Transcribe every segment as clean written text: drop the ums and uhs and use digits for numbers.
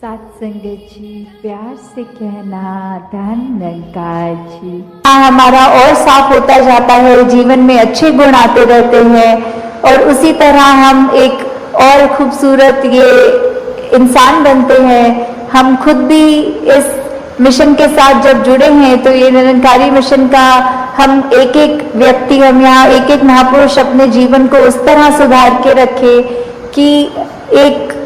सात संगत जी, प्यार से कहना धन निरंकार जी। हमारा और साफ होता जाता है, जीवन में अच्छे गुण आते रहते हैं और उसी तरह हम एक और खूबसूरत ये इंसान बनते हैं। हम खुद भी इस मिशन के साथ जब जुड़े हैं तो ये निरंकारी मिशन का हम एक एक व्यक्ति, हम यहाँ एक एक महापुरुष अपने जीवन को उस तरह सुधार के रखे कि एक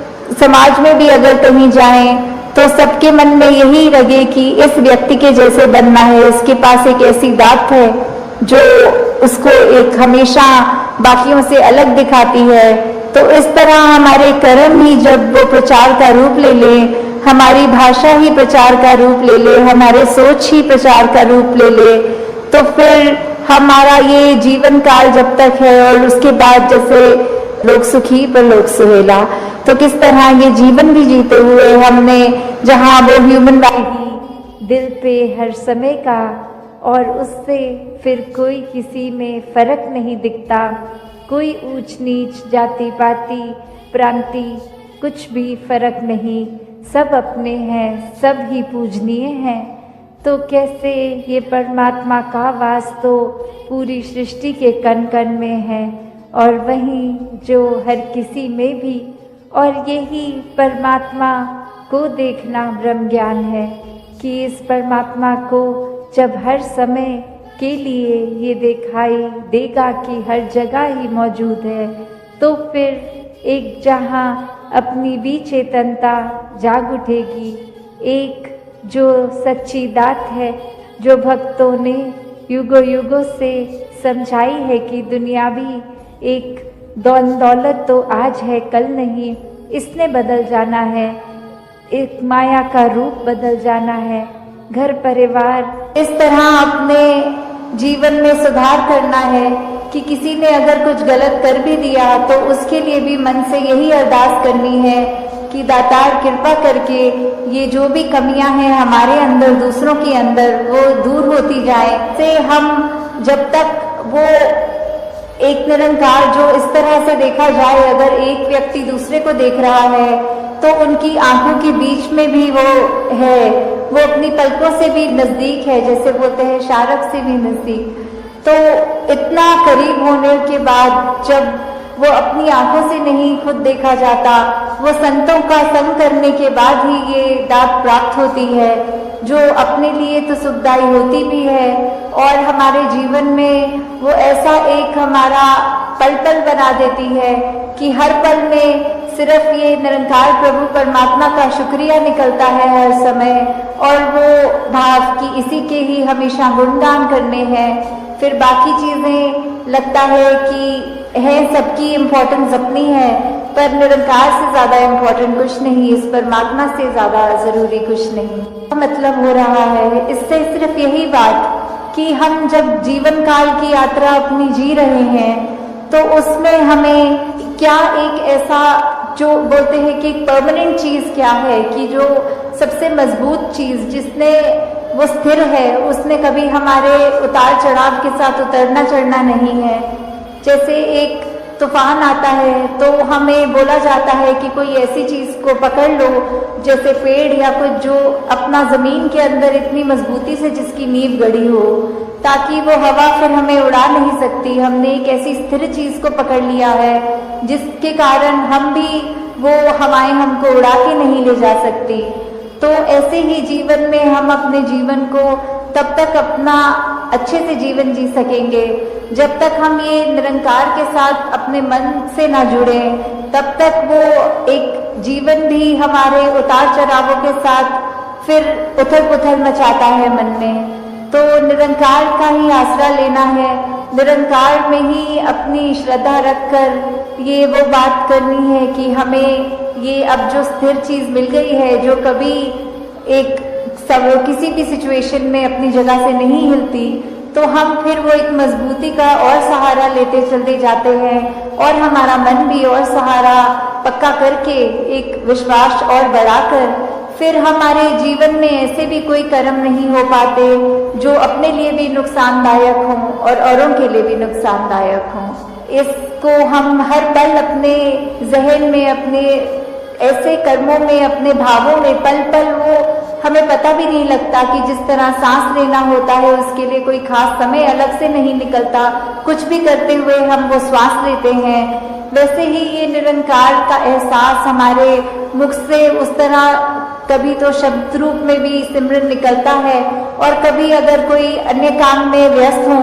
समाज में भी अगर कहीं जाएं तो सबके मन में यही लगे कि इस व्यक्ति के जैसे बनना है, इसके पास एक ऐसी दात है जो उसको एक हमेशा बाकियों से अलग दिखाती है। तो इस तरह हमारे कर्म ही जब वो प्रचार का रूप ले ले, हमारी भाषा ही प्रचार का रूप ले ले, हमारे सोच ही प्रचार का रूप ले ले, तो फिर हमारा ये जीवन काल जब तक है और उसके बाद जैसे लोग सुखी पर लोग सुहेला, तो किस तरह ये जीवन भी जीते हुए हमने जहाँ वो ह्यूमन राइट दिल पे हर समय का, और उससे फिर कोई किसी में फर्क नहीं दिखता, कोई ऊंच नीच जाति पाति प्रांति कुछ भी फर्क नहीं, सब अपने हैं, सब ही पूजनीय हैं। तो कैसे ये परमात्मा का वास तो पूरी सृष्टि के कण कण में है और वहीं जो हर किसी में भी, और यही परमात्मा को देखना ब्रह्म ज्ञान है कि इस परमात्मा को जब हर समय के लिए ये दिखाई देगा कि हर जगह ही मौजूद है, तो फिर एक जहाँ अपनी भी चेतनता जाग उठेगी, एक जो सच्ची दात है जो भक्तों ने युगों युगों से समझाई है कि दुनिया भी एक दौलत तो आज है कल नहीं, इसने बदल जाना है, एक माया का रूप बदल जाना है, घर परिवार इस तरह अपने जीवन में सुधार करना है कि किसी ने अगर कुछ गलत कर भी दिया तो उसके लिए भी मन से यही अरदास करनी है कि दातार कृपा करके ये जो भी कमियां हैं हमारे अंदर दूसरों के अंदर वो दूर होती जाए, से हम जब तक वो एक निरंकार जो इस तरह से देखा जाए, अगर एक व्यक्ति दूसरे को देख रहा है तो उनकी आंखों के बीच में भी वो है, वो अपनी पलकों से भी नजदीक है, जैसे बोलते हैं शारक से भी नजदीक। तो इतना करीब होने के बाद जब वो अपनी आंखों से नहीं खुद देखा जाता, वो संतों का संग करने के बाद ही ये दात प्राप्त होती है, जो अपने लिए तो सुखदायी होती भी है और हमारे जीवन में वो ऐसा एक हमारा पल पल बना देती है कि हर पल में सिर्फ ये निरंकार प्रभु परमात्मा का शुक्रिया निकलता है हर समय, और वो भाव कि इसी के ही हमेशा गुणगान करने हैं। फिर बाकी चीजें लगता है कि है सबकी इम्पोर्टेंस अपनी है, पर निरंकार से ज्यादा इम्पोर्टेंट कुछ नहीं, इस परमात्मा से ज्यादा जरूरी कुछ नहीं। मतलब हो रहा है इससे सिर्फ यही बात कि हम जब जीवन काल की यात्रा अपनी जी रहे हैं तो उसमें हमें क्या एक ऐसा जो बोलते हैं कि एक परमानेंट चीज क्या है, कि जो सबसे मजबूत चीज जिसने वो स्थिर है, उसने कभी हमारे उतार चढ़ाव के साथ उतरना चढ़ना नहीं है। जैसे एक तूफान आता है तो हमें बोला जाता है कि कोई ऐसी चीज को पकड़ लो, जैसे पेड़ या कुछ जो अपना जमीन के अंदर इतनी मजबूती से जिसकी नींव गड़ी हो, ताकि वो हवा फिर हमें उड़ा नहीं सकती। हमने एक ऐसी स्थिर चीज को पकड़ लिया है जिसके कारण हम भी वो हवाएं हमको उड़ा के नहीं ले जा सकती। तो ऐसे ही जीवन में हम अपने जीवन को तब तक अपना अच्छे से जीवन जी सकेंगे जब तक हम ये निरंकार के साथ अपने मन से ना जुड़े, तब तक वो एक जीवन भी हमारे उतार चढ़ावों के साथ फिर उथल पुथल मचाता है मन में। तो निरंकार का ही आसरा लेना है, निरंकार में ही अपनी श्रद्धा रखकर ये वो बात करनी है कि हमें ये अब जो स्थिर चीज मिल गई है, जो कभी एक सब किसी भी सिचुएशन में अपनी जगह से नहीं हिलती, तो हम फिर वो एक मजबूती का और सहारा लेते चलते जाते हैं और हमारा मन भी और सहारा पक्का करके एक विश्वास और बढ़ाकर फिर हमारे जीवन में ऐसे भी कोई कर्म नहीं हो पाते जो अपने लिए भी नुकसानदायक हों और औरों के लिए भी नुकसानदायक हों। इसको हम हर पल अपने जहन में अपने ऐसे कर्मों में, अपने भावों में पल पल वो हमें पता भी नहीं लगता कि जिस तरह सांस लेना होता है उसके लिए कोई खास समय अलग से नहीं निकलता, कुछ भी करते हुए हम वो श्वास लेते हैं, वैसे ही ये निरंकार का एहसास हमारे मुख से उस तरह कभी तो शब्द रूप में भी सिमरन निकलता है और कभी अगर कोई अन्य काम में व्यस्त हो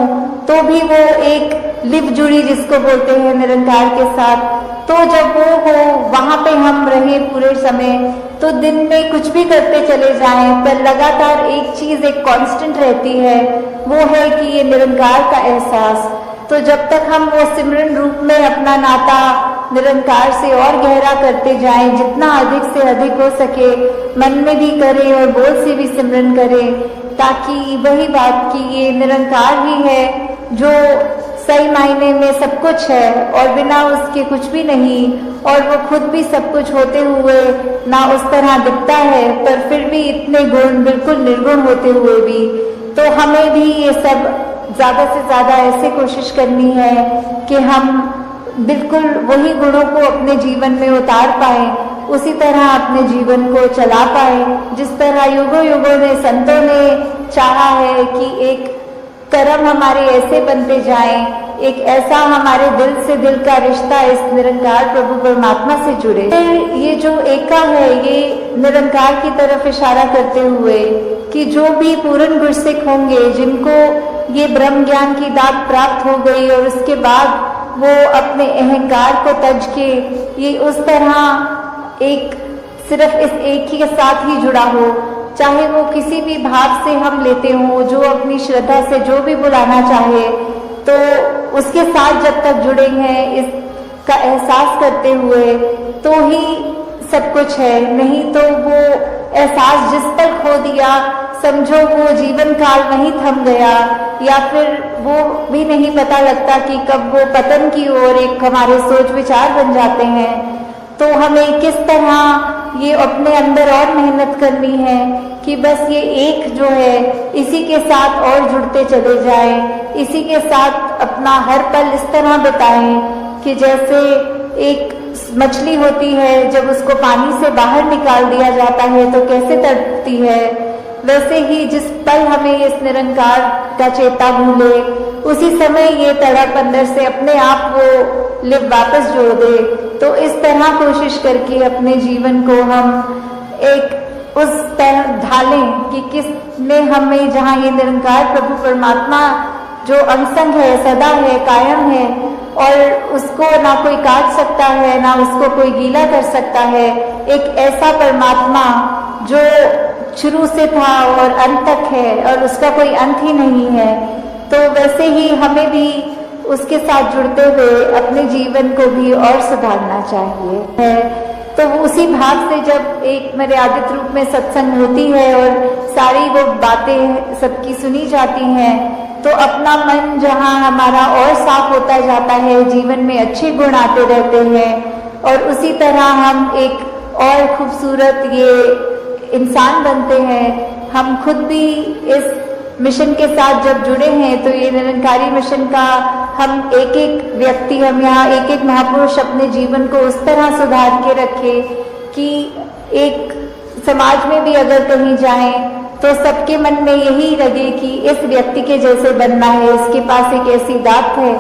तो भी वो एक लिव जुड़ी जिसको बोलते हैं निरंकार के साथ। तो जब वो हो वहां पे हम रहे पूरे समय, तो दिन में कुछ भी करते चले जाएं पर लगातार एक चीज एक कांस्टेंट रहती है, वो है कि ये निरंकार का एहसास। तो जब तक हम वो सिमरन रूप में अपना नाता निरंकार से और गहरा करते जाएं, जितना अधिक से अधिक हो सके मन में भी करें और बोल से भी सिमरन करें, ताकि वही बात कि ये निरंकार ही है जो सही मायने में सब कुछ है और बिना उसके कुछ भी नहीं, और वो खुद भी सब कुछ होते हुए ना उस तरह दिखता है पर फिर भी इतने गुण बिल्कुल निर्गुण होते हुए भी। तो हमें भी ये सब ज्यादा से ज्यादा ऐसे कोशिश करनी है कि हम बिल्कुल वही गुणों को अपने जीवन में उतार पाए, उसी तरह अपने जीवन को चला पाए जिस तरह युगों युगों ने संतों ने चाहा है कि एक कर्म हमारे ऐसे बनते जाएं, एक ऐसा हमारे दिल से दिल का रिश्ता इस निरंकार प्रभु परमात्मा से जुड़े। फिर ये जो एका है ये निरंकार की तरफ इशारा करते हुए कि जो भी पूर्ण गुरसिक होंगे, जिनको ये ब्रह्म ज्ञान की दात प्राप्त हो गई और उसके बाद वो अपने अहंकार को तज के ये उस तरह एक सिर्फ इस एक ही के साथ ही जुड़ा हो, चाहे वो किसी भी भाव से हम लेते हो, जो अपनी श्रद्धा से जो भी बुलाना चाहे, तो उसके साथ जब तक जुड़े हैं इसका एहसास करते हुए तो ही सब कुछ है। नहीं तो वो एहसास जिस पर खो दिया समझो वो जीवन काल वहीं थम गया, या फिर वो भी नहीं पता लगता कि कब वो पतन की ओर एक हमारे सोच विचार बन जाते हैं। तो हमें किस तरह ये अपने अंदर और मेहनत करनी है कि बस ये एक जो है इसी के साथ और जुड़ते चले जाएं, इसी के साथ अपना हर पल इस तरह बिताएं कि जैसे एक मछली होती है जब उसको पानी से बाहर निकाल दिया जाता है तो कैसे तड़पती है, वैसे ही जिस पल हमें इस निरंकार का चेता भूले उसी समय ये तड़प अंदर से अपने आप वो लिव वापस जोड़ दे। तो इस तरह कोशिश करके अपने जीवन को हम एक उस तरह ढालें कि किसने हमें जहाँ ये निरंकार प्रभु परमात्मा जो अनसंग है, सदा है, कायम है और उसको ना कोई काट सकता है ना उसको कोई गीला कर सकता है, एक ऐसा परमात्मा जो शुरू से था और अंत तक है और उसका कोई अंत ही नहीं है। तो वैसे ही हमें भी उसके साथ जुड़ते हुए अपने जीवन को भी और सुधारना चाहिए। तो उसी भाव से जब एक मर्यादित रूप में सत्संग होती है और सारी वो बातें सबकी सुनी जाती हैं तो अपना मन जहाँ हमारा और साफ होता जाता है, जीवन में अच्छे गुण आते रहते हैं और उसी तरह हम एक और खूबसूरत ये इंसान बनते हैं। हम खुद भी इस मिशन के साथ जब जुड़े हैं तो ये निरंकारी मिशन का हम एक एक व्यक्ति, हम यहाँ एक एक महापुरुष अपने जीवन को उस तरह सुधार के रखे कि एक समाज में भी अगर कहीं जाएं तो सबके मन में यही लगे कि इस व्यक्ति के जैसे बनना है, इसके पास एक ऐसी दात है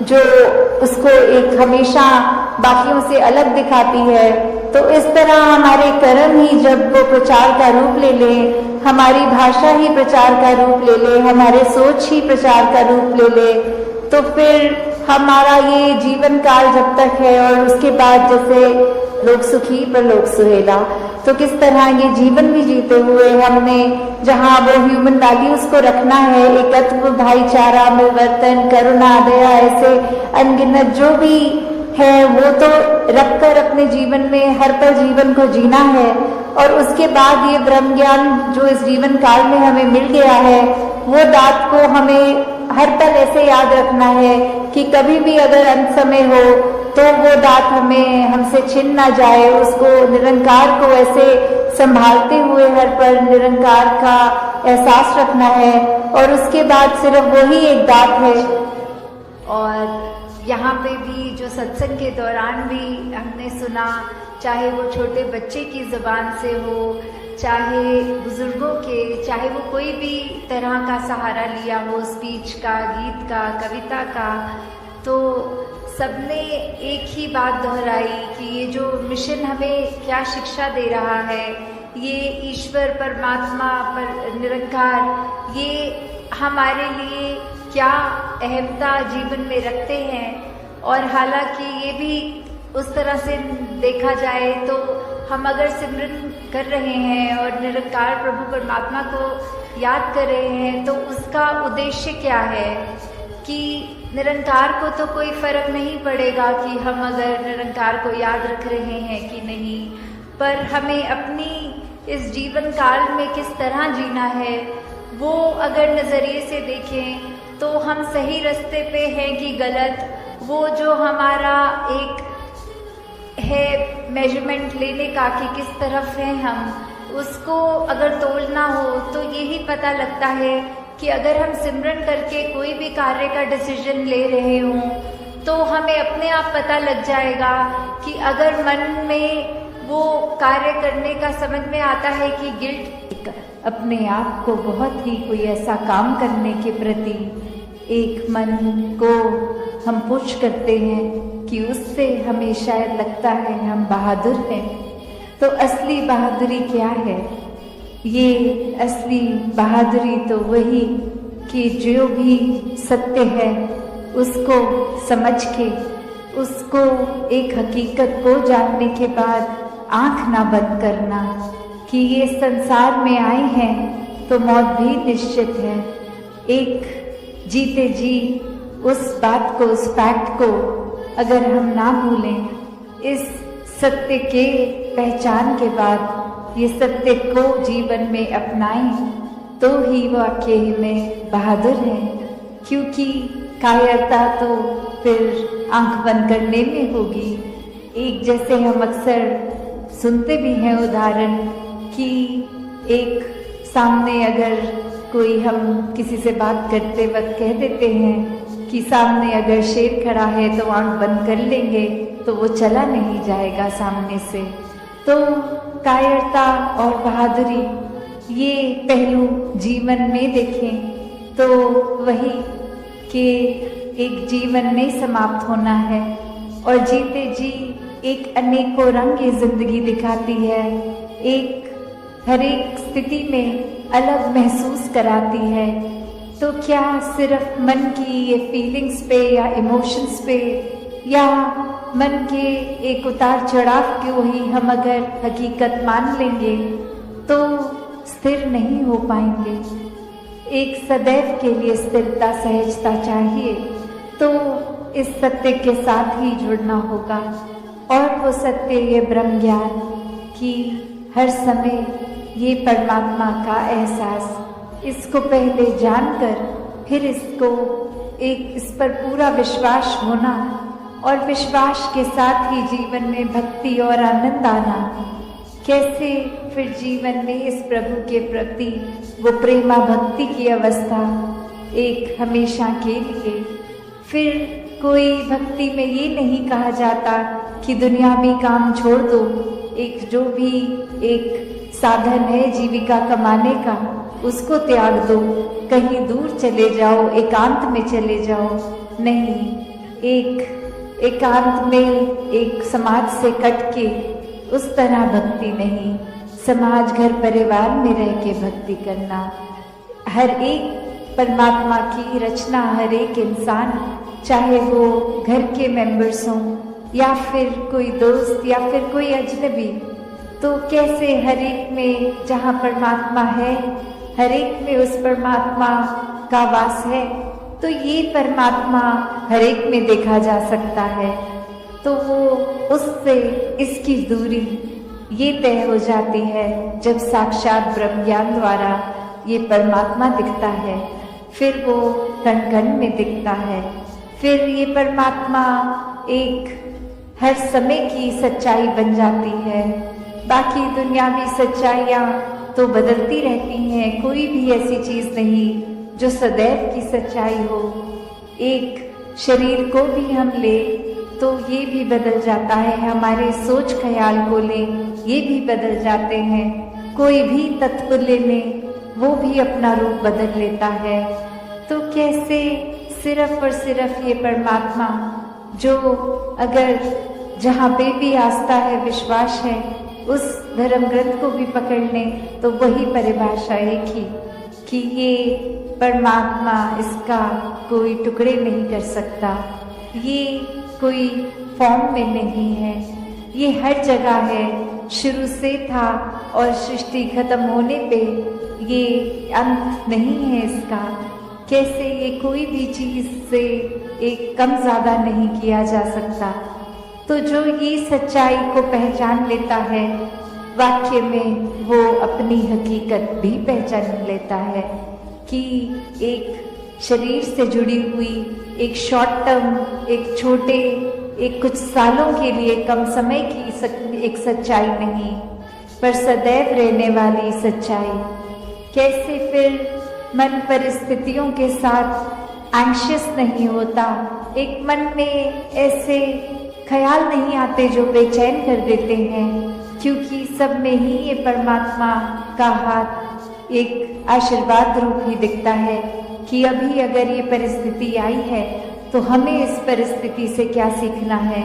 जो उसको एक हमेशा बाकियों से अलग दिखाती है। तो इस तरह हमारे कर्म ही जब वो प्रचार का रूप ले ले, हमारी भाषा ही प्रचार का रूप ले ले, हमारे सोच ही प्रचार का रूप ले ले, तो फिर हमारा ये जीवन काल जब तक है और उसके बाद जैसे लोग सुखी पर लोग सुहेला, तो किस तरह ये जीवन भी जीते हुए हमने जहाँ वो ह्यूमन वैल्यूज को रखना है, एकत्व, भाईचारा, मिलवर्तन, करुणा, दया, ऐसे अनगिनत जो भी है वो तो रखकर अपने जीवन में हर पल जीवन को जीना है। और उसके बाद ये ब्रह्म ज्ञान जो इस जीवन काल में हमें मिल गया है वो दात को हमें हर पल ऐसे याद रखना है कि कभी भी अगर अंत समय हो तो वो दात हमें हमसे छिन ना जाए, उसको निरंकार को ऐसे संभालते हुए हर पल निरंकार का एहसास रखना है और उसके बाद सिर्फ वही एक दात है। और यहाँ पे भी जो सत्संग के दौरान भी हमने सुना, चाहे वो छोटे बच्चे की ज़बान से हो, चाहे बुज़ुर्गों के, चाहे वो कोई भी तरह का सहारा लिया हो, स्पीच का, गीत का, कविता का, तो सबने एक ही बात दोहराई कि ये जो मिशन हमें क्या शिक्षा दे रहा है, ये ईश्वर परमात्मा पर निरंकार ये हमारे लिए क्या अहमता जीवन में रखते हैं। और हालांकि ये भी उस तरह से देखा जाए तो हम अगर सिमरन कर रहे हैं और निरंकार प्रभु परमात्मा को याद कर रहे हैं तो उसका उद्देश्य क्या है कि निरंकार को तो कोई फर्क नहीं पड़ेगा कि हम अगर निरंकार को याद रख रहे हैं कि नहीं, पर हमें अपनी इस जीवन काल में किस तरह जीना है वो अगर नज़रिए से देखें तो हम सही रास्ते पे हैं कि गलत, वो जो हमारा एक है मेजरमेंट लेने का कि किस तरफ है हम, उसको अगर तोलना हो तो यही पता लगता है कि अगर हम सिमरन करके कोई भी कार्य का डिसीजन ले रहे हों तो हमें अपने आप पता लग जाएगा कि अगर मन में वो कार्य करने का समझ में आता है कि गिल्ट, अपने आप को बहुत ही कोई ऐसा काम करने के प्रति एक मन को हम पुश करते हैं कि उससे हमें शायद लगता है हम बहादुर हैं। तो असली बहादुरी क्या है? ये असली बहादुरी तो वही कि जो भी सत्य है उसको समझ के, उसको एक हकीकत को जानने के बाद आंख ना बंद करना कि ये संसार में आए हैं तो मौत भी निश्चित है। एक जीते जी उस बात को, उस फैक्ट को अगर हम ना भूलें, इस सत्य के पहचान के बाद ये सत्य को जीवन में अपनाएं तो ही वाकई में बहादुर हैं, क्योंकि कायरता तो फिर आंख बंद करने में होगी। एक जैसे हम अक्सर सुनते भी हैं उदाहरण कि एक सामने अगर कोई, हम किसी से बात करते वक्त कह देते हैं कि सामने अगर शेर खड़ा है तो आंख बंद कर लेंगे तो वो चला नहीं जाएगा सामने से। तो कायरता और बहादुरी ये पहलू जीवन में देखें तो वही कि एक जीवन नहीं समाप्त होना है और जीते जी एक अनेकों रंग ये जिंदगी दिखाती है, एक हर एक स्थिति में अलग महसूस कराती है। तो क्या सिर्फ मन की ये फीलिंग्स पे या इमोशंस पे या मन के एक उतार चढ़ाव को ही हम अगर हकीकत मान लेंगे तो स्थिर नहीं हो पाएंगे। एक सदैव के लिए स्थिरता, सहजता चाहिए, तो इस सत्य के साथ ही जुड़ना होगा। और वो सत्य, ये ब्रह्म ज्ञान कि हर समय ये परमात्मा का एहसास, इसको पहले जानकर फिर इसको एक इस पर पूरा विश्वास होना और विश्वास के साथ ही जीवन में भक्ति और आनंद आना। कैसे फिर जीवन में इस प्रभु के प्रति वो प्रेमा भक्ति की अवस्था एक हमेशा के लिए। फिर कोई भक्ति में ये नहीं कहा जाता कि दुनियावी काम छोड़ दो, एक जो भी एक साधन है जीविका कमाने का उसको त्याग दो, कहीं दूर चले जाओ, एकांत में चले जाओ। नहीं, एक एकांत में एक समाज से कट के उस तरह भक्ति नहीं, समाज घर परिवार में रह के भक्ति करना। हर एक परमात्मा की रचना, हर एक इंसान, चाहे वो घर के मेंबर्स हों या फिर कोई दोस्त या फिर कोई अजनबी, तो कैसे हर एक में जहाँ परमात्मा है, हर एक में उस परमात्मा का वास है, तो ये परमात्मा हर एक में देखा जा सकता है। तो वो उससे इसकी दूरी ये तय हो जाती है जब साक्षात ब्रह्म ज्ञान द्वारा ये परमात्मा दिखता है, फिर वो कण कण में दिखता है। फिर ये परमात्मा एक हर समय की सच्चाई बन जाती है। बाकी दुनियावी सच्चाइयाँ तो बदलती रहती हैं, कोई भी ऐसी चीज़ नहीं जो सदैव की सच्चाई हो। एक शरीर को भी हम ले तो ये भी बदल जाता है, हमारे सोच ख्याल को ले ये भी बदल जाते हैं, कोई भी तत्व ले लें वो भी अपना रूप बदल लेता है। तो कैसे सिर्फ और सिर्फ ये परमात्मा जो अगर जहाँ पे भी आस्था है, विश्वास है, उस धर्म ग्रंथ को भी पकड़ लें तो वही परिभाषा एक ही कि ये परमात्मा, इसका कोई टुकड़े नहीं कर सकता, ये कोई फॉर्म में नहीं है, ये हर जगह है, शुरू से था और सृष्टि खत्म होने पे ये अंत नहीं है इसका। कैसे ये कोई भी चीज से एक कम ज्यादा नहीं किया जा सकता। तो जो ये सच्चाई को पहचान लेता है, वाक्य में वो अपनी हकीकत भी पहचान लेता है कि एक शरीर से जुड़ी हुई एक शॉर्ट टर्म, एक छोटे, एक कुछ सालों के लिए कम समय की एक सच्चाई नहीं, पर सदैव रहने वाली सच्चाई। कैसे फिर मन परिस्थितियों के साथ एंग्शियस नहीं होता, एक मन में ऐसे ख्याल नहीं आते जो बेचैन कर देते हैं, क्योंकि सब में ही ये परमात्मा का हाथ एक आशीर्वाद रूप ही दिखता है कि अभी अगर ये परिस्थिति आई है तो हमें इस परिस्थिति से क्या सीखना है,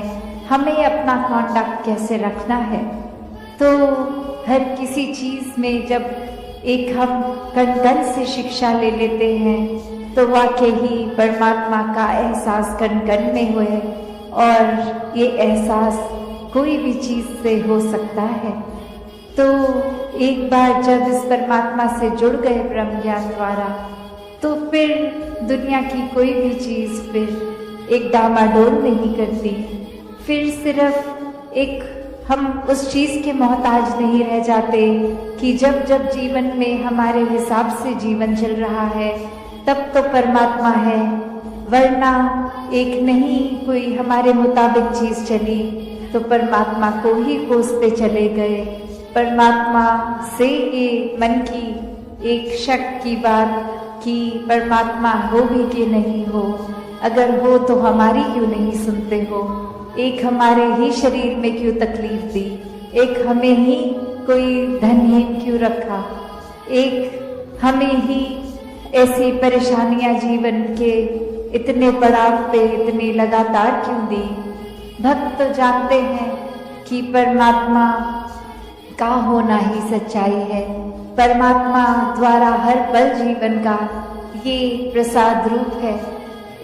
हमें अपना कॉन्डक्ट कैसे रखना है। तो हर किसी चीज में जब एक हम कण-कण से शिक्षा ले लेते हैं तो वाकई ही परमात्मा का एहसास कण-कण में हुए, और ये एहसास कोई भी चीज से हो सकता है। तो एक बार जब इस परमात्मा से जुड़ गए ब्रह्म ज्ञान द्वारा, तो फिर दुनिया की कोई भी चीज फिर एक डामाडोल नहीं करती, फिर सिर्फ एक हम उस चीज के मोहताज नहीं रह जाते कि जब जब जीवन में हमारे हिसाब से जीवन चल रहा है तब तो परमात्मा है, वरना एक नहीं कोई हमारे मुताबिक चीज चली तो परमात्मा को ही कोसते चले गए। परमात्मा से ये मन की एक शक की बात कि परमात्मा हो भी कि नहीं हो, अगर हो तो हमारी क्यों नहीं सुनते हो, एक हमारे ही शरीर में क्यों तकलीफ दी, एक हमें ही कोई धनहीन क्यों रखा, एक हमें ही ऐसी परेशानियां जीवन के इतने पड़ाव पे इतनी लगातार क्यों दी। भक्त तो जानते हैं कि परमात्मा का होना ही सच्चाई है, परमात्मा द्वारा हर पल जीवन का ये प्रसाद रूप है,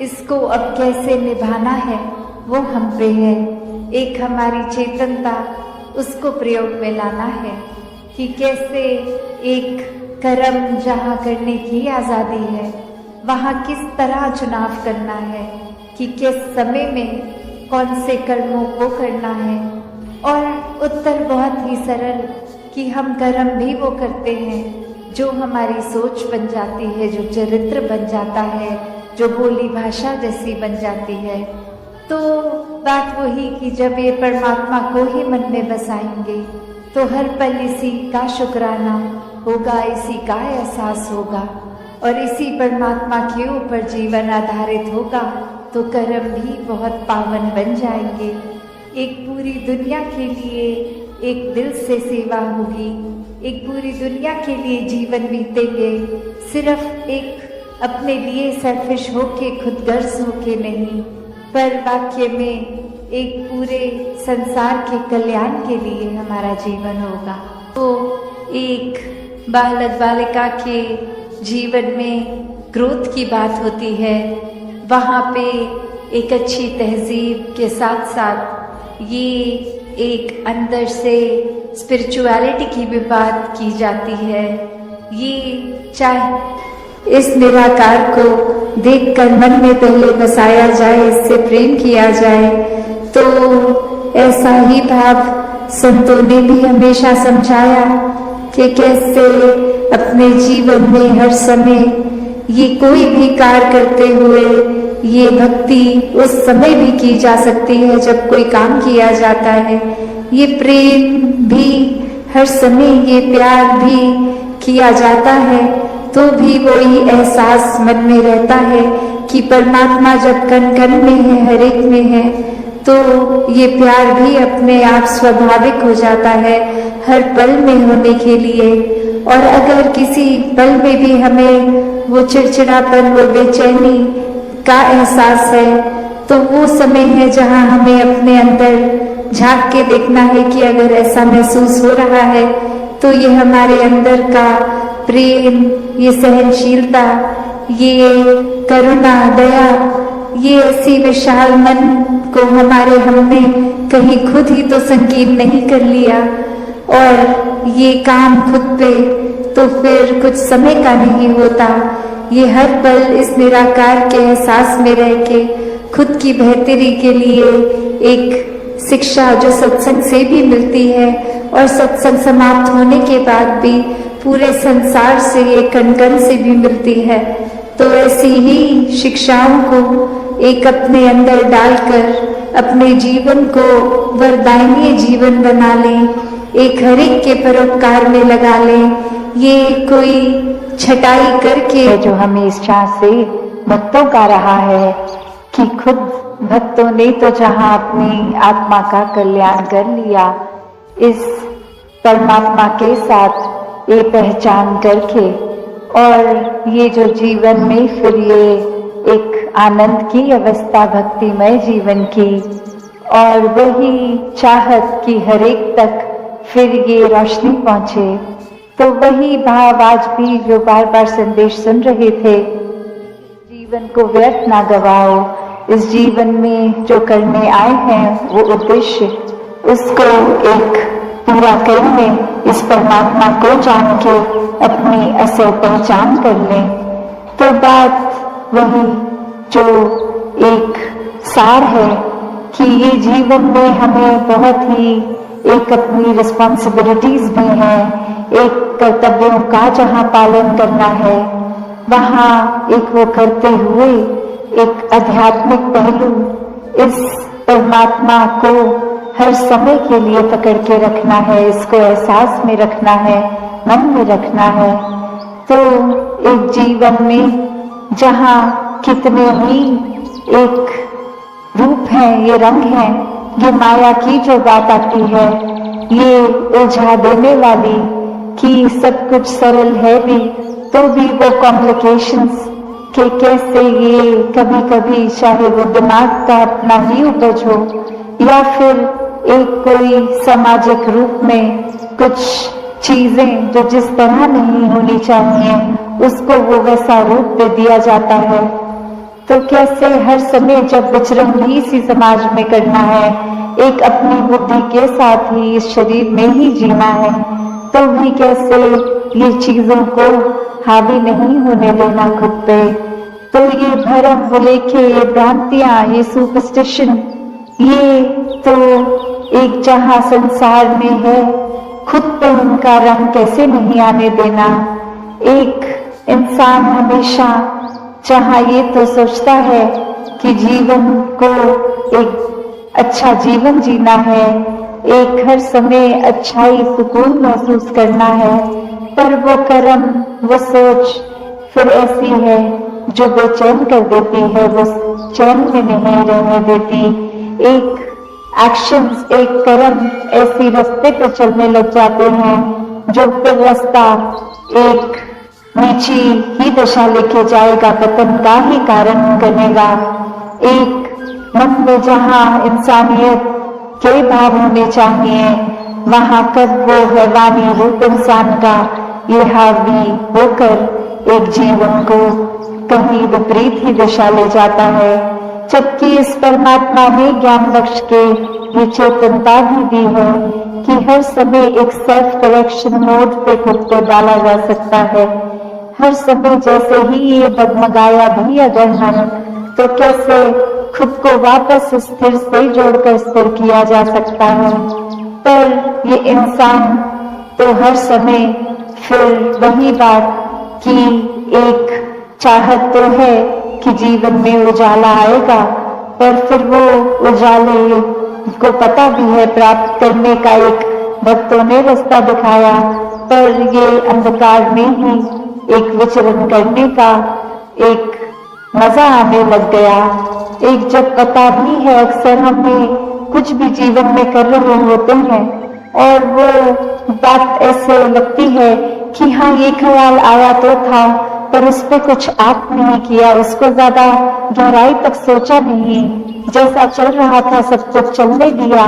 इसको अब कैसे निभाना है वो हम पे है। एक हमारी चेतनता, उसको प्रयोग में लाना है कि कैसे एक कर्म जहाँ करने की आज़ादी है वहाँ किस तरह चुनाव करना है कि किस समय में कौन से कर्मों को करना है। और उत्तर बहुत ही सरल कि हम कर्म भी वो करते हैं जो हमारी सोच बन जाती है, जो चरित्र बन जाता है, जो बोली भाषा जैसी बन जाती है। तो बात वही कि जब ये परमात्मा को ही मन में बसाएंगे तो हर पल इसी का शुक्राना होगा, इसी का एहसास होगा और इसी परमात्मा के ऊपर जीवन आधारित होगा तो कर्म भी बहुत पावन बन जाएंगे। एक पूरी दुनिया के लिए एक दिल से सेवा होगी, एक पूरी दुनिया के लिए जीवन बीतेंगे, सिर्फ एक अपने लिए सेल्फिश होके, खुदगर्ज होके नहीं, पर वाक्य में एक पूरे संसार के कल्याण के लिए हमारा जीवन होगा। तो एक बालक बालिका के जीवन में ग्रोथ की बात होती है, वहाँ पे एक अच्छी तहजीब के साथ साथ ये एक अंदर से स्पिरिचुअलिटी की भी बात की जाती है। ये चाहे इस निराकार को देखकर मन में पहले बसाया जाए, इससे प्रेम किया जाए, तो ऐसा ही भाव संतों ने भी हमेशा समझाया कि कैसे अपने जीवन में हर समय ये कोई भी कार्य करते हुए ये भक्ति उस समय भी की जा सकती है जब कोई काम किया जाता है, ये प्रेम भी हर समय, ये प्यार भी किया जाता है तो भी वही एहसास मन में रहता है कि परमात्मा जब कण कण में है, हर एक में है, तो ये प्यार भी अपने आप स्वाभाविक हो जाता है हर पल में होने के लिए। और अगर किसी पल में भी हमें वो चिड़चिड़ापन, वो बेचैनी का एहसास है, तो वो समय है जहाँ हमें अपने अंदर झांक के देखना है कि अगर ऐसा महसूस हो रहा है तो ये हमारे अंदर का प्रेम, ये सहनशीलता, ये करुणा, दया, ये ऐसी विशाल मन को हमने कहीं खुद ही तो संकीर्ण नहीं कर लिया, और ये काम खुद पे तो फिर कुछ समय का नहीं होता। ये हर पल इस निराकार के एहसास में रह के खुद की बेहतरी के लिए एक शिक्षा जो सत्संग से भी मिलती है, और सत्संग समाप्त होने के बाद भी पूरे संसार से, एक कण-कण से भी मिलती है। तो ऐसी ही शिक्षाओं को एक अपने अंदर डालकर अपने जीवन को वरदायनीय जीवन बना लें, एक हर एक के परोपकार में लगा लें। ये कोई छटाई करके जो हमेशा से भक्तों का रहा है कि खुद भक्तों ने तो जहाँ अपनी आत्मा का कल्याण कर लिया, इस परमात्मा के साथ ये पहचान करके, और ये जो जीवन में फिर ये एक आनंद की अवस्था, भक्तिमय जीवन की, और वही चाहत कि हर एक तक फिर ये रोशनी पहुंचे। तो वही भाव आज भी जो बार बार संदेश सुन रहे थे, जीवन को व्यर्थ ना गवाओ, इस जीवन में जो करने आए हैं वो उद्देश्य, उसको एक पूरा करने, इस परमात्मा को जान के अपनी असल पहचान कर लें। तो बात वही जो एक सार है कि ये जीवन में हमें बहुत ही एक अपनी रिस्पॉन्सिबिलिटीज भी हैं, एक कर्तव्यों का जहाँ पालन करना है, वहाँ एक वो करते हुए एक आध्यात्मिक पहलू, इस परमात्मा को हर समय के लिए पकड़ के रखना है, इसको एहसास में रखना है, मन में रखना है। तो एक जीवन में जहाँ कितने ही एक रूप हैं, ये रंग हैं, ये माया की जो बात आती है, ये उलझा देने वाली कि सब कुछ सरल है भी तो भी वो कॉम्प्लिकेशंस के कैसे ये कभी कभी चाहे वो दिमाग का अपना ही उपज हो या फिर एक कोई सामाजिक रूप में कुछ चीजें जो जिस तरह नहीं होनी चाहिए उसको वो वैसा रूप दे दिया जाता है। तो कैसे हर समय जब विचरण भी इसी समाज में करना है, एक अपनी बुद्धि के साथ ही इस शरीर में ही जीना है, तो भी कैसे ये चीजों को हावी नहीं होने देना खुद पे। तो ये भरम, भुलेखे, ये भ्रांतियां, ये सुपरस्टिशन, ये तो एक जहां संसार में है, खुद पे उनका रंग कैसे नहीं आने देना। एक इंसान हमेशा जहाँ ये तो सोचता है कि जीवन को एक अच्छा जीवन जीना है, एक हर समय अच्छाई, सुकून महसूस करना है, पर वो कर्म, वो सोच फिर ऐसी है जो बेचैन कर देती है, वो चैन में नहीं रहने देती। एक एक्शंस, एक कर्म ऐसी रास्ते पर चलने लग जाते हैं जो फिर रास्ता एक नीची ही दशा लेके जाएगा, पतन का ही कारण बनेगा। एक मन में जहाँ इंसानियत के भाव होने चाहिए, वहाँ कब वो हैवानी रूप इंसान का ये हावी होकर एक जीवन को कहीं विपरीत ही दिशा ले जाता है। जबकि इस परमात्मा ने ज्ञान बख्श के ये चेतनता भी दी है कि हर समय एक सेल्फ करेक्शन मोड पे खुद को डाला जा सकता है। हर समय जैसे ही ये डगमगाया भी अगर हम, तो कैसे खुद को वापस स्थिर से जोड़कर स्थिर किया जा सकता है। पर ये इंसान तो हर समय फिर वही बात कि एक चाहत तो है कि जीवन में उजाला आएगा, पर फिर वो उजाले को पता भी है प्राप्त करने का एक भक्तों ने रास्ता दिखाया, पर ये अंधकार में ही एक विचरण करने का एक मजा आने लग गया। एक जब पता भी है अक्सर हमें कुछ भी जीवन में कर रहे होते हैं और वो बात ऐसे लगती है कि हाँ ये ख्याल आया तो था पर उस पर कुछ एक्ट नहीं किया, उसको ज्यादा गहराई तक सोचा नहीं, जैसा चल रहा था सब कुछ चलने दिया।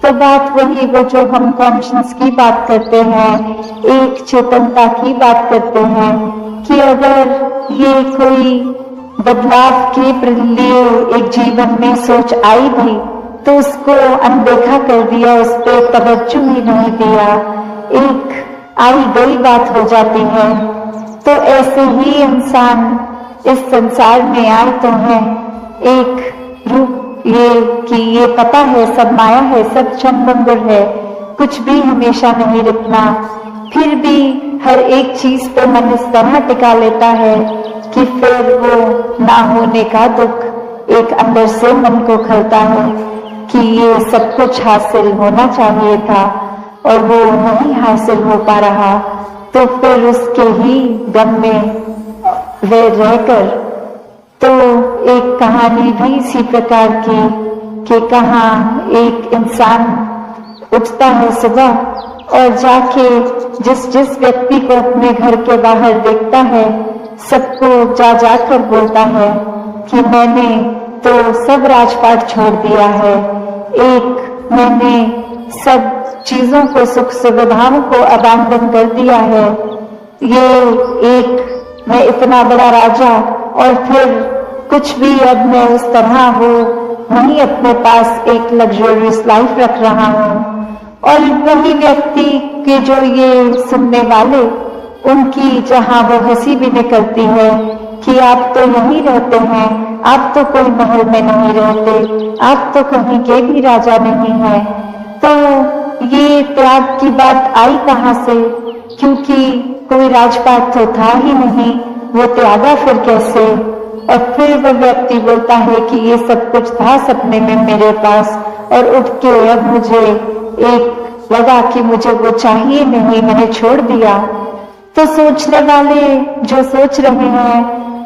तो बात वही वो जो हम कॉन्शियस की बात करते हैं, एक चेतनता की बात करते हैं कि अगर ये कोई बदलाव के लिए एक जीवन में सोच आई भी तो उसको अनदेखा कर दिया, उस पर तवज्जो ही नहीं दिया, एक आई गई बात हो जाती है। तो ऐसे ही इंसान इस संसार में आए तो है एक रूप ये कि ये पता है सब माया है, सब क्षणभंगुर है, कुछ भी हमेशा नहीं रुकना। फिर भी हर एक चीज पे मन इस तरह टिका लेता है कि फिर वो ना होने का दुख एक अंदर से मन को खलता है कि ये सब कुछ हासिल होना चाहिए था और वो नहीं हासिल हो पा रहा। तो फिर उसके ही गम में वे रहकर तो एक कहानी भी इसी प्रकार की कि कहाँ एक इंसान उठता है सुबह और जाके जिस जिस व्यक्ति को अपने घर के बाहर देखता है सबको जा जाकर बोलता है कि मैंने तो सब राजपाट छोड़ दिया है, एक मैंने सब चीजों को सुख सुविधाओं को अबांडन कर दिया है, ये एक मैं इतना बड़ा राजा और फिर कुछ भी अब मैं उस तरह हूँ नहीं, अपने पास एक लग्जरियस लाइफ रख रहा हूँ। और वही व्यक्ति के जो ये सुनने वाले उनकी जहाँ वो हंसी भी निकलती है कि आप तो यहीं रहते हैं, आप तो कोई महल में नहीं रहते, आप तो कहीं के भी राजा नहीं हैं। तो ये त्याग की बात आई कहाँ से, क्योंकि कोई राजपाट तो था ही नहीं, वो त्यागा फिर कैसे। और फिर वह व्यक्ति बोलता है कि ये सब कुछ था सपने में मेरे पास और उठ के अब मुझे एक लगा कि मुझे वो चाहिए नहीं, मैंने छोड़ दिया। तो सोचने वाले जो सोच रहे हैं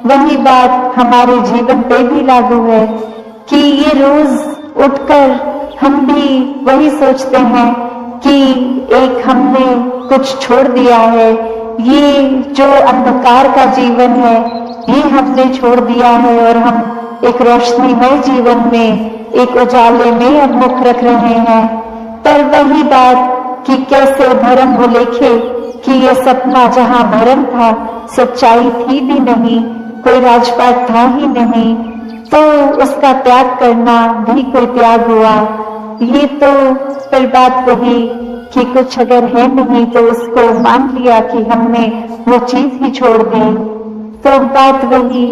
वही बात हमारे जीवन पे भी लागू है कि ये रोज उठकर हम भी वही सोचते हैं कि एक हमने कुछ छोड़ दिया है, ये जो अंधकार का जीवन है ये हमने छोड़ दिया है और हम एक रोशनीमय जीवन में एक उजाले में अब मुख रख रहे हैं। पर वही बात कि कैसे भरम वो लिखे कि ये सपना जहाँ भरम था सच्चाई थी भी नहीं, कोई राजपाट था ही नहीं, तो उसका त्याग करना भी कोई त्याग हुआ। ये तो फिर बात वही कि कुछ अगर है नहीं तो उसको मान लिया कि हमने वो चीज ही छोड़ दी। तो बात वही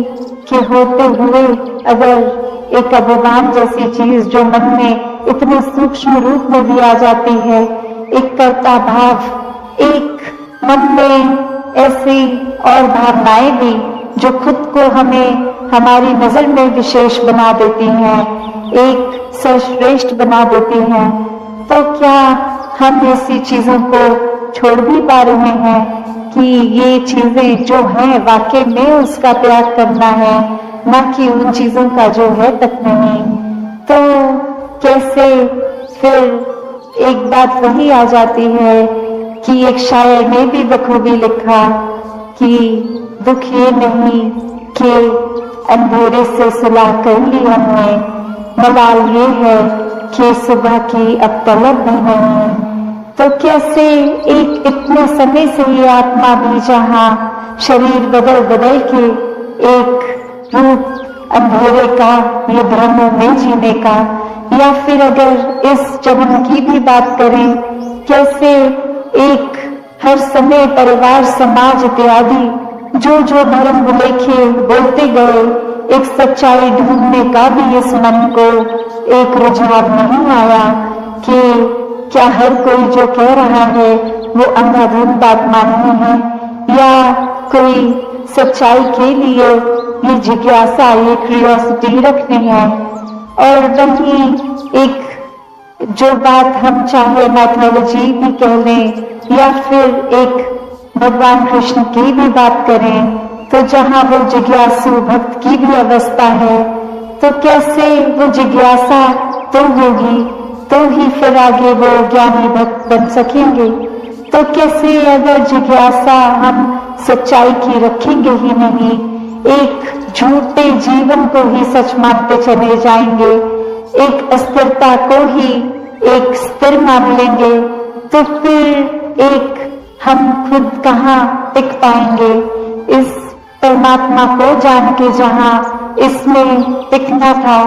कि होते हुए अगर एक अभिमान जैसी चीज जो मन में इतने सूक्ष्म रूप में भी आ जाती है, एक कर्ता भाव, एक मन में ऐसी और भावनाएं भी जो खुद को हमें हमारी नजर में विशेष बना देती हैं, एक सर्वश्रेष्ठ बना देती हैं, तो क्या हम ऐसी चीजों को छोड़ भी पा रहे हैं कि ये चीजें जो हैं वाकई में उसका त्याग करना है, न कि उन चीजों का जो है तक नहीं। तो कैसे फिर एक बात वही आ जाती है कि एक शायर ने भी बखूबी लिखा कि दुख ये नहीं कि अंधेरे से सुलह कर ली हमने, मलाल ये है कि सुबह की अब तलब भी नहीं। तो कैसे एक इतने समय से ये आत्मा भी जहाँ शरीर बदल बदल के एक रूप अंधेरे का ये भ्रमों में जीने का, या फिर अगर इस जन्म की भी बात करें, कैसे एक हर समय परिवार समाज इत्यादि जो जो भरम बुलेखे बोलते गए, एक सच्चाई ढूंढने का भी इस मन को एक रुझान नहीं आया कि क्या हर कोई जो कह रहा है वो अंधाधुंध बात माननी है या कोई सच्चाई के लिए ये जिज्ञासा, ये क्यूरियोसिटी रखनी है। और वही एक जो बात हम चाहे मैथोलॉजी भी कह लें या फिर एक भगवान कृष्ण की भी बात करें तो जहाँ वो जिज्ञासु भक्त की भी अवस्था है, तो कैसे वो जिज्ञासा तो होगी, तो ही फिर आगे वो ज्ञानी भक्त बन सकेंगे। तो कैसे अगर जिज्ञासा हम सच्चाई की रखेंगे ही नहीं, एक झूठे जीवन को ही सच मानते चले जाएंगे, एक अस्थिरता को ही एक स्थिर मान लेंगे, तो फिर एक हम खुद कहाँ टिक पाएंगे। इस परमात्मा को जान के जहाँ इसमें टिकना था,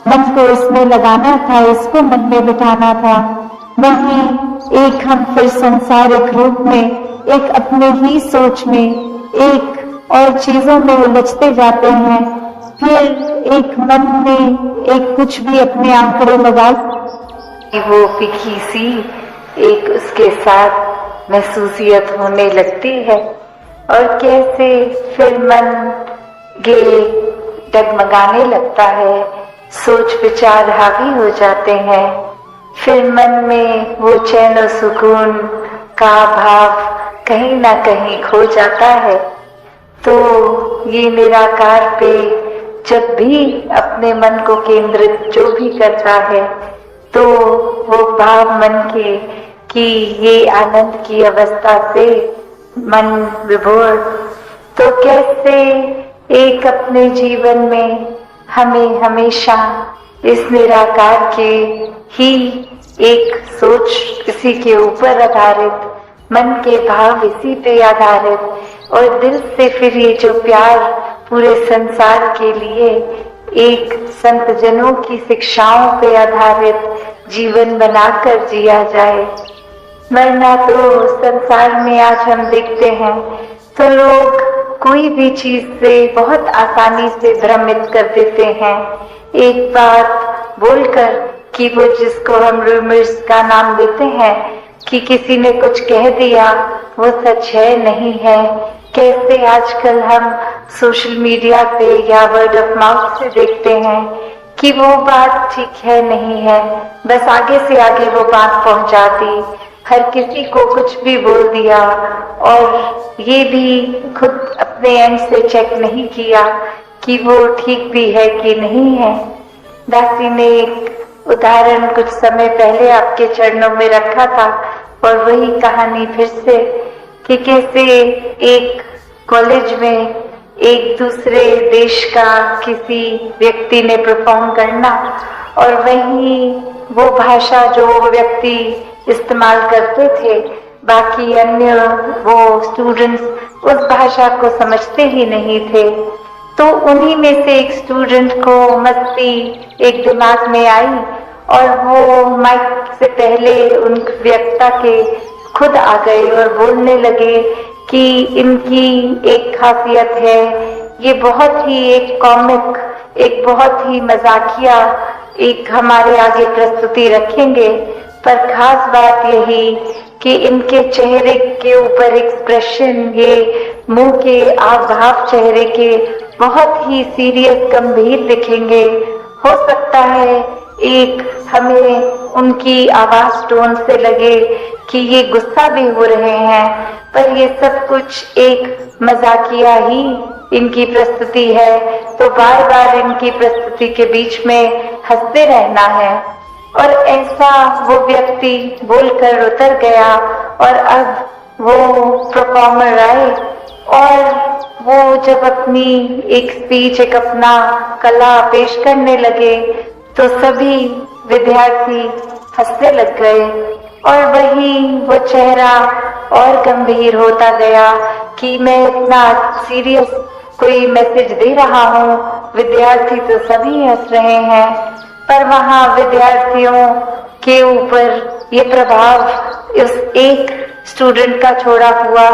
मन को इसमें लगाना था, इसको मन में बिठाना था, वहीं एक हम फिर संसारिक रूप में, एक अपने ही सोच में, एक और चीजों में उलझते जाते हैं। फिर एक मन में एक कुछ भी अपने आंकड़े लगा, वो फीकी सी एक उसके साथ महसूसियत होने लगती है, और कैसे फिर मन गे डगमगाने लगता है, सोच विचार हावी हो जाते हैं, फिर मन में वो चैन और सुकून का भाव कहीं ना कहीं खो जाता है। तो ये निराकार पे जब भी अपने मन को केंद्रित जो भी करता है, तो वो भाव मन के कि ये आनंद की अवस्था से मन विभोर, तो कैसे एक अपने जीवन में हमें हमेशा इस निराकार के ही एक सोच इसी के ऊपर आधारित, मन के भाव इसी पे आधारित, और दिल से फिर ये जो प्यार पूरे संसार के लिए एक संत जनों की शिक्षाओं पे आधारित जीवन बनाकर जिया जाए। वरना तो संसार में आज हम देखते हैं तो लोग कोई भी चीज से बहुत आसानी से भ्रमित कर देते हैं, एक बात बोलकर कि वो जिसको हम रूमर्स का नाम देते हैं कि किसी ने कुछ कह दिया वो सच है नहीं है। कैसे आजकल हम सोशल मीडिया पे या वर्ड ऑफ माउथ से देखते हैं कि वो बात ठीक है नहीं है, बस आगे से आगे वो बात पहुंचा दी, हर किसी को कुछ भी बोल दिया, और ये भी खुद अपने एंड से चेक नहीं किया कि वो ठीक भी है कि नहीं है। दासी ने एक उदाहरण कुछ समय पहले आपके चरणों में रखा था, और वही कहानी फिर से कि कैसे एक कॉलेज में एक दूसरे देश का किसी व्यक्ति ने परफॉर्म करना, और वहीं वो भाषा जो व्यक्ति इस्तेमाल करते थे, बाकी अन्य वो स्टूडेंट्स उस भाषा को समझते ही नहीं थे। तो उन्हीं में से एक स्टूडेंट को मस्ती एक दिमाग में आई, और वो माइक से पहले उन वक्ता के खुद आ गए और बोलने लगे कि इनकी एक खासियत है, ये बहुत ही एक कॉमिक, एक बहुत ही मजाकिया एक हमारे आगे प्रस्तुति रखेंगे, पर खास बात यही कि इनके चेहरे के ऊपर एक्सप्रेशन, ये मुंह के हाव भाव चेहरे के बहुत ही सीरियस गंभीर दिखेंगे। हो सकता है एक हमें उनकी आवाज टोन से लगे कि ये गुस्सा भी हो रहे हैं, पर ये सब कुछ एक मजाकिया ही इनकी प्रस्तुति है, तो बार बार इनकी प्रस्तुति के बीच में हंसते रहना है। और ऐसा वो व्यक्ति बोलकर उतर गया, और अब वो परफॉर्मर आए, और वो जब अपनी एक स्पीच, एक अपना कला पेश करने लगे, तो सभी विद्यार्थी हंसने लग गए, और वही वो चेहरा और गंभीर होता गया कि मैं इतना सीरियस कोई मैसेज दे रहा हूँ, विद्यार्थी तो सभी हंस रहे हैं, पर वहाँ विद्यार्थियों के ऊपर ये प्रभाव इस एक स्टूडेंट का छोड़ा हुआ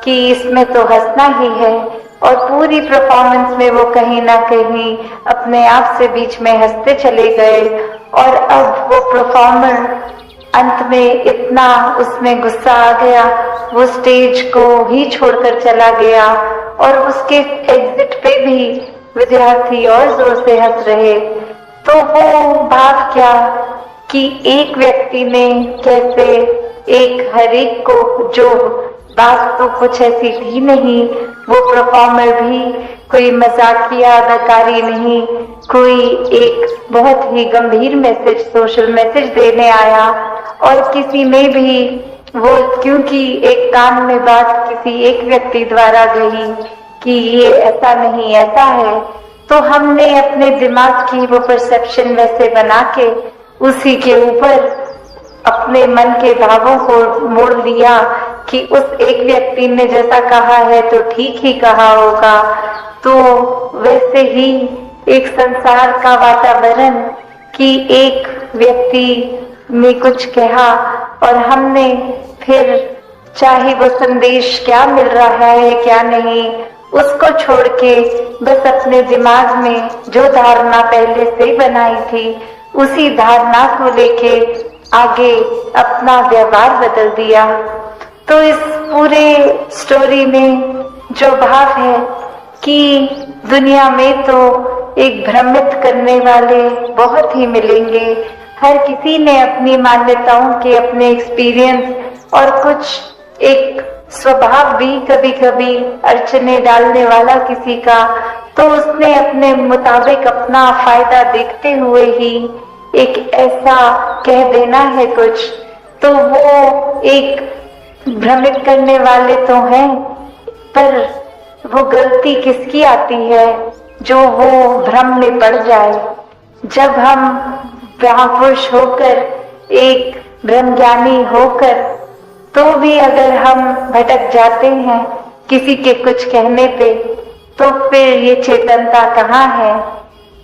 कि इसमें तो हंसना ही है, और पूरी परफॉर्मेंस में वो कहीं ना कहीं अपने आप से बीच में हंसते चले गए। और अब वो परफॉर्मर अंत में इतना उसमें गुस्सा आ गया, वो स्टेज को ही छोड़कर चला गया, और उसके एग्जिट पे भी विद्यार्थी और जोर से हंस रहे। तो वो भाव क्या कि एक व्यक्ति ने कैसे एक हर एक को जो बात तो कुछ ऐसी थी नहीं, वो परफॉर्मर भी कोई मजाकिया अदाकारी नहीं, कोई एक बहुत ही गंभीर मैसेज, सोशल मैसेज देने आया। और किसी में भी वो, क्योंकि एक कान में बात किसी एक व्यक्ति द्वारा गई कि ये ऐसा नहीं ऐसा है, तो हमने अपने दिमाग की वो परसेप्शन वैसे बना के उसी के ऊपर अपने मन के भावों को मोड़ लिया कि उस एक व्यक्ति ने जैसा कहा है तो ठीक ही कहा होगा। तो वैसे ही एक संसार का वातावरण कि एक व्यक्ति ने कुछ कहा और हमने फिर, चाहे वो संदेश क्या मिल रहा है क्या नहीं, उसको छोड़ के बस अपने दिमाग में जो धारणा पहले से बनाई थी उसी धारणा को लेके आगे अपना व्यवहार बदल दिया। तो इस पूरे स्टोरी में जो भाव है कि दुनिया में तो एक भ्रमित करने वाले बहुत ही मिलेंगे, हर किसी ने अपनी मान्यताओं के, अपने एक्सपीरियंस और कुछ एक स्वभाव भी कभी कभी अड़चने डालने वाला किसी का, तो उसने अपने मुताबिक अपना फायदा देखते हुए ही एक ऐसा कह देना है कुछ, तो वो एक भ्रमित करने वाले तो हैं, पर वो गलती किसकी आती है जो वो भ्रम में पड़ जाए। जब हम महापुरुष होकर, एक ब्रह्मज्ञानी होकर, तो भी अगर हम भटक जाते हैं किसी के कुछ कहने पे, तो फिर ये चेतनता कहाँ है।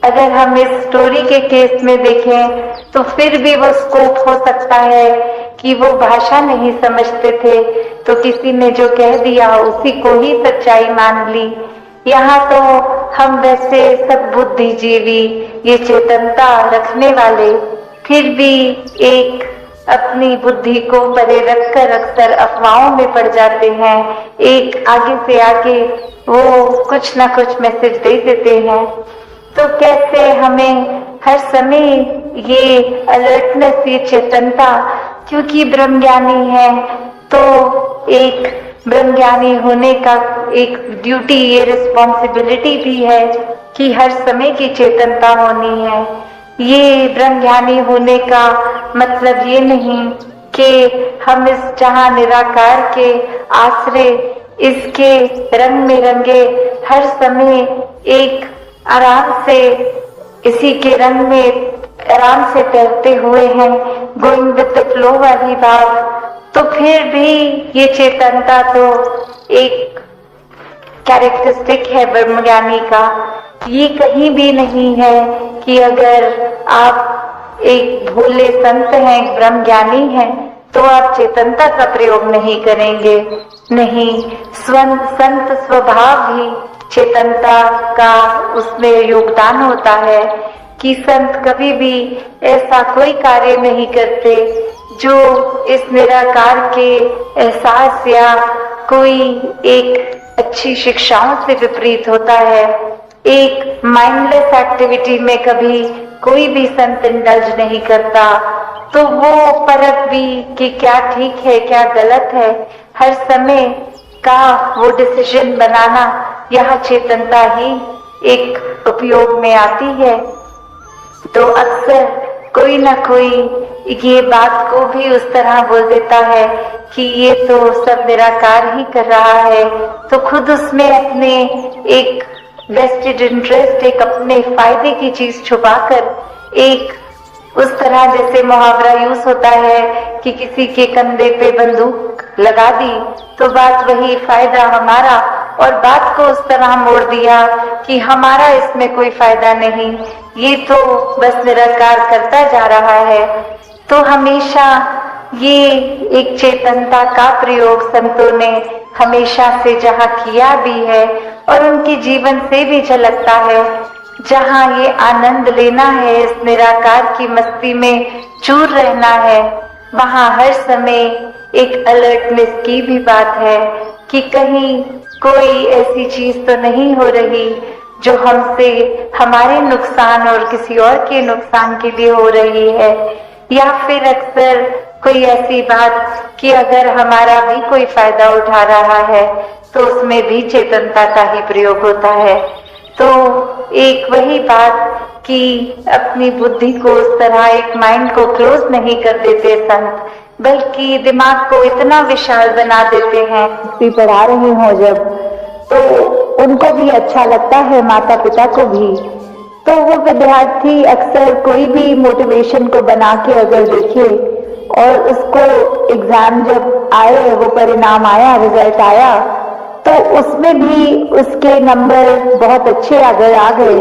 अगर हम इस स्टोरी के केस में देखें तो फिर भी वो स्कोप हो सकता है कि वो भाषा नहीं समझते थे तो किसी ने जो कह दिया उसी को ही सच्चाई मान ली। यहाँ तो हम वैसे सब बुद्धिजीवी, ये चेतनता रखने वाले, फिर भी एक अपनी बुद्धि को परे रखकर अक्सर अफवाहों में पड़ जाते हैं। एक आगे से आगे वो कुछ ना कुछ मैसेज दे देते हैं। तो कैसे हमें हर समय ये अलर्टनेस, ये चेतनता, क्योंकि ब्रह्मज्ञानी है तो एक ब्रह्मज्ञानी होने का एक ड्यूटी, ये रिस्पॉन्सिबिलिटी भी है कि हर समय की चेतनता होनी है। ये ब्रह्मज्ञानी होने का मतलब ये नहीं कि हम इस जहां निराकार के आश्रय, इसके रंग में रंगे हर समय एक आराम से इसी के रंग में आराम से तैरते हुए हैं, गोइंग विद द फ्लो वाली भाव। तो फिर भी ये चेतनता तो एक कैरेक्टरिस्टिक है ब्रह्मज्ञानी का। ये कहीं भी नहीं है कि अगर आप एक भोले संत हैं, एक ब्रह्मज्ञानी हैं, तो आप चेतनता का प्रयोग नहीं करेंगे। नहीं, संत स्वभाव ही चेतनता का उसमें योगदान होता है कि संत कभी भी ऐसा कोई कार्य नहीं करते जो इस निराकार के एहसास या कोई एक अच्छी शिक्षाओं से विपरीत होता है। एक माइंडलेस एक्टिविटी में कभी कोई भी संत इंडल्ज नहीं करता, तो वो परख भी कि क्या ठीक है क्या गलत है, हर समय का वो डिसीजन बनाना, यह चेतनता ही एक उपयोग में आती है। तो अक्सर कोई ना कोई ये बात को भी उस तरह बोल देता है कि ये तो सब निराकार ही कर रहा है, तो खुद उसमें अपने एक वेस्टेड इंटरेस्ट, एक अपने फायदे की चीज छुपाकर एक उस तरह जैसे मुहावरा यूज होता है कि किसी के कंधे पे बंदूक लगा दी तो बात वही, फायदा हमारा, और बात को उस तरह मोड़ दिया कि हमारा इसमें कोई फायदा नहीं, ये तो बस निराकार करता जा रहा है। तो हमेशा ये एक चेतनता का प्रयोग संतों ने हमेशा से जहाँ किया भी है और उनके जीवन से भी झलकता है, जहाँ ये आनंद लेना है, इस निराकार की मस्ती में चूर रहना है, वहाँ हर समय एक अलर्टनेस की भी बात है कि कहीं कोई ऐसी चीज तो नहीं हो रही जो हमसे हमारे नुकसान और किसी और के नुकसान के लिए हो रही है। या फिर अक्सर कोई ऐसी बात कि अगर हमारा भी कोई फायदा उठा रहा है तो उसमें भी चेतनता का ही प्रयोग होता है। तो एक वही बात कि अपनी बुद्धि को उस तरह एक माइंड को क्लोज नहीं कर देते संत, बल्कि दिमाग को इतना विशाल बना देते हैं। भी पढ़ा रहे हो जब, तो उनको भी अच्छा लगता है, माता पिता को भी। तो वो विद्यार्थी अक्सर कोई भी मोटिवेशन को बना के अगर देखे और उसको एग्जाम जब आए, वो परिणाम आया, रिजल्ट आया, तो उसमें भी उसके नंबर बहुत अच्छे अगर आ गए,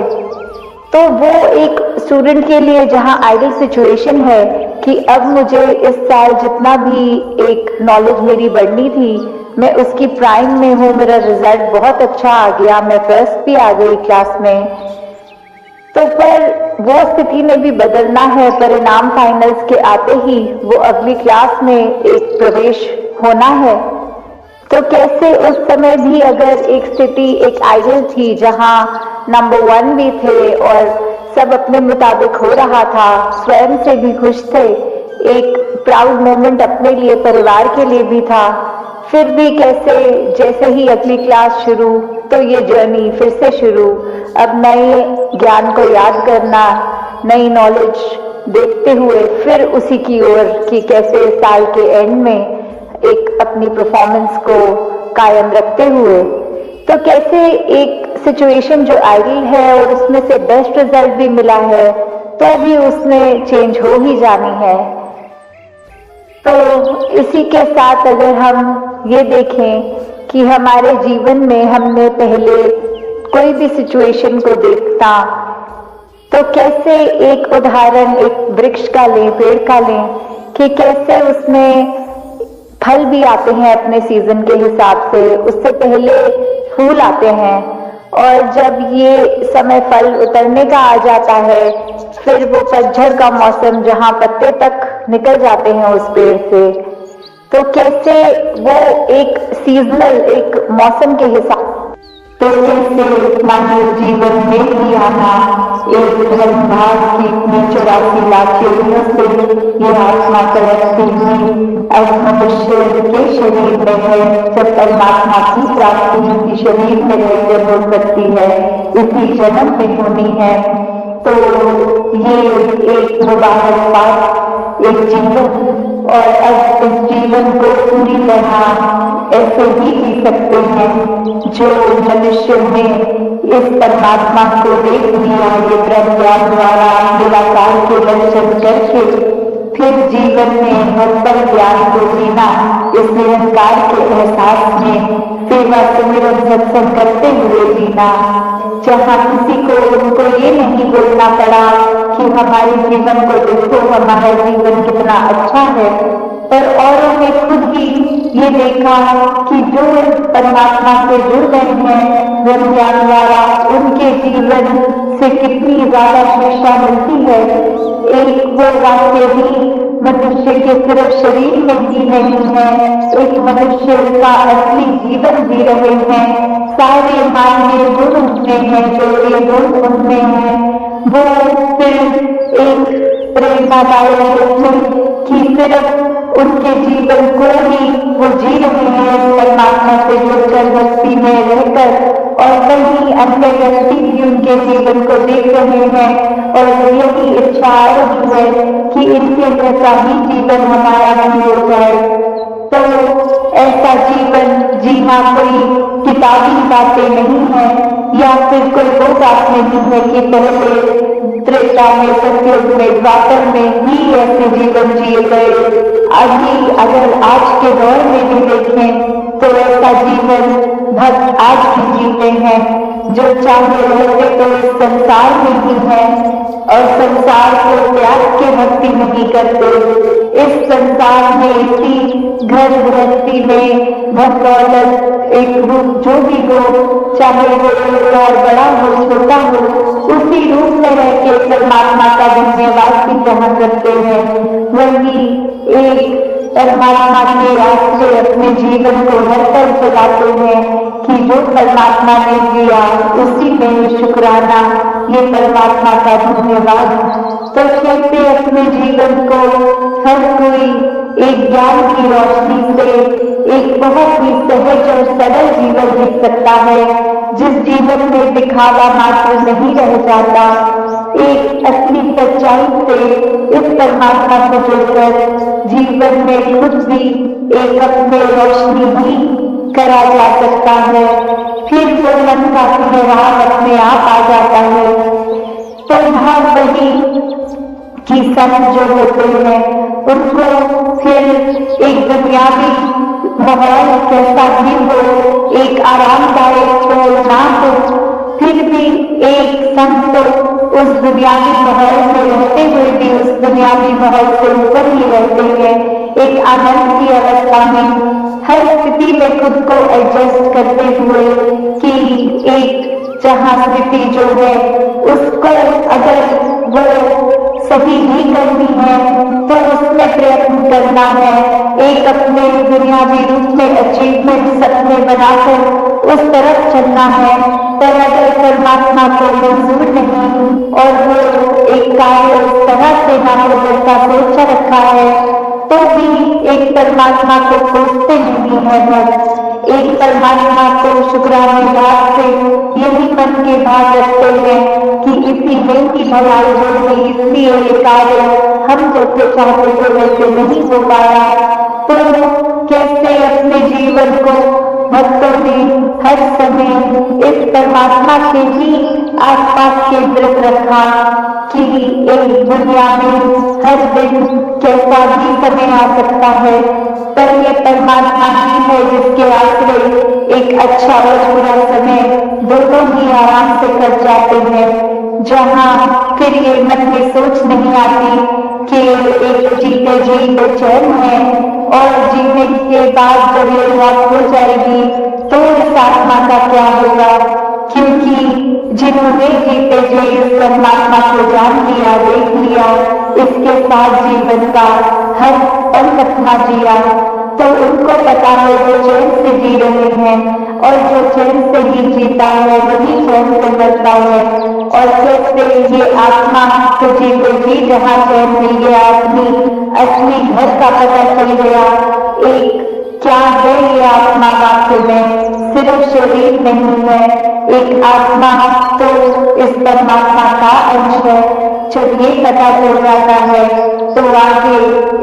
तो वो एक स्टूडेंट के लिए जहां आइडियल सिचुएशन है कि अब मुझे इस साल जितना भी एक नॉलेज मेरी बढ़नी थी, मैं उसकी प्राइम में हूँ, मेरा रिजल्ट बहुत अच्छा आ गया, मैं फर्स्ट भी आ गई क्लास में। तो पर वो स्थिति में भी बदलना है, परिणाम फाइनल्स के आते ही वो अगली क्लास में एक प्रवेश होना है। तो कैसे उस समय भी अगर एक स्थिति एक आइडियल थी जहां नंबर 1 भी थे और सब अपने मुताबिक हो रहा था, स्वयं से भी खुश थे, एक प्राउड मोमेंट अपने लिए, परिवार के लिए भी था, फिर भी कैसे जैसे ही अगली क्लास शुरू तो ये जर्नी फिर से शुरू, अब नए ज्ञान को याद करना, नई नॉलेज देखते हुए फिर उसी की ओर कि कैसे साल के एंड में एक अपनी परफॉर्मेंस को कायम रखते हुए, तो कैसे एक सिचुएशन जो आइडियल है और उसमें से बेस्ट रिजल्ट भी मिला है, तो भी उसमें चेंज हो ही जानी है। तो इसी के साथ अगर हम ये देखें कि हमारे जीवन में हमने पहले कोई भी सिचुएशन को देखता, तो कैसे एक उदाहरण एक वृक्ष का लें, पेड़ का लें, कि कैसे उसमें फल भी आते हैं अपने सीजन के हिसाब से, उससे पहले फूल आते हैं, और जब ये समय फल उतरने का आ जाता है, फिर वो पतझड़ का मौसम जहां पत्ते तक निकल जाते हैं उस पेड़ से, तो कैसे वो एक सीजनल एक मौसम के हिसाब, तो कैसे मानव जीवन में भी आना एक धर्मभाव की 84 लाख योनियों से ये आत्मा तड़पती हुई अब मनुष्य के शरीर में है, जब परमात्मा की प्राप्ति उनकी शरीर में रहकर हो सकती है, इसी जन्म में होनी है। तो ये एक मुबारक बात, एक जीवन, और अब इस जीवन को पूरी तरह ऐसे ही जी सकते हैं जो मनुष्य ने इस परमात्मा को देख लिया, ये ब्रह्म ज्ञान द्वारा निराकार के दर्शन करके फिर जीवन में हर ज्ञान को जीना, इस निरंकार के एहसास में सेवा सुमिरन सत्संग करते हुए जीना, जहाँ किसी को उनको ये नहीं बोलना पड़ा कि हमारे जीवन को देखो, हमारा जीवन कितना अच्छा है, पर औरों ने खुद ही ये देखा कि जो परमात्मा से जुड़ गए हैं ब्रह्म ज्ञान द्वारा, उनके जीवन से कितनी ज्यादा शिक्षा मिलती है। एक वो वाक्य भी मनुष्य के सिर्फ शरीर में जी नहीं है, एक मनुष्य का असली जीवन जी रहे हैं, सारे मानवीय गुण उनमें हैं, जो ये गुण उनमें हैं, वो सिर्फ एक प्रेरणादायक कि सिर्फ उनके जीवन को ही वो जी रहे हैं परमात्मा से जुड़कर भक्ति में रहकर, और वही अन्य व्यक्ति भी उनके जीवन को देख रहे हैं और यही इच्छा आ रही है कि इनके जैसा ही जीवन हमारा भी हो जाए। तो ऐसा जीवन जीना कोई किताबी बातें नहीं है, या फिर कोई वो बात नहीं है कि पहले त्रेता में, सतयुग में, द्वापर में ही ऐसे जीवन जिए गए। अभी अगर आज के दौर में भी देखें तो ऐसा जीवन भक्त आज भी जीते हैं, जो चाहे रहते तो इस संसार में ही है और संसार को त्याग के भक्ति नहीं करते। इस संसार में इसी घर गृहस्थी में भक्तौलत एक रूप जो भी हो, चाहे वो और बड़ा हो छोटा हो, उसी रूप में रह के परमात्मा का धन्यवाद भी ग्रहण करते हैं। वही एक परमात्मा के रास्ते अपने जीवन को हर तरफ चलाते हैं कि वो परमात्मा ने दिया, उसी में शुक्राना, ये परमात्मा का धन्यवाद। तो कैसे अपने जीवन को हर कोई एक ज्ञान की रोशनी से एक बहुत ही सहज और सरल जीवन जी सकता है, जिस जीवन में दिखावा मात्र नहीं रह जाता, एक असली सच्चाई से इस परमात्मा को जोड़कर जीवन में खुद भी एक अपने रोशनी भी करा जा सकता है। फिर वो मन का ठहराव अपने आप आ जाता है। तो यहाँ वही कि संत जो होते हैं उनको फिर एक दुनियावी माहौल कैसा भी हो, एक आरामदायक हो ना हो, फिर भी एक संत उस दुनियावी माहौल में रहते हुए भी उस दुनियावी माहौल से ऊपर ही रहते हैं। एक आनंद की अवस्था में हर स्थिति में खुद को एडजस्ट करते हुए कि एक जहाँ स्थिति जो है उसको अगर वो सही नहीं करनी है तो उसमें प्रयत्न करना है, एक अपने दुनियावी रूप में अचीवमेंट सपने बनाकर उस तरफ चलना है। पर अगर परमात्मा को मंजूर नहीं और वो एक कार्य उस तरह से ना हो जैसा सोचा रखा है, तो भी एक परमात्मा को खोजते नहीं है। एक परमात्मा को शुक्राने भाव से यही मन के भाव रखते हैं कि इसी में की भलाई होगी, इसलिए ये कार्य हम जैसे चाहते थे वैसे नहीं हो पाया। तो कैसे अपने जीवन को भक्तों ने हर समय इस परमात्मा के ही आसपास केंद्रित रखा कि एक दुनिया में हर दिन कैसा भी समय आ सकता है, पर ये परमात्मा ही है जिसके आश्रय एक अच्छा और बुरा समय दोनों ही आराम से कट जाते हैं। जहाँ फिर ये मन में सोच नहीं आती कि एक जीते जी बेचैन है और जीने के बाद जब ये मौत हो जाएगी तो इस आत्मा का क्या होगा, क्योंकि जिन्होंने जीते जी इस परमात्मा को जान लिया, देख लिया, इसके साथ जीवन का हर पल अपना जिया, तो उनको पता है वो चैन से जी रहे हैं और जो चैन से ही जीता है वही चैन से मरता है। और कैसे ये आत्मा तो जीते जी जहाँ चैन मिल गया, अपनी असली घर का पता चल गया, एक क्या है ये आत्मा वाक्य में, सिर्फ शरीर नहीं है, एक आत्मा तो इस परमात्मा का अंश है। जब ये पता चल जाता है तो आगे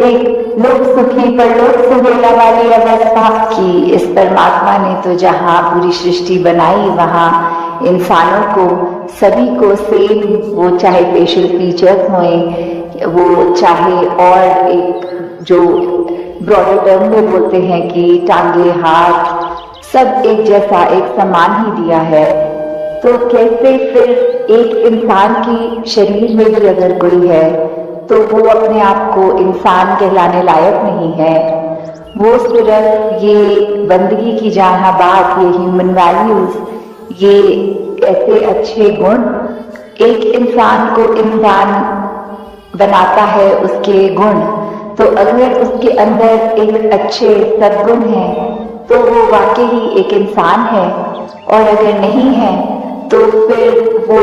एक लोक सुखी पर लोक सुहेला वाली अवस्था कि इस परमात्मा ने तो जहाँ पूरी सृष्टि बनाई वहाँ इंसानों को सभी को सेम, वो चाहे फेशियल फीचर्स हों, वो चाहे और एक जो ब्रॉडर टर्म में बोलते हैं कि टांगे हाथ सब एक जैसा एक समान ही दिया है। तो कैसे फिर एक इंसान की शरीर में भी अगर कोई है तो वो अपने आप को इंसान कहलाने लायक नहीं है, वो सिर्फ ये बंदगी की जहाँ बात, ये ह्यूमन वैल्यूज, ये ऐसे अच्छे गुण एक इंसान को इंसान बनाता है, उसके गुण। तो अगर उसके अंदर एक अच्छे सद्गुण हैं तो वो वाकई ही एक इंसान है, और अगर नहीं है तो फिर वो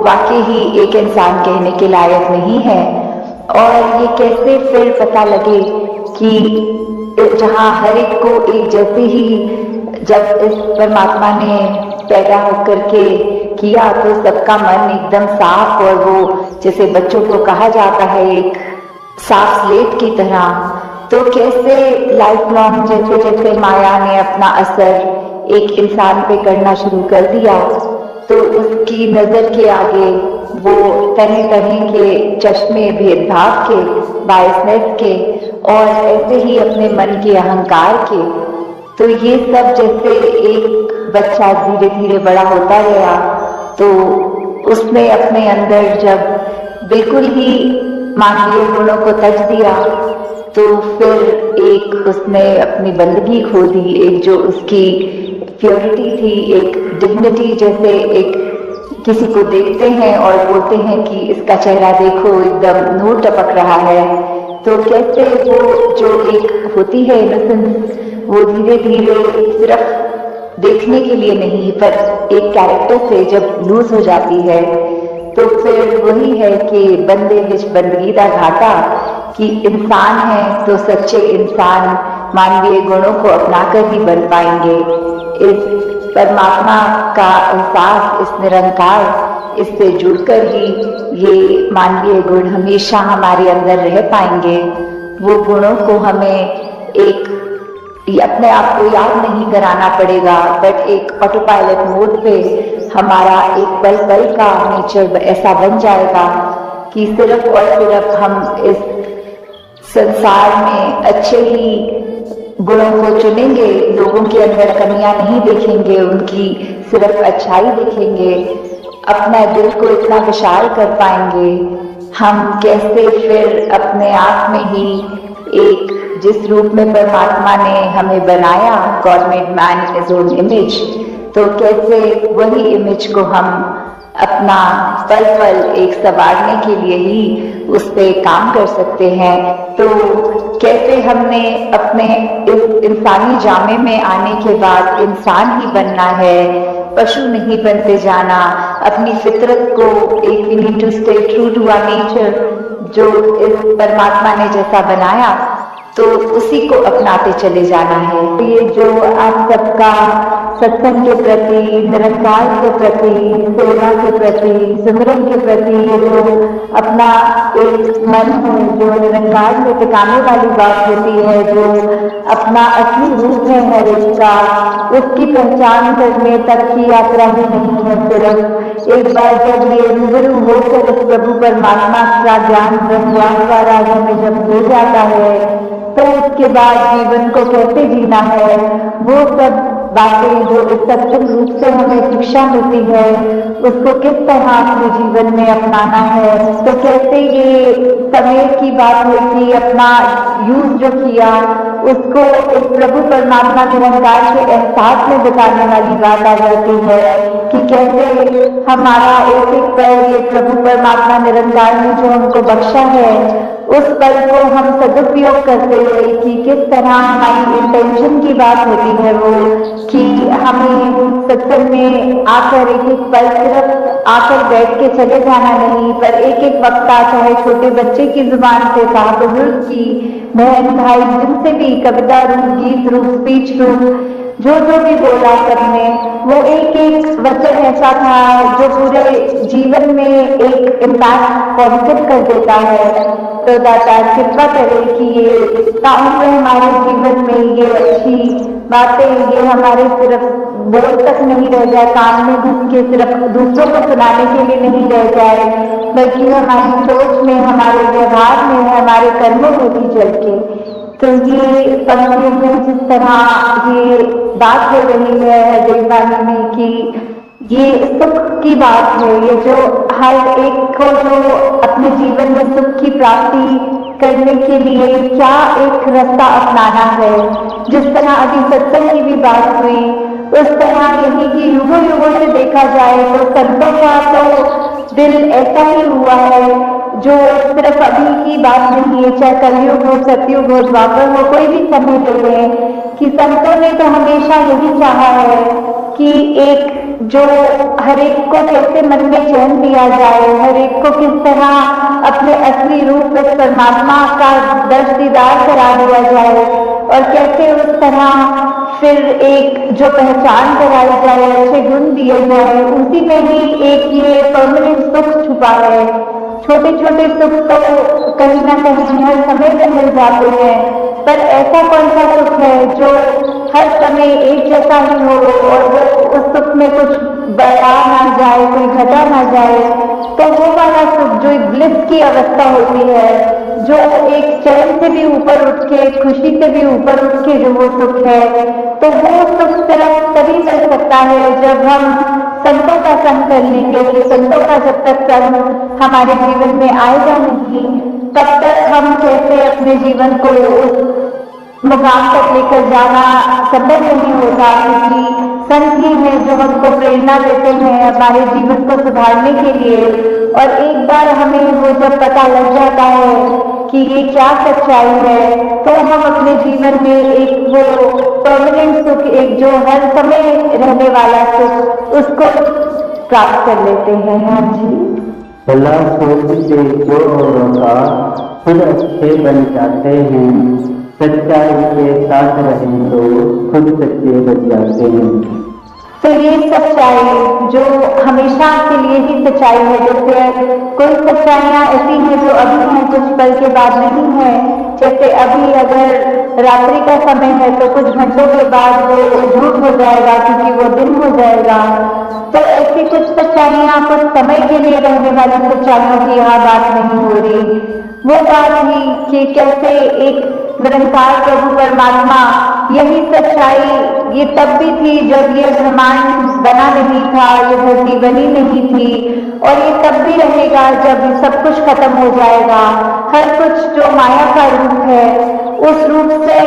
वाकई ही एक इंसान कहने के लायक नहीं है। और ये कैसे फिर पता लगे कि जहाँ हर एक को एक जैसे ही, जब इस परमात्मा ने पैदा होकर के किया तो सबका मन एकदम साफ, और वो जैसे बच्चों को कहा जाता है एक साफ स्लेट की तरह, तो कैसे लाइफ लॉन्ग जैसे जैसे माया ने अपना असर एक इंसान पे करना शुरू कर दिया तो उसकी नजर के आगे वो तरह तरह के चश्मे भेदभाव के, बायसनेस के, और ऐसे ही अपने मन के अहंकार के। तो ये सब जैसे एक बच्चा धीरे धीरे बड़ा होता गया तो उसने अपने अंदर जब बिल्कुल ही मानवीय गुणों को तज दिया तो फिर एक उसने अपनी बंदगी खो दी, एक जो उसकी प्योरिटी थी, एक डिग्निटी। जैसे एक किसी को देखते हैं और बोलते हैं कि इसका चेहरा देखो एकदम नूर टपक रहा है, तो कैसे वो जो एक होती है इनोसेंस, वो धीरे धीरे सिर्फ देखने के लिए नहीं, पर एक कैरेक्टर से जब लूज हो जाती है तो फिर वही है कि बंदे विच बंदगी दा घाटा, कि इंसान है तो सच्चे इंसान मानवीय गुणों को अपनाकर ही बन पाएंगे। इस परमात्मा का एहसास, इस निरंकार, इससे जुड़कर ही ये मानवीय गुण हमेशा हमारे अंदर रह पाएंगे। वो गुणों को हमें एक अपने आप को याद नहीं कराना पड़ेगा, बट एक ऑटो पायलट मोड पे हमारा एक पल पल का नेचर ऐसा बन जाएगा कि सिर्फ और सिर्फ हम इस संसार में अच्छे ही गुणों को चुनेंगे, लोगों के अंदर कमियां नहीं देखेंगे, उनकी सिर्फ अच्छाई देखेंगे, अपना दिल को इतना विशाल कर पाएंगे। हम कैसे फिर अपने आप में ही एक, जिस रूप में परमात्मा ने हमें बनाया, God made man in his own image, तो कैसे वही इमेज को हम अपना पल पल एक संवारने के लिए ही उस पे काम कर सकते हैं। तो कैसे हमने अपने इस इंसानी जामे में आने के बाद इंसान ही बनना है, पशु नहीं बनते जाना, अपनी फितरत को एक we need to stay true to our nature, जो इस परमात्मा ने जैसा बनाया तो उसी को अपनाते चले जाना है। ये जो आप सबका सत्संग के प्रति, निरंकार के प्रति, सेवा के प्रति, सिमरन के प्रति ये जो अपना एक मन है, जो निरंकार में टिकाने वाली बात होती है, जो अपना असली रूप है हर एक का, उसकी पहचान करने तक की यात्रा ही नहीं है। सिर्फ एक बार जब ये रूबरू होकर इस प्रभु परमात्मा का ज्ञान ब्रह्म द्वारा हमें जब हो जाता है, तो उसके बाद जीवन को कैसे जीना है, वो सब बातें जो इस सत्संग रूप से हमें शिक्षा मिलती है, उसको किस तरह अपने जीवन में अपनाना है। तो कैसे ये समय की बात है कि अपना यूज जो किया उसको इस प्रभु परमात्मा निरंकार के एहसास में बिताने वाली बात आ जाती है कि कैसे हमारा एक एक पल ये प्रभु परमात्मा निरंकार ने जो हमको बख्शा है, उस पल को हम सदुपयोग करते हुए कि किस तरह हमारी इंटेंशन की बात होती है वो, कि हमें सत्संग में आकर एक एक पल सिर्फ आकर बैठ के चले जाना नहीं, पर एक एक वक्ता, चाहे छोटे बच्चे की जुबान से, कहा बुजुर्ग की, बहन भाई, जिनसे भी कविता रूप, गीत रूप, स्पीच रूप, जो भी बोला सबने, वो एक एक वचन ऐसा था जो पूरे जीवन में एक इम्पैक्ट पॉजिटिव कर देता है। तो दाता कृपा करे कि ये काम में हमारे जीवन में ये अच्छी बातें, ये हमारे सिर्फ बोल तक नहीं रह जाए, काम में घुस के सिर्फ दूसरों को सुनाने के लिए नहीं रह जाए, बल्कि हमारी सोच में, हमारे व्यवहार में, हमारे कर्मों में भी चल के। तो ये पंक्तियों में जिस तरह ये बात हो रही है देववाणी में कि ये सुख की बात है, ये जो हर एक को जो अपने जीवन में सुख की प्राप्ति करने के लिए क्या एक रास्ता अपनाना है, जिस तरह अभी सत्संग की भी बात हुई, उस तरह यही कि युगों युगों से देखा जाए तो संतों का तो दिल ऐसा ही हुआ है जो सिर्फ अभी की बात नहीं है, चाहे कलयुग हो, सतयुग हो, द्वापर हो, कोई भी समय पे है, कि संतों ने तो हमेशा यही चाहा है कि एक जो हर एक को कैसे मन में चैन दिया जाए, हर एक को किस तरह अपने असली रूप में परमात्मा का दर्श दीदार करा दिया जाए, और कैसे उस तरह फिर एक जो पहचान कराई जाए, अच्छे गुण दिए जाए, उसी में ही एक ये परमानेंट सुख छुपा है। छोटे छोटे सुख तो कहीं ना कहीं हर समय में मिल जाते हैं, पर ऐसा कौन सा सुख है जो हर समय एक जैसा ही हो और उस सुख में कुछ बढ़ा ना जाए, कोई घटा ना जाए। तो वो वाला सुख जो एक ब्लिस की अवस्था होती है, जो एक चैन से भी ऊपर उठ के, खुशी से भी ऊपर उठ के जो वो सुख है, तो वो सुख सिर्फ तभी मिल सकता है जब हम संतों का संग कर लेंगे। संतों का जब तक संग हमारे जीवन में आएगा नहीं, तब तक हम कैसे अपने जीवन को उस मुकाम तक लेकर जाना संभव नहीं होता, क्योंकि संत ही है जो हमको प्रेरणा देते हैं हमारे जीवन को सुधारने के लिए। और एक बार हमें वो जब पता लग जाता है कि ये क्या सच्चाई है, तो हम अपने जीवन में एक वो परमानेंट सुख, एक जो हर समय रहने वाला सुख, उसको प्राप्त कर लेते हैं। हाँ जी। भला सोच से जो औरों का खुद अच्छे बन जाते हैं, सच्चाई के साथ रहें तो खुद सच्चे बन जाते हैं। तो ये सच्चाई जो हमेशा के लिए ही सच्चाई है, जैसे कोई सच्चाइयाँ ऐसी हैं जो अभी हैं, कुछ पल के बाद नहीं है। जैसे अभी अगर रात्रि का समय है तो कुछ घंटों के बाद वो झूठ हो जाएगा, क्योंकि वो दिन हो जाएगा। तो ऐसी कुछ सच्चाइयाँ कुछ समय के लिए रहने वाली सच्चाइयों की यहाँ बात नहीं हो रही। वो बात ही कि कैसे एक निरंकार प्रभु परमात्मा, यही सच्चाई ये तब भी थी जब ये ब्रह्मांड बना नहीं था, ये धरती बनी नहीं थी, और ये तब भी रहेगा जब सब कुछ खत्म हो जाएगा। हर कुछ जो माया का रूप है, उस रूप से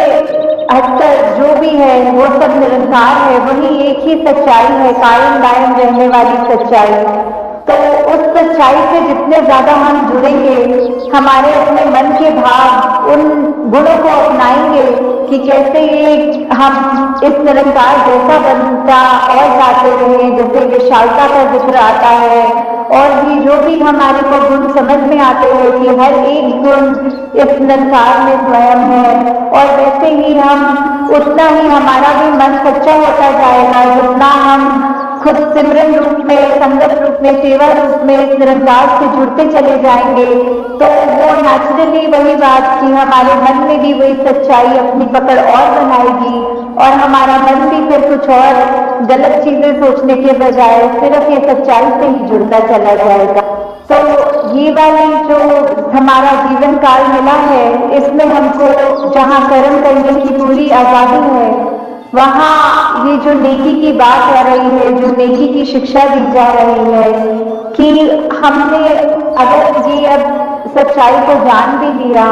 हटकर जो भी है वो सब निरंकार है, वही एक ही सच्चाई है, कायम दायम रहने वाली सच्चाई। तो उस सच्चाई से जितने ज्यादा हम जुड़ेंगे, हमारे अपने मन के भाव उन गुणों को अपनाएंगे कि कैसे ये हम इस निरंकार जैसा बनता और जाते रहे, जैसे विशालता का जिक्र आता है, और भी जो भी हमारे को गुण समझ में आते हैं कि हर एक गुण इस निरंकार में स्वयं है, और वैसे ही हम उतना ही हमारा भी मन सच्चा होता जाएगा, जितना हम खुद सिमरन रूप में, संगत रूप में, सेवा रूप में इस निरंकार से जुड़ते चले जाएंगे। तो वो नेचुरली वही बात कि हमारे मन में भी वही सच्चाई अपनी पकड़ और बनाएगी, और हमारा मन भी फिर कुछ और गलत चीजें सोचने के बजाय सिर्फ ये सच्चाई से ही जुड़ता चला जाएगा। तो ये वाली जो हमारा जीवन काल मिला है, इसमें हमको जहाँ कर्म करने की पूरी आजादी है, वहाँ ये जो नेकी की बात आ रही है, जो नेकी की शिक्षा दी जा रही है कि हमने अगर ये अब सच्चाई को जान भी लिया,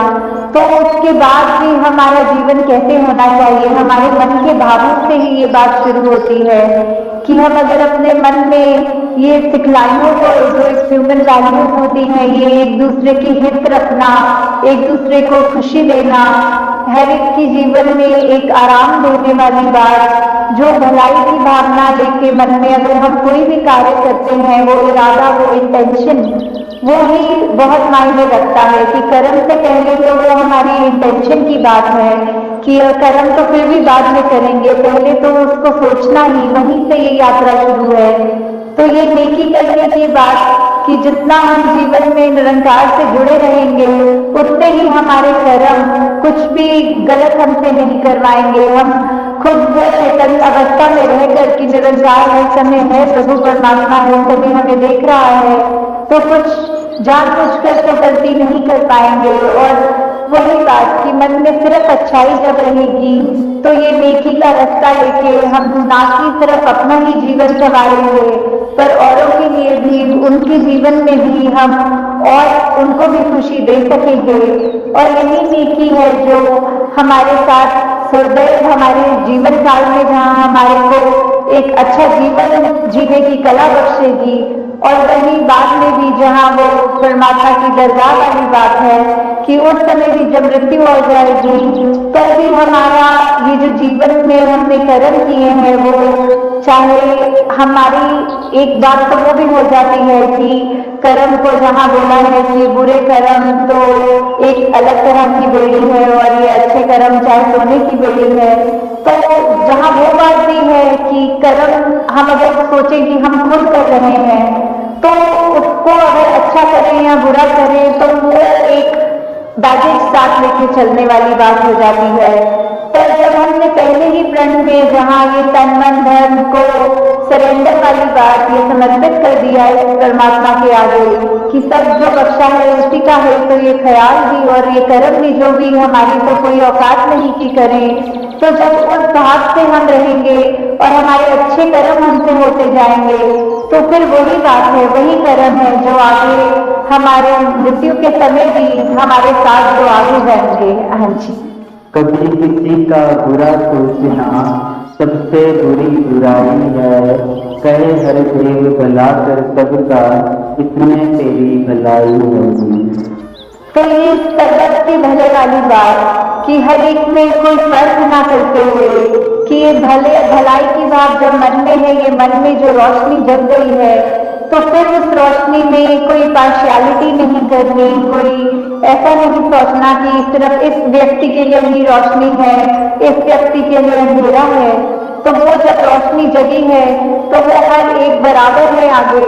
तो उसके बाद भी हमारा जीवन कैसे होना चाहिए, हमारे मन के भावों से ही ये बात शुरू होती है कि हम अगर अपने मन में ये सिखलाइयों को, जो ह्यूमन वैल्यूज होती हैं, ये एक दूसरे की हित रखना, एक दूसरे को खुशी देना, हर एक की जीवन में एक आराम देने वाली बात, जो भलाई की भावना लेके मन में अगर हम कोई भी कार्य करते हैं, वो इरादा, वो इंटेंशन, वो ही बहुत मायने रखता है कि कर्म से पहले तो वो हमारी इंटेंशन की बात है कि कर्म तो फिर भी बाद में करेंगे, पहले तो उसको सोचना ही, वहीं से ये यात्रा शुरू है। तो ये नेकी करने की बात कि जितना हम जीवन में निरंकार से जुड़े रहेंगे, उतने ही हमारे कर्म कुछ भी गलत हमसे नहीं करवाएंगे। हम खुद चेतन अवस्था में रहकर कि निरंकार हर समय है, प्रभु परमात्मा है, सभी हमें देख रहा है, तो कुछ जानबूझकर तो गलती नहीं कर पाएंगे। और वही बात कि मन में सिर्फ अच्छाई जब रहेगी, तो ये नेकी का रास्ता लेके हम ना की सिर्फ अपना ही जीवन संवारेंगे, पर औरों के लिए भी, उनके जीवन में भी हम और उनको भी खुशी दे सकेंगे। और यही नेकी है जो हमारे साथ सदैव हमारे जीवन काल में, जहाँ हमारे को एक अच्छा जीवन जीने की कला बख्शेगी, और वही बाद में भी जहाँ वो परमात्मा की दरगाह वाली बात है कि उस समय भी जब मृत्यु हो जाएगी, तब भी हमारा ये जो जीवन में हमने कर्म किए हैं, वो चाहे हमारी एक बात तो वो भी हो जाती है कि कर्म को जहाँ बोला है कि बुरे कर्म तो एक अलग तरह की बिल्डिंग है, और ये अच्छे कर्म चाहे सोने की बिल्डिंग है। तो जहाँ वो बात भी है कि कर्म हम अगर सोचें कि हम खुद कर रहे हैं, तो उसको अगर अच्छा करें या बुरा करें, तो वो एक बैगेज साथ लेके चलने वाली बात हो जाती है। पर जब हमने पहले ही प्रण में जहाँ ये तन मन धन को सरेंडर वाली बात, ये समर्पित कर दिया है परमात्मा के आगे कि सब जो बख्शा है उसी का है, तो ये ख्याल भी और ये कर्म भी जो भी हमारी तो कोई औकात नहीं की करें, तो जब उस भाव से हम रहेंगे और हमारे अच्छे कर्म हमसे होते जाएंगे, तो फिर वही बात है, वही कर्म है जो आगे हमारे मृत्यु के समय भी हमारे साथ जो आगे जाएंगे। हाँ जी। कभी किसी का बुरा सोचना सबसे बुरी बुराई है, कहे हर देव भला कर सबका, इसमें तेरी भलाई होगी। तो ये सर्वस्वी भले वाली बात कि हर एक में कोई फर्क ना करते हुए कि ये भलाई की बात जब मन में है, ये मन में जो रोशनी जग गई है, तो फिर उस रोशनी में कोई पार्शियलिटी नहीं करनी, कोई ऐसा नहीं सोचना कि सिर्फ इस व्यक्ति के लिए ही रोशनी है, इस व्यक्ति के लिए अंधेरा है। तो वो जब रोशनी जगी है तो वो हर एक बराबर है, आगे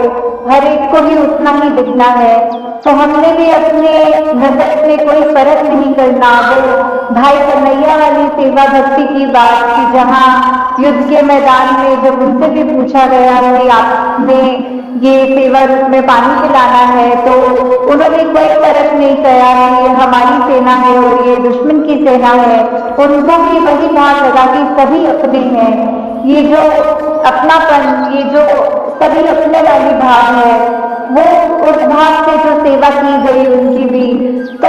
हर एक को ही उतना ही दिखना है। तो हमने भी अपने नजर में कोई फर्क नहीं करना। वो भाई कन्हैया वाली सेवा भक्ति की बात की, जहाँ युद्ध के मैदान में जब उनसे भी पूछा गया कि आपने ये सेवा रूप में पानी पिलाना है, तो उन्होंने कोई फर्क नहीं किया कि ये हमारी सेना है और ये दुश्मन की सेना है। उनको भी वही भाव लगा कि सभी अपने हैं। ये जो अपनापन, ये जो सभी अपने वाली भाव है, वो उस भाव से जो सेवा की गई उनकी भी, तो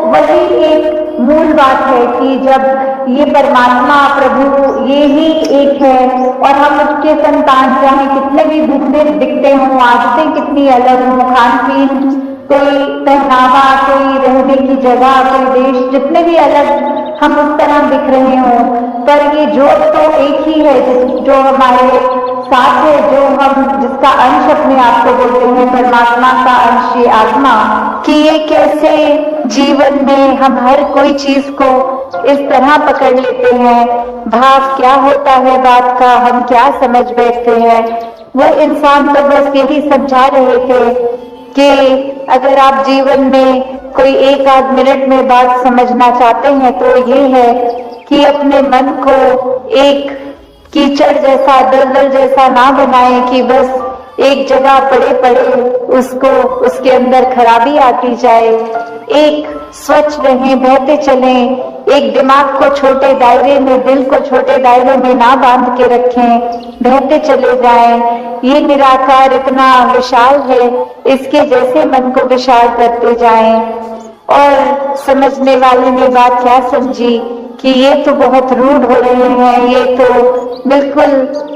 वही एक मूल बात है कि जब ये परमात्मा प्रभु ये ही एक है और हम उसके संतान, चाहे कितने भी दिखते हों, आदतें कितनी अलग हों, खान पीन, कोई पहनावा, कोई रहने की जगह, कोई देश, जितने भी अलग हम उस तरह दिख रहे हों, पर ये जोत तो एक ही है जो हमारे साथ है, जो हम जिसका अंश अपने आप को बोलते हैं, परमात्मा का अंश, ये आत्मा। कि ये कैसे जीवन में हम हर कोई चीज को इस तरह पकड़ लेते हैं, भाव क्या होता है बात का, हम क्या समझ बैठते हैं। वो इंसान तो बस यही समझा रहे थे कि अगर आप जीवन में कोई एक आध मिनट में बात समझना चाहते हैं तो ये है कि अपने मन को एक कीचड़ जैसा, दलदल जैसा ना बनाए कि बस एक जगह पड़े पड़े उसको उसके अंदर खराबी आती जाए। एक स्वच्छ रहें, बहते चलें, एक दिमाग को छोटे दायरे में, दिल को छोटे दायरे में ना बांध के रखें, बहते चले जाएं। ये निराकार इतना विशाल है, इसके जैसे मन को विशाल करते जाएं। और समझने वाले ने बात क्या समझी कि ये तो बहुत रूड हो रहे हैं, ये तो बिल्कुल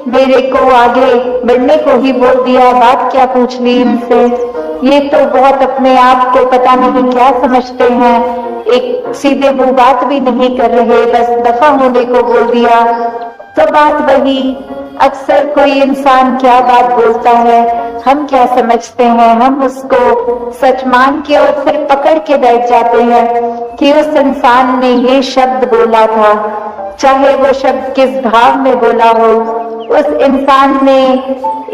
मेरे को आगे बढ़ने को ही बोल दिया, बात क्या पूछ ली इनसे, ये तो बहुत अपने आप को पता नहीं क्या समझते हैं, एक सीधे मुंह बात भी नहीं कर रहे, बस दफा होने को बोल दिया। तो बात वही, अक्सर कोई इंसान क्या बात बोलता है, हम क्या समझते हैं, हम उसको सच मान के और फिर पकड़ के बैठ जाते हैं कि उस इंसान ने ये शब्द बोला था, चाहे वो शब्द किस भाव में बोला हो। उस इंसान ने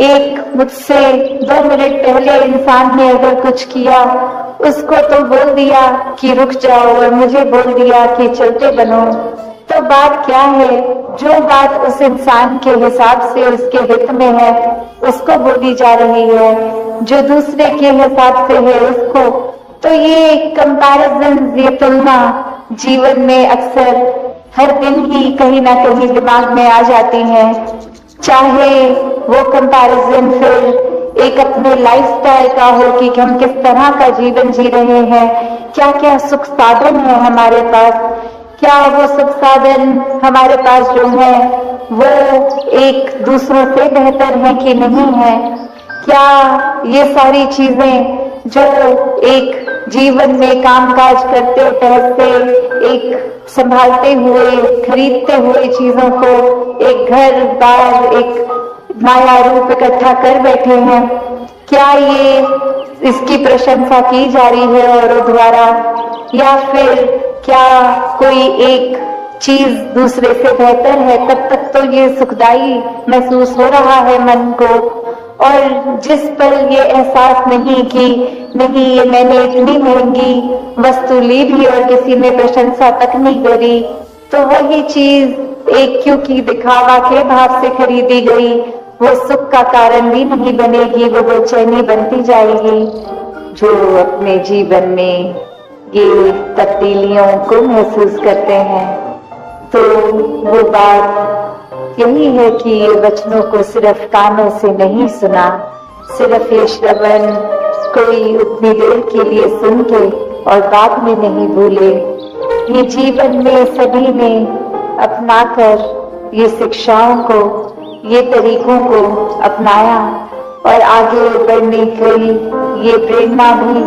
एक मुझसे 2 मिनट पहले इंसान ने अगर कुछ किया, उसको तो बोल दिया कि रुक जाओ और मुझे बोल दिया कि चलते बनो। तो बात क्या है, जो बात उस इंसान के हिसाब से उसके हित में है उसको बोली जा रही है, जो दूसरे के हिसाब से है उसको। तो ये कंपैरिजन, ये तुलना जीवन में अक्सर हर दिन ही कहीं ना कहीं दिमाग में आ जाती है। चाहे वो कंपैरिजन फिर एक अपने लाइफस्टाइल का हो कि हम किस तरह का जीवन जी रहे हैं, क्या क्या सुख साधन है हमारे पास, क्या वो सुख साधन हमारे पास जो है वो एक दूसरों से बेहतर है कि नहीं है, क्या ये सारी चीजें जो एक जीवन में कामकाज करते टहलते, एक संभालते हुए, खरीदते हुए चीजों को, एक घर बार, एक माया रूप इकट्ठा कर बैठे हैं, क्या ये इसकी प्रशंसा की जा रही है औरों द्वारा, या फिर क्या कोई एक चीज दूसरे से बेहतर है। तब तक तो ये सुखदाई महसूस हो रहा है मन को, और जिस पर ये एहसास नहीं कि नहीं ये मैंने इतनी महंगी वस्तु ली भी और किसी ने प्रशंसा तक नहीं करी, तो वही चीज एक क्योंकि दिखावा के भाव से खरीदी गई वो सुख का कारण भी नहीं बनेगी, वो बेचैनी बनती जाएगी। जो अपने जीवन में ये तब्दीलियों को महसूस करते हैं, तो वो बात यही है कि ये वचनों को सिर्फ कानों से नहीं सुना, सिर्फ ये श्रवण कोई उतनी देर के लिए सुन के और बाद में नहीं भूले। ये जीवन में सभी ने अपनाकर ये शिक्षाओं को, ये तरीकों को अपनाया और आगे बढ़ने की ये प्रेरणा भी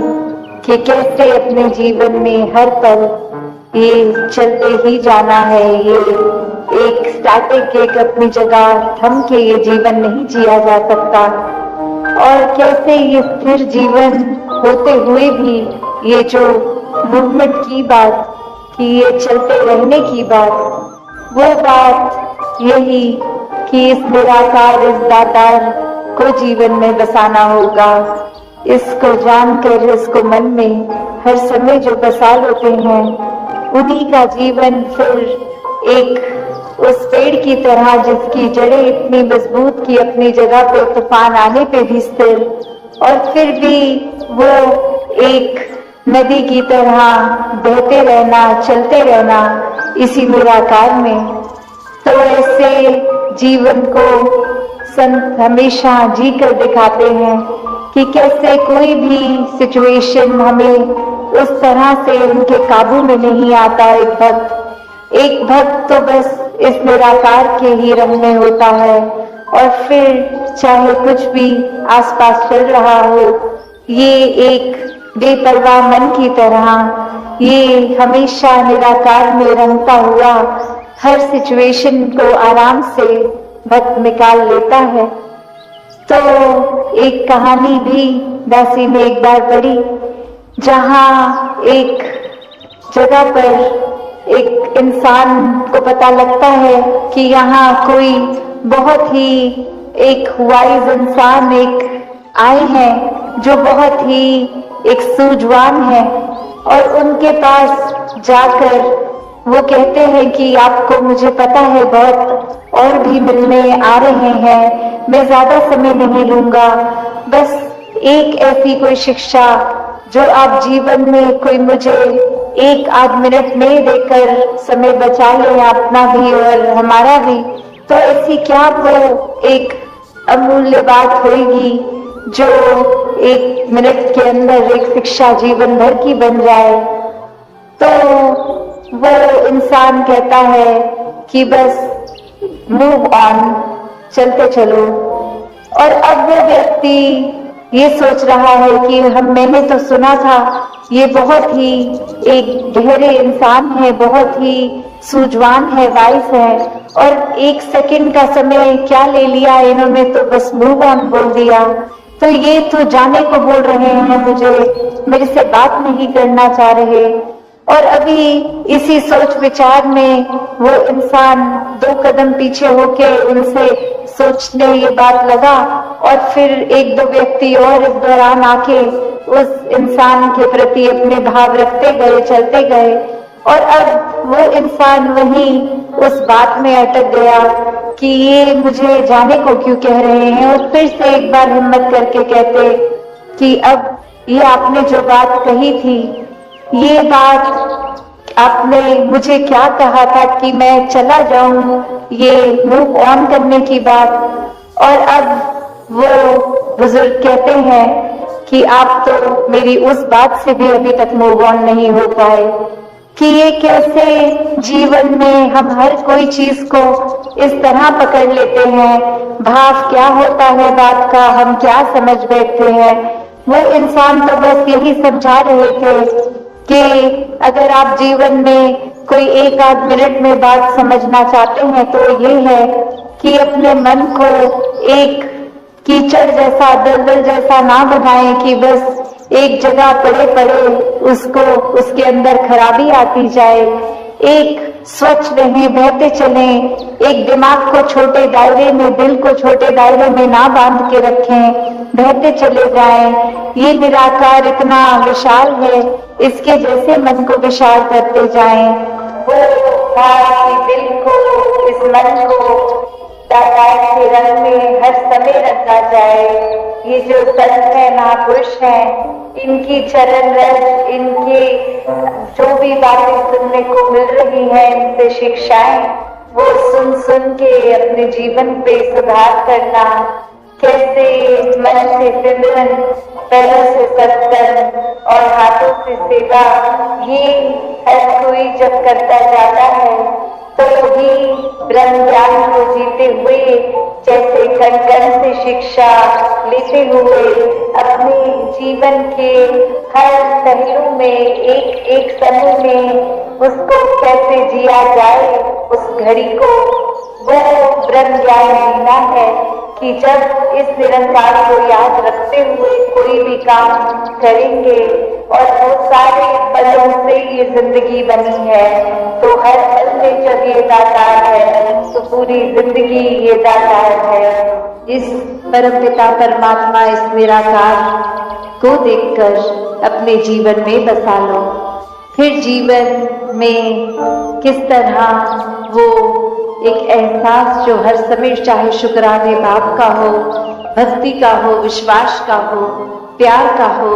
कि कैसे अपने जीवन में हर पल ये चलते ही जाना है, ये एक स्टैटिक एक अपनी जगह थम के ये जीवन नहीं जिया जा सकता, और कैसे ये स्थिर जीवन होते हुए भी ये जो मूवमेंट की बात, कि ये चलते रहने की बात, वो बात यही कि इस निराकार, इस दातार को जीवन में बसाना होगा। इसको जानकर, इसको मन में हर समय जो बसा लेते हैं, उन्हीं का जीवन फिर एक उस पेड़ की तरह जिसकी जड़ें इतनी मजबूत की अपनी जगह पे तूफान आने पे भी स्थिर, और फिर भी वो एक नदी की तरह बहते रहना, चलते रहना इसी निराकार में। तो ऐसे जीवन को संत हमेशा जी कर दिखाते हैं कि कैसे कोई भी सिचुएशन हमें उस तरह से उनके काबू में नहीं आता। एक भक्त तो बस इस निराकार के ही रंग में होता है, और फिर चाहे कुछ भी आसपास चल रहा हो, ये एक बेपरवाह मन की तरह ये हमेशा निराकार में रंगता हुआ हर सिचुएशन को आराम से भक्त निकाल लेता है। तो एक कहानी भी दासी ने एक बार पढ़ी, जहाँ एक जगह पर एक इंसान को पता लगता है कि यहाँ कोई बहुत ही एक वाइज इंसान एक आए हैं जो बहुत ही एक सूझवान है, और उनके पास जाकर वो कहते हैं कि आपको मुझे पता है बहुत और भी मिलने आ रहे हैं, मैं ज्यादा समय नहीं लूंगा, बस एक ऐसी कोई शिक्षा जो आप जीवन में कोई मुझे 1-8 मिनट में देकर समय बचा लें, अपना भी और हमारा भी। तो ऐसी क्या वो एक अमूल्य बात होगी जो 1 मिनट के अंदर एक शिक्षा जीवन भर की बन जाए। तो वो इंसान कहता है कि बस मूव ऑन, चलते चलो। और अब वो व्यक्ति ये सोच रहा है कि मैंने तो सुना था ये बहुत ही एक गहरे इंसान है, बहुत ही सूझवान है, वाइस है, और 1 सेकंड का समय क्या ले लिया इन्होंने, तो बस मूव ऑन बोल दिया। तो ये तो जाने को बोल रहे हैं मुझे, मेरे से बात नहीं करना चाह रहे। और अभी इसी सोच विचार में वो इंसान 2 कदम पीछे होके उनसे सोचने ये बात लगा, और फिर 1-2 व्यक्ति और इस दौरान आके उस इंसान के प्रति अपने भाव रखते गए, चलते गए, और अब वो इंसान वहीं उस बात में अटक गया कि ये मुझे जाने को क्यों कह रहे हैं। और फिर से एक बार हिम्मत करके कहते कि अब ये आपने जो बात कही थी, ये बात आपने मुझे क्या कहा था कि मैं चला जाऊं, ये मूव ऑन करने की बात। और अब वो बुजुर्ग कहते हैं कि आप तो मेरी उस बात से भी अभी तक मूव ऑन नहीं हो पाए, कि ये कैसे जीवन में हम हर कोई चीज को इस तरह पकड़ लेते हैं, भाव क्या होता है बात का हम क्या समझ बैठते हैं। वो इंसान तो बस यही समझा रहे थे कि अगर आप जीवन में कोई 1-8 मिनट में बात समझना चाहते हैं तो ये है कि अपने मन को एक कीचड़ जैसा, दलदल जैसा ना बनाएं कि बस एक जगह पड़े पड़े उसको उसके अंदर खराबी आती जाए। एक स्वच्छ रहें, बहते चलें, एक दिमाग को छोटे दायरे में, दिल को छोटे दायरे में ना बांध के रखें, बहते चले जाएं। ये निराकार इतना विशाल है, इसके जैसे मन को विशाल करते जाएं। वो दिल को, इस मन को दातार के रंग में हर समय रखा जाए। ये जो संत है, महापुरुष हैं, इनकी चरण रज, इनके जो भी बातें सुनने को मिल रही हैं, इनसे शिक्षाएं, वो सुन सुन के अपने जीवन पे सुधार करना, कैसे मन से सिमरन, पैरों से सत्संग और हाथों से सेवा, ये हर कोई जब करता जाता है तो भी ब्रह्म ज्ञान को जीते हुए जैसे कण कण से शिक्षा ले लेते हुए अपने जीवन के हर पहलू में एक एक समय में उसको कैसे जिया जाए, उस घड़ी को वो ब्रह्म ज्ञान जीना है कि जब इस निरंकार को याद रखते हुए कोई भी काम करेंगे और वो सारे पलों से ये जिंदगी बनी है, तो हर पल में जब ये दातार है तो पूरी जिंदगी ये दातार है। इस परमपिता परमात्मा, इस निराकार को देखकर अपने जीवन में बसा लो। फिर जीवन में किस तरह वो एक एहसास जो हर समय चाहे शुक्राने बाप का हो, भक्ति का हो, विश्वास का हो, प्यार का हो,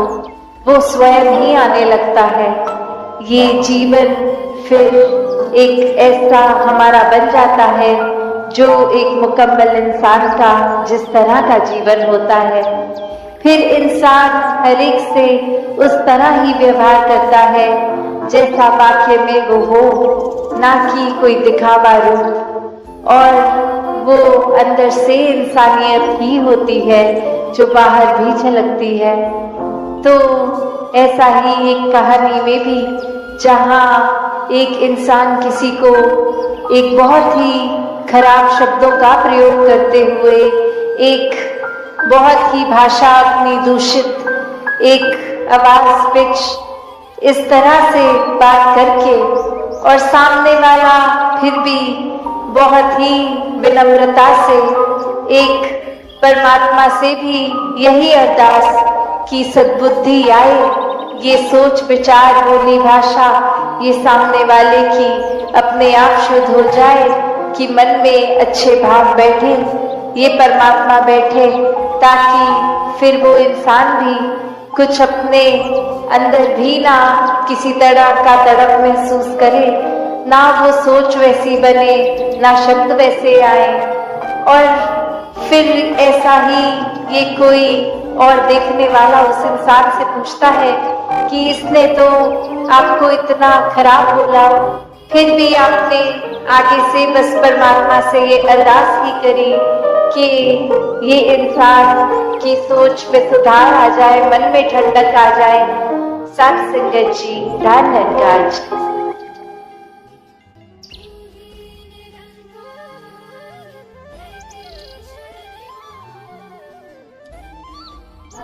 वो स्वयं ही आने लगता है। ये जीवन फिर एक ऐसा हमारा बन जाता है जो एक मुकम्मल इंसान का जिस तरह का जीवन होता है। फिर इंसान हर एक से उस तरह ही व्यवहार करता है जैसा वाक्य में वो हो, ना कि कोई दिखावा रूप, और वो अंदर से इंसानियत ही होती है जो बाहर भी झलकती है। तो ऐसा ही एक कहानी में भी, जहाँ एक इंसान किसी को एक बहुत ही खराब शब्दों का प्रयोग करते हुए, एक बहुत ही भाषा अपनी दूषित, एक आवाज पिच इस तरह से बात करके, और सामने वाला फिर भी बहुत ही विनम्रता से एक परमात्मा से भी यही अरदास कि सद्बुद्धि आए, ये सोच विचार बोली भाषा ये सामने वाले की अपने आप शुद्ध हो जाए कि मन में अच्छे भाव बैठे, ये परमात्मा बैठे, ताकि फिर वो इंसान भी कुछ अपने अंदर भी ना किसी तरह का तड़प महसूस करे, ना वो सोच वैसी बने, ना शब्द वैसे आए। और फिर ऐसा ही ये कोई और देखने वाला उस इंसान से पूछता है कि इसने तो आपको इतना खराब बोला, फिर भी आपने आगे से बस परमात्मा से ये अरदास ही करी कि ये इंसान की सोच में सुधार आ जाए, मन में ठंडक आ जाए। सत संगत जी, धन निरंकार जी।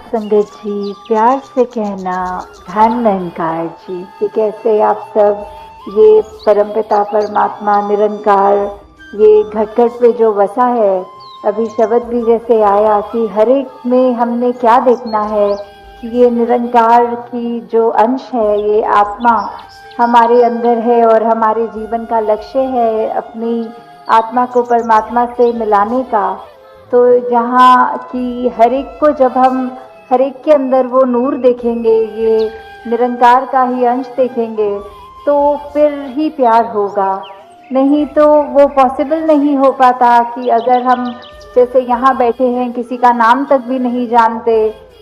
संगत जी, प्यार से कहना धन निरंकार जी कि कैसे आप सब ये परमपिता परमात्मा निरंकार ये घट घट पे जो बसा है, अभी शब्द भी जैसे आया कि हर एक में हमने क्या देखना है कि ये निरंकार की जो अंश है, ये आत्मा हमारे अंदर है और हमारे जीवन का लक्ष्य है अपनी आत्मा को परमात्मा से मिलाने का। तो जहाँ कि हर एक को जब हम हर एक के अंदर वो नूर देखेंगे, ये निरंकार का ही अंश देखेंगे, तो फिर ही प्यार होगा। नहीं तो वो पॉसिबल नहीं हो पाता कि अगर हम जैसे यहाँ बैठे हैं, किसी का नाम तक भी नहीं जानते,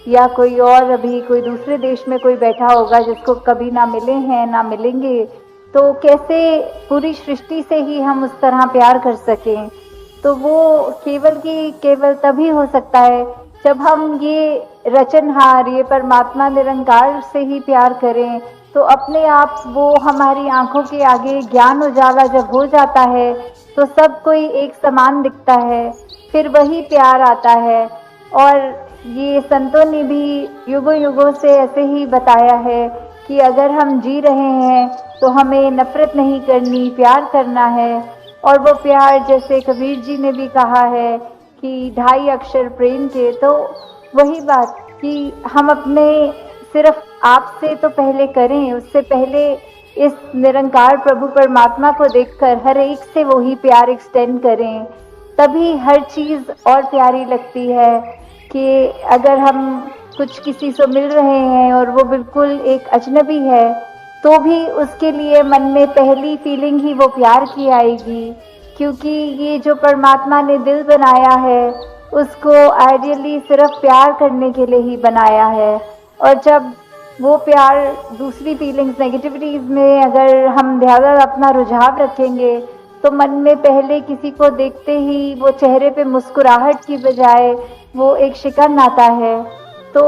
या कोई और अभी कोई दूसरे देश में कोई बैठा होगा जिसको कभी ना मिले हैं ना मिलेंगे, तो कैसे पूरी सृष्टि से ही हम उस तरह प्यार कर सकें। तो वो केवल तभी हो सकता है जब हम ये रचनहार, ये परमात्मा निरंकार से ही प्यार करें। तो अपने आप वो हमारी आंखों के आगे ज्ञान उजाला जब हो जाता है तो सब कोई एक समान दिखता है, फिर वही प्यार आता है। और ये संतों ने भी युगों युगों से ऐसे ही बताया है कि अगर हम जी रहे हैं तो हमें नफरत नहीं करनी, प्यार करना है। और वो प्यार जैसे कबीर जी ने भी कहा है कि 2.5 अक्षर प्रेम के, तो वही बात कि हम अपने सिर्फ आप से तो पहले करें, उससे पहले इस निरंकार प्रभु परमात्मा को देखकर हर एक से वही प्यार एक्सटेंड करें, तभी हर चीज़ और प्यारी लगती है। कि अगर हम कुछ किसी से मिल रहे हैं और वो बिल्कुल एक अजनबी है, तो भी उसके लिए मन में पहली फीलिंग ही वो प्यार की आएगी, क्योंकि ये जो परमात्मा ने दिल बनाया है उसको आइडियली सिर्फ प्यार करने के लिए ही बनाया है। और जब वो प्यार दूसरी फीलिंग्स, नेगेटिविटीज़ में अगर हम ज़्यादा अपना रुझाव रखेंगे तो मन में पहले किसी को देखते ही वो चेहरे पे मुस्कुराहट की बजाय वो एक शिकन आता है। तो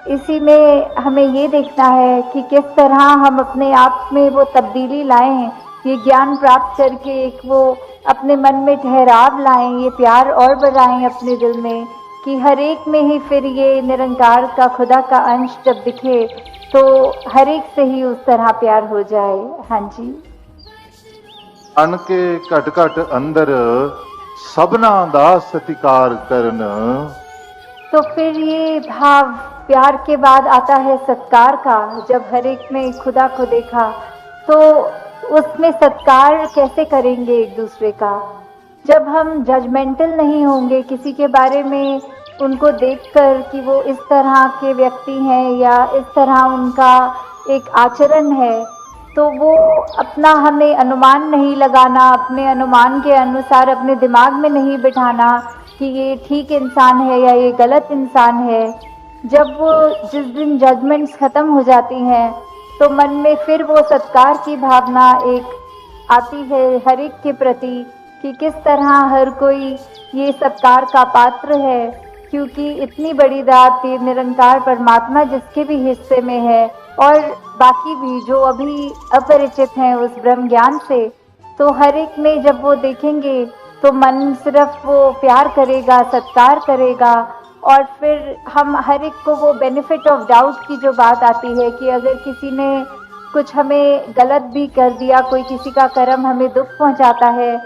इसी में हमें ये देखना है कि किस तरह हम अपने आप में वो तब्दीली लाएं, ये ज्ञान प्राप्त करके एक वो अपने मन में ठहराव लाएं, ये प्यार और बढ़ाएं अपने दिल में, कि हर एक में ही फिर ये निरंकार का खुदा का अंश जब दिखे तो हर एक से ही उस तरह प्यार हो जाए। हाँ जी। अन के घट घट अंदर सबना दा सत्कार करन। तो फिर ये भाव प्यार के बाद आता है सत्कार का। जब हर एक में खुदा को देखा तो उसमें सत्कार कैसे करेंगे एक दूसरे का? जब हम जजमेंटल नहीं होंगे किसी के बारे में, उनको देखकर कि वो इस तरह के व्यक्ति हैं या इस तरह उनका एक आचरण है, तो वो अपना हमें अनुमान नहीं लगाना, अपने अनुमान के अनुसार अपने दिमाग में नहीं बिठाना कि ये ठीक इंसान है या ये गलत इंसान है। जब वो जिस दिन जजमेंट्स खत्म हो जाती हैं तो मन में फिर वो सत्कार की भावना एक आती है हर एक के प्रति, कि किस तरह हर कोई ये सत्कार का पात्र है, क्योंकि इतनी बड़ी दात ये निरंकार परमात्मा जिसके भी हिस्से में है और बाकी भी जो अभी अपरिचित हैं उस ब्रह्म ज्ञान से, तो हर एक में जब वो देखेंगे तो मन सिर्फ वो प्यार करेगा, सत्कार करेगा। और फिर हम हर एक को वो बेनिफिट ऑफ डाउट की जो बात आती है कि अगर किसी ने कुछ हमें गलत भी कर दिया, कोई किसी का कर्म हमें दुख पहुंचाता है,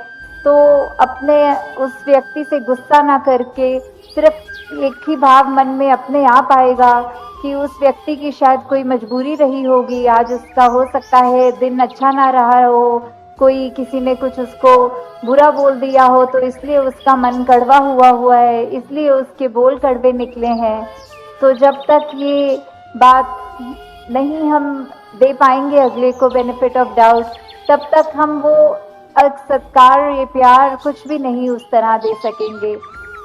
तो अपने उस व्यक्ति से गुस्सा ना करके सिर्फ एक ही भाव मन में अपने आप आएगा कि उस व्यक्ति की शायद कोई मजबूरी रही होगी, आज उसका हो सकता है दिन अच्छा ना रहा हो, कोई किसी ने कुछ उसको बुरा बोल दिया हो तो इसलिए उसका मन कड़वा हुआ है, इसलिए उसके बोल कड़वे निकले हैं। तो जब तक ये बात नहीं हम दे पाएंगे अगले को बेनिफिट ऑफ डाउट, तब तक हम वो सत्कार, ये प्यार कुछ भी नहीं उस तरह दे सकेंगे,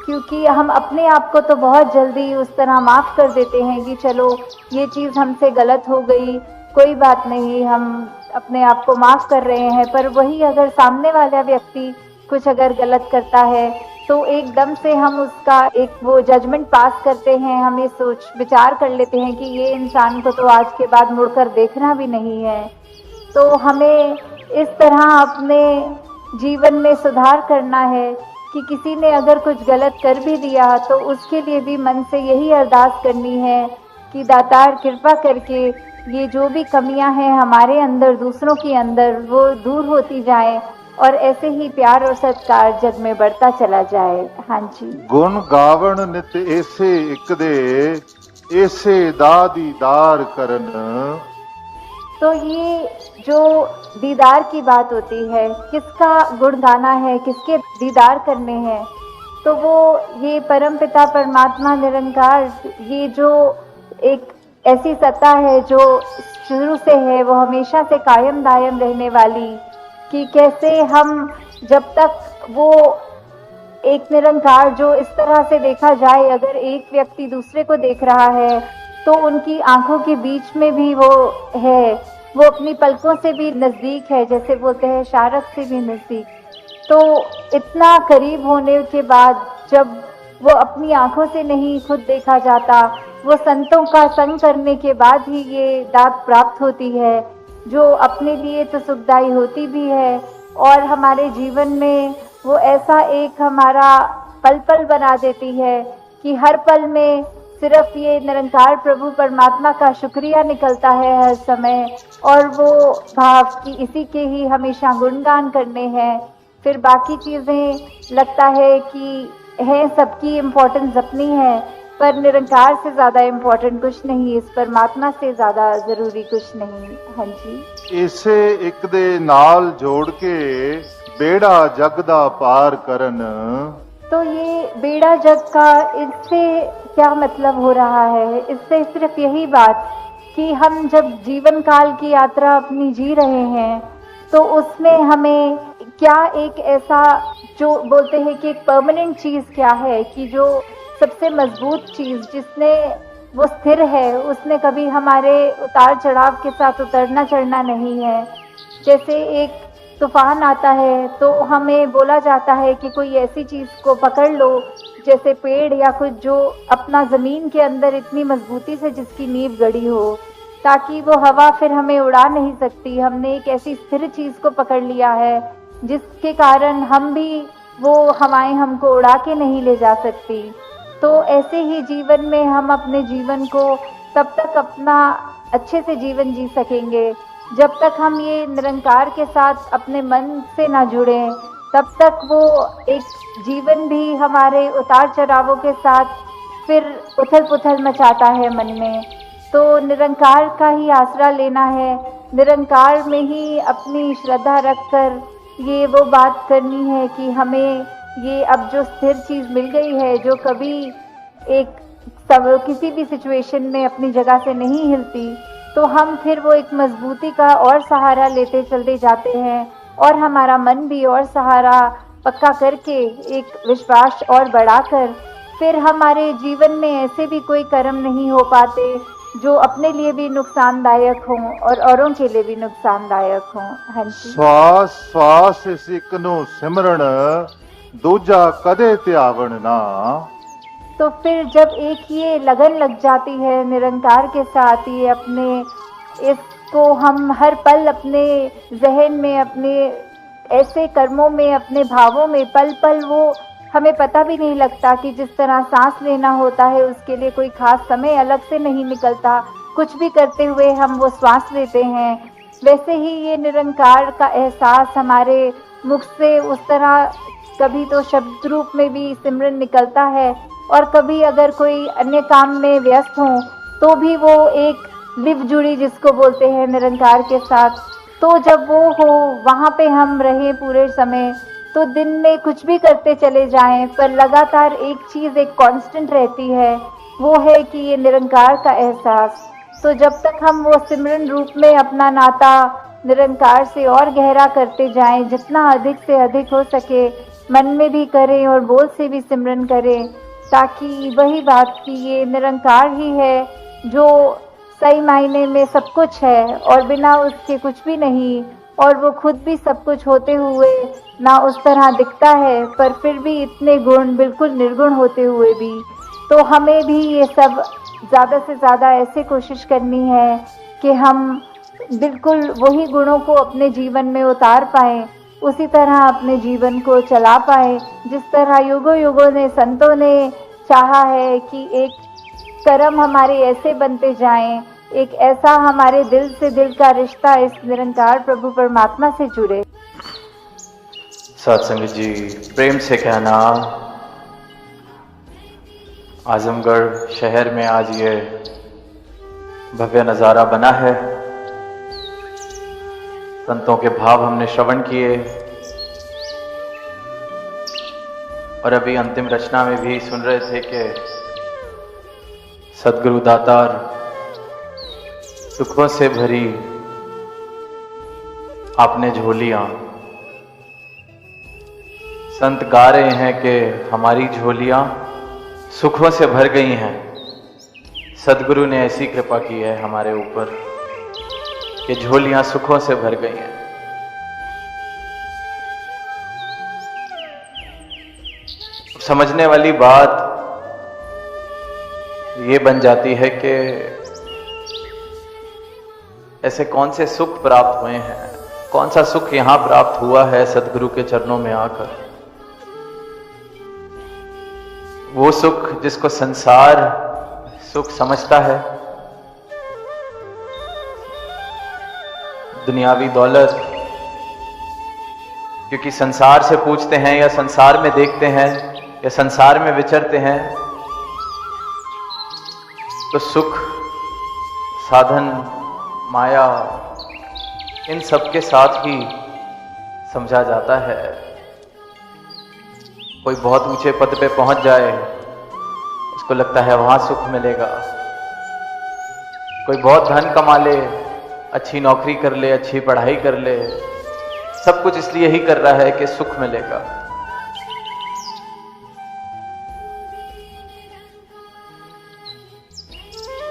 क्योंकि हम अपने आप को तो बहुत जल्दी उस तरह माफ़ कर देते हैं कि चलो ये चीज़ हमसे गलत हो गई, कोई बात नहीं, हम अपने आप को माफ़ कर रहे हैं। पर वही अगर सामने वाला व्यक्ति कुछ अगर गलत करता है तो एकदम से हम उसका एक वो जजमेंट पास करते हैं, हम ये सोच विचार कर लेते हैं कि ये इंसान को तो आज के बाद मुड़कर देखना भी नहीं है। तो हमें इस तरह अपने जीवन में सुधार करना है कि किसी ने अगर कुछ गलत कर भी दिया तो उसके लिए भी मन से यही अरदास करनी है कि दातार कृपा करके ये जो भी कमियां हैं हमारे अंदर, दूसरों के अंदर, वो दूर होती जाएं और ऐसे ही प्यार और सत्कार जग में बढ़ता चला जाए। हाँ जी। गुण गावण नित ऐसे एक दे ऐसे दा दीदार करन। तो ये जो दीदार की बात होती है, किसका गुण गाना है, किसके दीदार करने हैं, तो वो ये परमपिता परमात्मा निरंकार, ये जो एक ऐसी सत्ता है जो शुरू से है, वो हमेशा से कायम दायम रहने वाली, कि कैसे हम जब तक वो एक निरंकार जो इस तरह से देखा जाए, अगर एक व्यक्ति दूसरे को देख रहा है तो उनकी आंखों के बीच में भी वो है, वो अपनी पलकों से भी नज़दीक है, जैसे बोलते हैं शारक से भी नज़दीक। तो इतना करीब होने के बाद जब वो अपनी आंखों से नहीं खुद देखा जाता, वो संतों का संग करने के बाद ही ये दात प्राप्त होती है, जो अपने लिए तो सुखदायी होती भी है और हमारे जीवन में वो ऐसा एक हमारा पल पल बना देती है कि हर पल में सिर्फ ये निरंकार प्रभु परमात्मा का शुक्रिया निकलता है हर समय, और वो भाव कि इसी के ही हमेशा गुणगान करने हैं। फिर बाकी चीज़ें लगता है कि है, सबकी इम्पोर्टेंस अपनी है, पर निरंकार से ज़्यादा इम्पोर्टेंट कुछ नहीं, इस परमात्मा से ज़्यादा ज़रूरी कुछ नहीं। हाँ जी। इसे एक दे नाल जोड़ के बेड़ा जग दा पार करन। तो ये बेड़ा जग का, इससे क्या मतलब हो रहा है? इससे सिर्फ यही बात कि हम जब जीवन काल की यात्रा अपनी जी रहे हैं तो उसमें हमें क्या एक ऐसा जो बोलते हैं कि एक परमानेंट चीज़ क्या है, कि जो सबसे मजबूत चीज़ जिसने वो स्थिर है, उसने कभी हमारे उतार चढ़ाव के साथ उतरना चढ़ना नहीं है। जैसे एक तूफान आता है तो हमें बोला जाता है कि कोई ऐसी चीज़ को पकड़ लो, जैसे पेड़ या कुछ जो अपना ज़मीन के अंदर इतनी मजबूती से जिसकी नींव गड़ी हो, ताकि वो हवा फिर हमें उड़ा नहीं सकती। हमने एक ऐसी स्थिर चीज़ को पकड़ लिया है जिसके कारण हम भी, वो हवाएं हमको उड़ा के नहीं ले जा सकती। तो ऐसे ही जीवन में हम अपने जीवन को तब तक अपना अच्छे से जीवन जी सकेंगे जब तक हम ये निरंकार के साथ अपने मन से ना जुड़ें। तब तक वो एक जीवन भी हमारे उतार चढ़ावों के साथ फिर उथल पुथल मचाता है मन में। तो निरंकार का ही आसरा लेना है, निरंकार में ही अपनी श्रद्धा रखकर ये वो बात करनी है कि हमें ये अब जो स्थिर चीज़ मिल गई है, जो कभी एक सब किसी भी सिचुएशन में अपनी जगह से नहीं हिलती, तो हम फिर वो एक मजबूती का और सहारा लेते चलते जाते हैं और हमारा मन भी और सहारा पक्का करके एक विश्वास और बढ़ाकर फिर हमारे जीवन में ऐसे भी कोई कर्म नहीं हो पाते जो अपने लिए भी नुकसानदायक हों और औरों के लिए भी नुकसानदायक हों। हाँ जी। ਸਵਾਸ ਸਵਾਸ ਇਸ ਇੱਕ ਨੂੰ ਸਿਮਰਨ ਦੂਜਾ ਕਦੇ ਧਿਆਵਣ ਨਾ। तो फिर जब एक ये लगन लग जाती है निरंकार के साथ, ये अपने इसको हम हर पल अपने जहन में, अपने ऐसे कर्मों में, अपने भावों में पल पल वो हमें पता भी नहीं लगता कि जिस तरह सांस लेना होता है उसके लिए कोई खास समय अलग से नहीं निकलता, कुछ भी करते हुए हम वो श्वास लेते हैं, वैसे ही ये निरंकार का एहसास हमारे मुख से उस तरह कभी तो शब्द रूप में भी सिमरन निकलता है और कभी अगर कोई अन्य काम में व्यस्त हो तो भी वो एक लिव जुड़ी जिसको बोलते हैं निरंकार के साथ। तो जब वो हो वहाँ पे हम रहें पूरे समय, तो दिन में कुछ भी करते चले जाएं पर लगातार एक चीज़ एक कांस्टेंट रहती है, वो है कि ये निरंकार का एहसास। तो जब तक हम वो सिमरन रूप में अपना नाता निरंकार से और गहरा करते जाएं, जितना अधिक से अधिक हो सके मन में भी करें और बोल से भी सिमरन करें, ताकि वही बात कि ये निरंकार ही है जो सही मायने में सब कुछ है और बिना उसके कुछ भी नहीं, और वो खुद भी सब कुछ होते हुए ना उस तरह दिखता है पर फिर भी इतने गुण बिल्कुल निर्गुण होते हुए भी। तो हमें भी ये सब ज़्यादा से ज़्यादा ऐसे कोशिश करनी है कि हम बिल्कुल वही गुणों को अपने जीवन में उतार पाएँ, उसी तरह अपने जीवन को चला पाए जिस तरह युगों युगों ने संतों ने चाहा है कि एक कर्म हमारे ऐसे बनते जाएं, एक ऐसा हमारे दिल से दिल का रिश्ता इस निरंकार प्रभु परमात्मा से जुड़े। सत्संग जी, प्रेम से कहना, आजमगढ़ शहर में आज ये भव्य नज़ारा बना है। संतों के भाव हमने श्रवण किए और अभी अंतिम रचना में भी सुन रहे थे कि सदगुरु दातार सुखों से भरी आपने झोलियां। संत गा रहे हैं कि हमारी झोलियां सुखों से भर गई हैं। सदगुरु ने ऐसी कृपा की है हमारे ऊपर कि झोलियां सुखों से भर गई हैं। समझने वाली बात ये बन जाती है कि ऐसे कौन से सुख प्राप्त हुए हैं, कौन सा सुख यहां प्राप्त हुआ है सदगुरु के चरणों में आकर। वो सुख जिसको संसार सुख समझता है, दुनियावी दौलत, क्योंकि संसार से पूछते हैं या संसार में देखते हैं या संसार में विचरते हैं तो सुख, साधन, माया, इन सब के साथ ही समझा जाता है। कोई बहुत ऊंचे पद पे पहुंच जाए, उसको लगता है वहां सुख मिलेगा। कोई बहुत धन कमा ले, अच्छी नौकरी कर ले, अच्छी पढ़ाई कर ले, सब कुछ इसलिए ही कर रहा है कि सुख मिलेगा।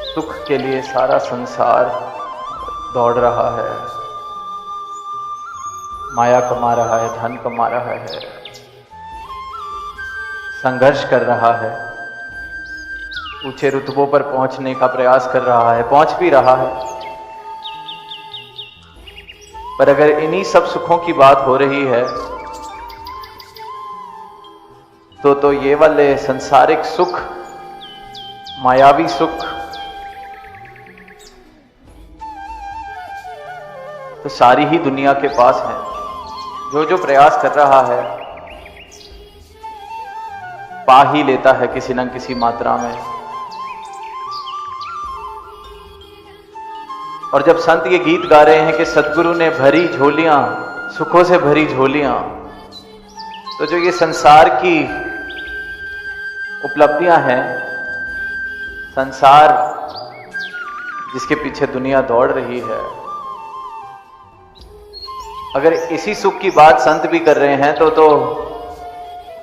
सुख के लिए सारा संसार दौड़ रहा है। माया कमा रहा है, धन कमा रहा है, संघर्ष कर रहा है, ऊंचे रुतबों पर पहुंचने का प्रयास कर रहा है, पहुंच भी रहा है। पर अगर इन्हीं सब सुखों की बात हो रही है तो ये वाले संसारिक सुख, मायावी सुख तो सारी ही दुनिया के पास है। जो प्रयास कर रहा है पा ही लेता है किसी न किसी मात्रा में। और जब संत ये गीत गा रहे हैं कि सदगुरु ने भरी झोलियां, सुखों से भरी झोलियां, तो जो ये संसार की उपलब्धियां हैं, संसार जिसके पीछे दुनिया दौड़ रही है, अगर इसी सुख की बात संत भी कर रहे हैं तो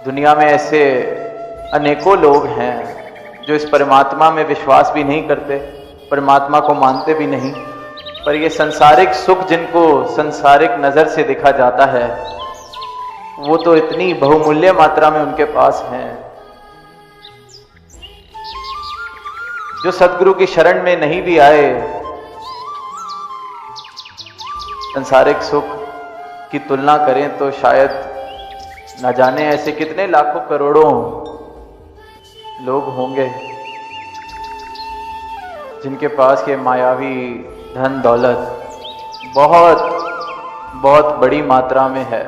दुनिया में ऐसे अनेकों लोग हैं जो इस परमात्मा में विश्वास भी नहीं करते, परमात्मा को मानते भी नहीं, पर ये संसारिक सुख जिनको संसारिक नजर से देखा जाता है वो तो इतनी बहुमूल्य मात्रा में उनके पास हैं। जो सदगुरु की शरण में नहीं भी आए, संसारिक सुख की तुलना करें तो शायद न जाने ऐसे कितने लाखों करोड़ों लोग होंगे जिनके पास ये मायावी धन दौलत बहुत बहुत बड़ी मात्रा में है।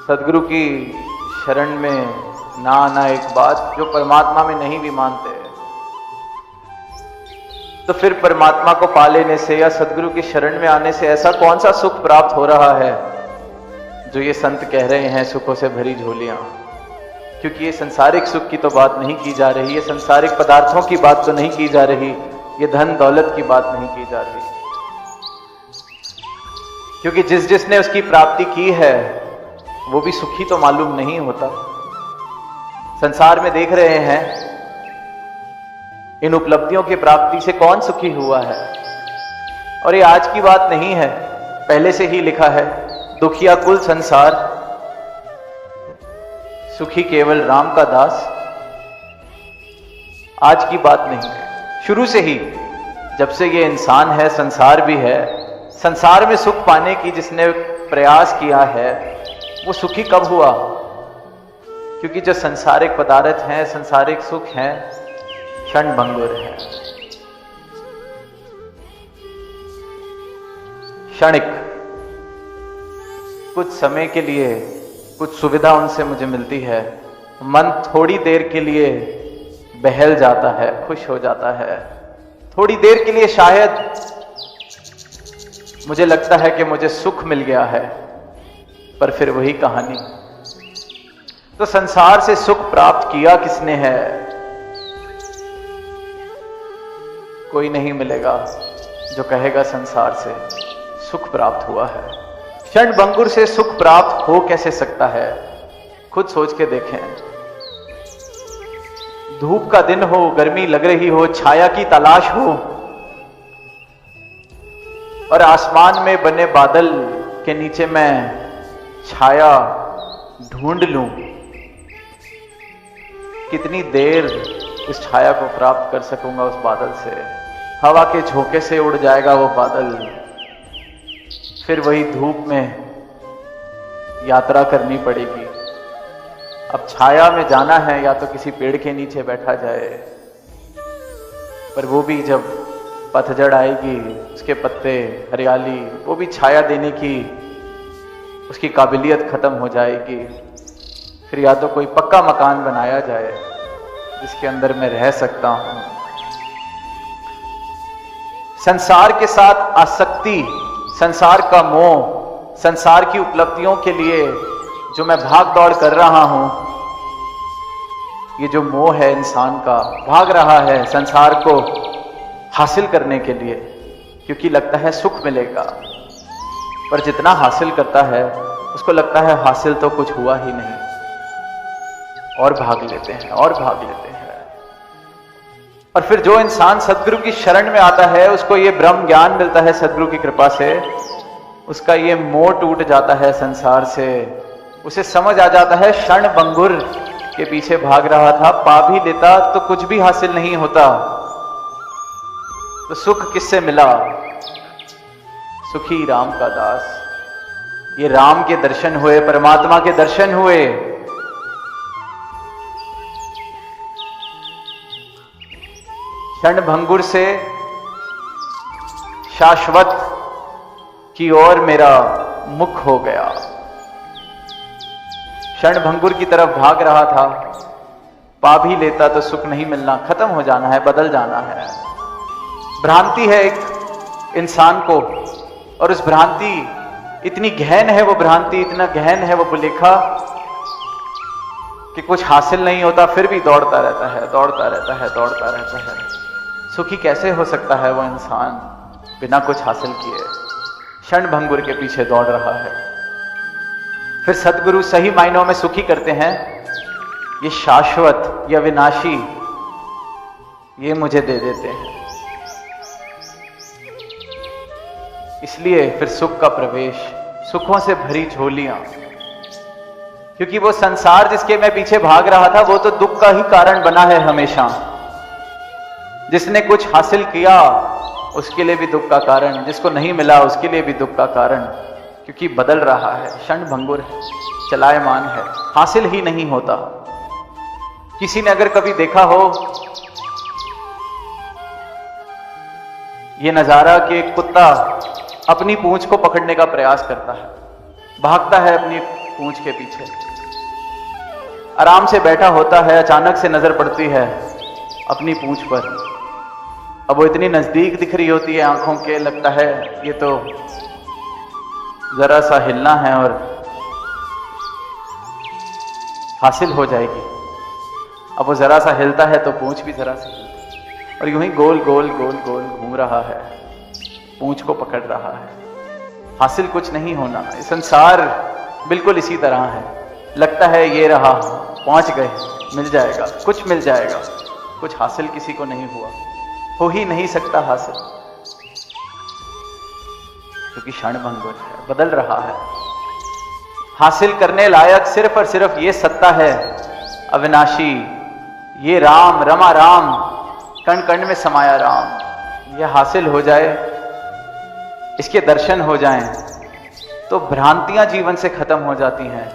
सदगुरु की शरण में ना आना एक बात, जो परमात्मा में नहीं भी मानते, तो फिर परमात्मा को पा लेने से या सदगुरु की शरण में आने से ऐसा कौन सा सुख प्राप्त हो रहा है जो ये संत कह रहे हैं सुखों से भरी झोलियां। क्योंकि ये संसारिक सुख की तो बात नहीं की जा रही, ये संसारिक पदार्थों की बात तो नहीं की जा रही, ये धन दौलत की बात नहीं की जा रही। क्योंकि जिसने उसकी प्राप्ति की है वो भी सुखी तो मालूम नहीं होता। संसार में देख रहे हैं इन उपलब्धियों की प्राप्ति से कौन सुखी हुआ है। और ये आज की बात नहीं है, पहले से ही लिखा है, दुखिया कुल संसार सुखी केवल राम का दास। आज की बात नहीं, शुरू से ही जब से ये इंसान है, संसार भी है, संसार में सुख पाने की जिसने प्रयास किया है वो सुखी कब हुआ। क्योंकि जो संसारिक पदार्थ हैं, संसारिक सुख हैं, क्षणभंगुर है, क्षणिक। कुछ समय के लिए कुछ सुविधा उनसे मुझे मिलती है, मन थोड़ी देर के लिए बहल जाता है, खुश हो जाता है, थोड़ी देर के लिए शायद मुझे लगता है कि मुझे सुख मिल गया है, पर फिर वही कहानी। तो संसार से सुख प्राप्त किया किसने है? कोई नहीं मिलेगा जो कहेगा संसार से सुख प्राप्त हुआ है। क्षणभंगुर से सुख प्राप्त हो कैसे सकता है? खुद सोच के देखें। धूप का दिन हो, गर्मी लग रही हो, छाया की तलाश हो और आसमान में बने बादल के नीचे मैं छाया ढूंढ लूं, कितनी देर उस छाया को प्राप्त कर सकूंगा उस बादल से? हवा के झोंके से उड़ जाएगा वो बादल, फिर वही धूप में यात्रा करनी पड़ेगी। अब छाया में जाना है या तो किसी पेड़ के नीचे बैठा जाए, पर वो भी जब पतझड़ आएगी, उसके पत्ते, हरियाली, वो भी छाया देने की उसकी काबिलियत खत्म हो जाएगी। फिर या तो कोई पक्का मकान बनाया जाए जिसके अंदर मैं रह सकता हूं। संसार के साथ आसक्ति, संसार का मोह, संसार की उपलब्धियों के लिए जो मैं भाग दौड़ कर रहा हूं, ये जो मोह है इंसान का, भाग रहा है संसार को हासिल करने के लिए, क्योंकि लगता है सुख मिलेगा। पर जितना हासिल करता है उसको लगता है हासिल तो कुछ हुआ ही नहीं, और भाग लेते हैं और भाग लेते हैं। और फिर जो इंसान सदगुरु की शरण में आता है, उसको ये ब्रह्म ज्ञान मिलता है सदगुरु की कृपा से, उसका ये मोह टूट जाता है संसार से। उसे समझ आ जाता है क्षण भंगुर के पीछे भाग रहा था, पा भी लेता तो कुछ भी हासिल नहीं होता, तो सुख किससे मिला? सुखी राम का दास। ये राम के दर्शन हुए, परमात्मा के दर्शन हुए। क्षण भंगुर से शाश्वत की ओर मेरा मुख हो गया। क्षण भंगुर की तरफ भाग रहा था, पा भी लेता तो सुख नहीं मिलना, खत्म हो जाना है, बदल जाना है। भ्रांति है एक इंसान को, और उस भ्रांति इतनी गहन है, वो भ्रांति इतना गहन है, वो बुलेखा कि कुछ हासिल नहीं होता, फिर भी दौड़ता रहता है, दौड़ता रहता है, दौड़ता रहता है। सुखी कैसे हो सकता है वो इंसान बिना कुछ हासिल किए? क्षण भंगुर के पीछे दौड़ रहा है। फिर सदगुरु सही मायनों में सुखी करते हैं, ये शाश्वत या विनाशी ये मुझे दे देते हैं। इसलिए फिर सुख का प्रवेश, सुखों से भरी झोलियां, क्योंकि वो संसार जिसके मैं पीछे भाग रहा था, वो तो दुख का ही कारण बना है हमेशा। जिसने कुछ हासिल किया उसके लिए भी दुख का कारण, जिसको नहीं मिला उसके लिए भी दुख का कारण, क्योंकि बदल रहा है, क्षण भंगुर है, चलायमान है, हासिल ही नहीं होता। किसी ने अगर कभी देखा हो ये नजारा कि एक कुत्ता अपनी पूंछ को पकड़ने का प्रयास करता है, भागता है अपनी पूंछ के पीछे, आराम से बैठा होता है, अचानक से नजर पड़ती है अपनी पूंछ पर। अब वो इतनी नजदीक दिख रही होती है आंखों के, लगता है ये तो जरा सा हिलना है और हासिल हो जाएगी। अब वो जरा सा हिलता है तो पूंछ भी जरा सा हिलती है, और यूं ही गोल गोल गोल गोल घूम रहा है, पूंछ को पकड़ रहा है, हासिल कुछ नहीं होना। संसार बिल्कुल इसी तरह है, लगता है ये रहा, पहुंच गए, मिल जाएगा, कुछ मिल जाएगा, कुछ हासिल किसी को नहीं हुआ, हो ही नहीं सकता हासिल, क्योंकि क्षण भंगुर है, बदल रहा है। हासिल करने लायक सिर्फ और सिर्फ ये सत्ता है अविनाशी, ये राम, रमा राम, कण कण में समाया राम। ये हासिल हो जाए, इसके दर्शन हो जाएं, तो भ्रांतियां जीवन से खत्म हो जाती हैं।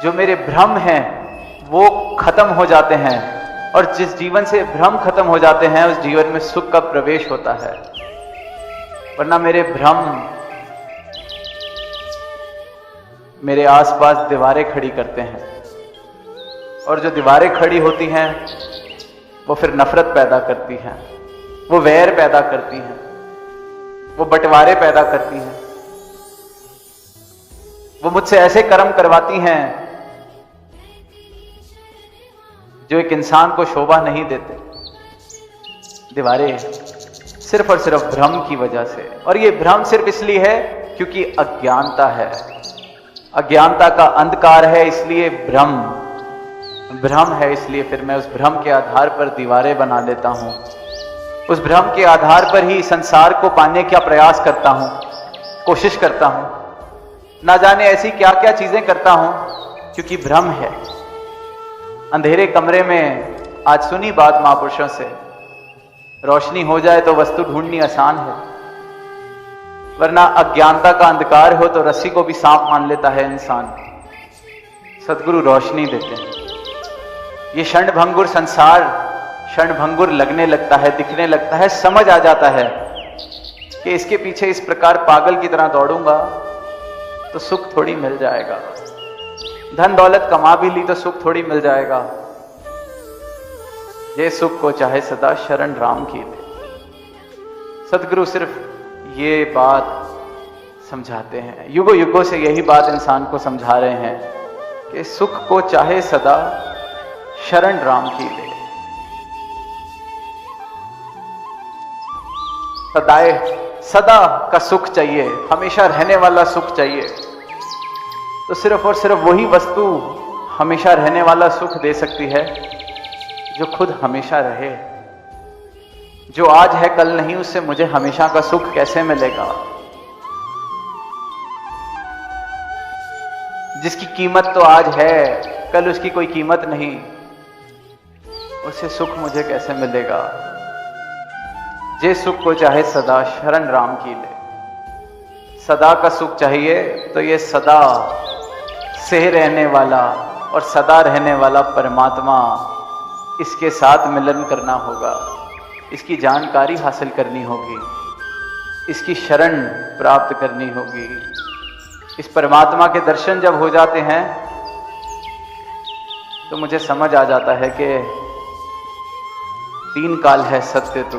जो मेरे भ्रम हैं वो खत्म हो जाते हैं, और जिस जीवन से भ्रम खत्म हो जाते हैं उस जीवन में सुख का प्रवेश होता है। वरना मेरे भ्रम मेरे आसपास दीवारें खड़ी करते हैं, और जो दीवारें खड़ी होती हैं वो फिर नफरत पैदा करती हैं, वो वैर पैदा करती हैं, वो बंटवारे पैदा करती हैं, वो मुझसे ऐसे कर्म करवाती हैं जो एक इंसान को शोभा नहीं देते। दीवारें सिर्फ और सिर्फ भ्रम की वजह से, और ये भ्रम सिर्फ इसलिए है क्योंकि अज्ञानता है, अज्ञानता का अंधकार है, इसलिए भ्रम है, इसलिए फिर मैं उस भ्रम के आधार पर दीवारें बना लेता हूं, उस भ्रम के आधार पर ही संसार को पाने का प्रयास करता हूं, कोशिश करता हूं, ना जाने ऐसी क्या क्या चीजें करता हूं, क्योंकि भ्रम है। अंधेरे कमरे में आज सुनी बात महापुरुषों से, रोशनी हो जाए तो वस्तु ढूंढनी आसान है, वरना अज्ञानता का अंधकार हो तो रस्सी को भी सांप मान लेता है इंसान। सदगुरु रोशनी देते हैं। ये क्षण भंगुर संसार क्षण भंगुर लगने लगता है, दिखने लगता है, समझ आ जाता है कि इसके पीछे इस प्रकार पागल की तरह दौड़ूंगा तो सुख थोड़ी मिल जाएगा, धन दौलत कमा भी ली तो सुख थोड़ी मिल जाएगा। ये सुख को चाहे सदा शरण राम की ले। सदगुरु सिर्फ ये बात समझाते हैं, युगों युगों से यही बात इंसान को समझा रहे हैं कि सुख को चाहे सदा शरण राम की ले। सदा का सुख चाहिए, हमेशा रहने वाला सुख चाहिए, तो सिर्फ और सिर्फ वही वस्तु हमेशा रहने वाला सुख दे सकती है जो खुद हमेशा रहे। जो आज है कल नहीं, उससे मुझे हमेशा का सुख कैसे मिलेगा? जिसकी कीमत तो आज है, कल उसकी कोई कीमत नहीं, उससे सुख मुझे कैसे मिलेगा? जे सुख को चाहे सदा शरण राम की ले। सदा का सुख चाहिए तो ये सदा से रहने वाला और सदा रहने वाला परमात्मा, इसके साथ मिलन करना होगा, इसकी जानकारी हासिल करनी होगी, इसकी शरण प्राप्त करनी होगी। इस परमात्मा के दर्शन जब हो जाते हैं तो मुझे समझ आ जाता है कि तीन काल है सत्य तू,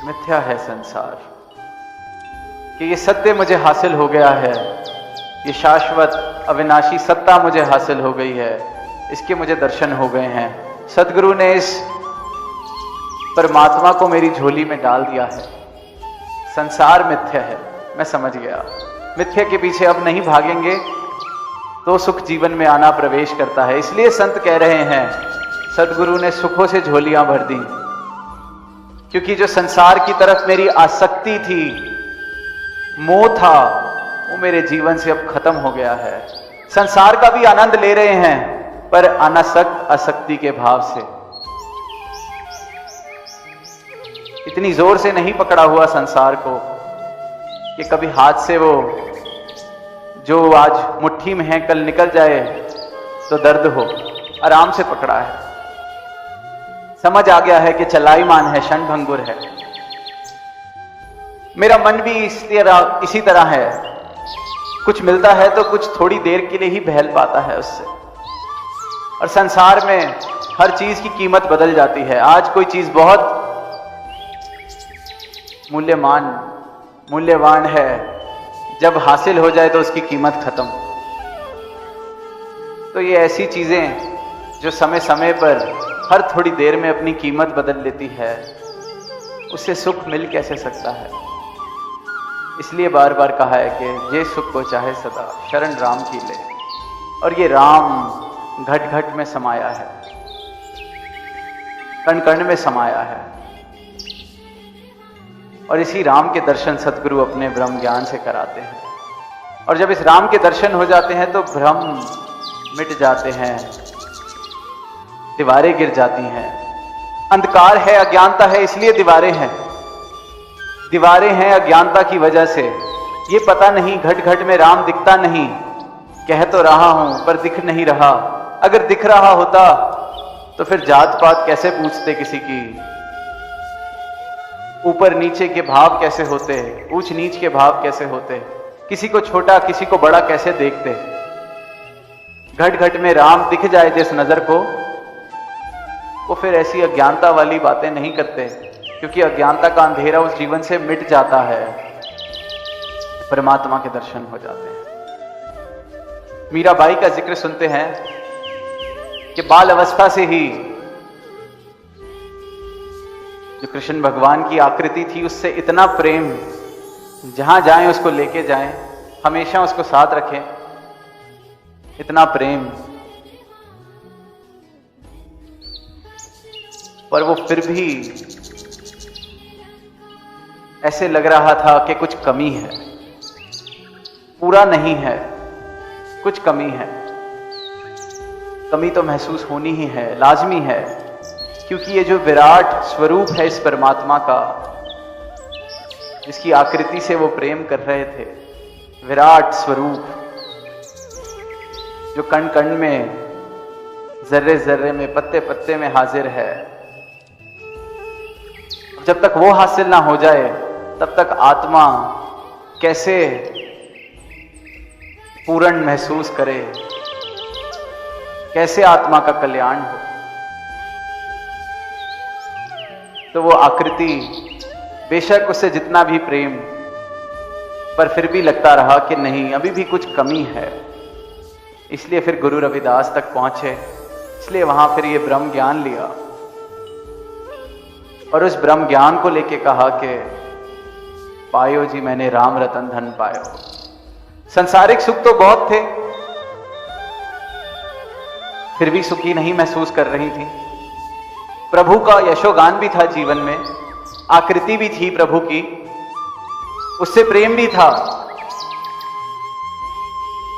मिथ्या है संसार। कि ये सत्य मुझे हासिल हो गया है, ये शाश्वत अविनाशी सत्ता मुझे हासिल हो गई है, इसके मुझे दर्शन हो गए हैं। सदगुरु ने इस परमात्मा को मेरी झोली में डाल दिया है। संसार मिथ्या है, मैं समझ गया। मिथ्या के पीछे अब नहीं भागेंगे तो सुख जीवन में आना प्रवेश करता है। इसलिए संत कह रहे हैं, सदगुरु ने सुखों से झोलियां भर दी, क्योंकि जो संसार की तरफ मेरी आसक्ति थी, मोह था, वो मेरे जीवन से अब खत्म हो गया है। संसार का भी आनंद ले रहे हैं, पर अनासक्त आसक्ति के भाव से। इतनी जोर से नहीं पकड़ा हुआ संसार को कि कभी हाथ से वो जो आज मुट्ठी में है कल निकल जाए तो दर्द हो। आराम से पकड़ा है, समझ आ गया है कि चलाईमान है, क्षणभंगुर है। मेरा मन भी इसी तरह है, कुछ मिलता है तो कुछ थोड़ी देर के लिए ही बहल पाता है उससे। और संसार में हर चीज की कीमत बदल जाती है। आज कोई चीज बहुत मूल्यवान है, जब हासिल हो जाए तो उसकी कीमत खत्म। तो ये ऐसी चीजें जो समय समय पर हर थोड़ी देर में अपनी कीमत बदल लेती है, उससे सुख मिल कैसे सकता है? इसलिए बार बार कहा है कि ये सुख को चाहे सदा शरण राम की ले। और ये राम घट घट में समाया है, कण कण में समाया है। और इसी राम के दर्शन सदगुरु अपने ब्रह्म ज्ञान से कराते हैं। और जब इस राम के दर्शन हो जाते हैं तो भ्रम मिट जाते हैं, दीवारें गिर जाती हैं। अंधकार है, अज्ञानता है, इसलिए दीवारें हैं। दीवारें हैं अज्ञानता की वजह से। ये पता नहीं, घट घट में राम दिखता नहीं, कह तो रहा हूं पर दिख नहीं रहा। अगर दिख रहा होता तो फिर जात पात कैसे पूछते किसी की, ऊपर नीचे के भाव कैसे होते, ऊंच नीच के भाव कैसे होते, किसी को छोटा किसी को बड़ा कैसे देखते। घट घट में राम दिख जाए जिस नजर को, वो फिर ऐसी अज्ञानता वाली बातें नहीं करते, क्योंकि अज्ञानता का अंधेरा उस जीवन से मिट जाता है, परमात्मा के दर्शन हो जाते हैं। मीराबाई का जिक्र सुनते हैं कि बाल अवस्था से ही जो कृष्ण भगवान की आकृति थी, उससे इतना प्रेम, जहां जाएं उसको लेके जाएं, हमेशा उसको साथ रखें, इतना प्रेम। पर वो फिर भी ऐसे लग रहा था कि कुछ कमी है, पूरा नहीं है, कुछ कमी है। कमी तो महसूस होनी ही है, लाजमी है, क्योंकि ये जो विराट स्वरूप है इस परमात्मा का, जिसकी आकृति से वो प्रेम कर रहे थे, विराट स्वरूप जो कण कण में, जर्रे जर्रे में, पत्ते पत्ते में हाजिर है, जब तक वो हासिल ना हो जाए तब तक आत्मा कैसे पूर्ण महसूस करे, कैसे आत्मा का कल्याण हो। तो वो आकृति, बेशक उससे जितना भी प्रेम, पर फिर भी लगता रहा कि नहीं, अभी भी कुछ कमी है। इसलिए फिर गुरु रविदास तक पहुंचे, इसलिए वहां फिर ये ब्रह्म ज्ञान लिया और उस ब्रह्म ज्ञान को लेके कहा कि पायो जी मैंने राम रतन धन पायो। संसारिक सुख तो बहुत थे, फिर भी सुखी नहीं महसूस कर रही थी। प्रभु का यशोगान भी था जीवन में, आकृति भी थी प्रभु की, उससे प्रेम भी था,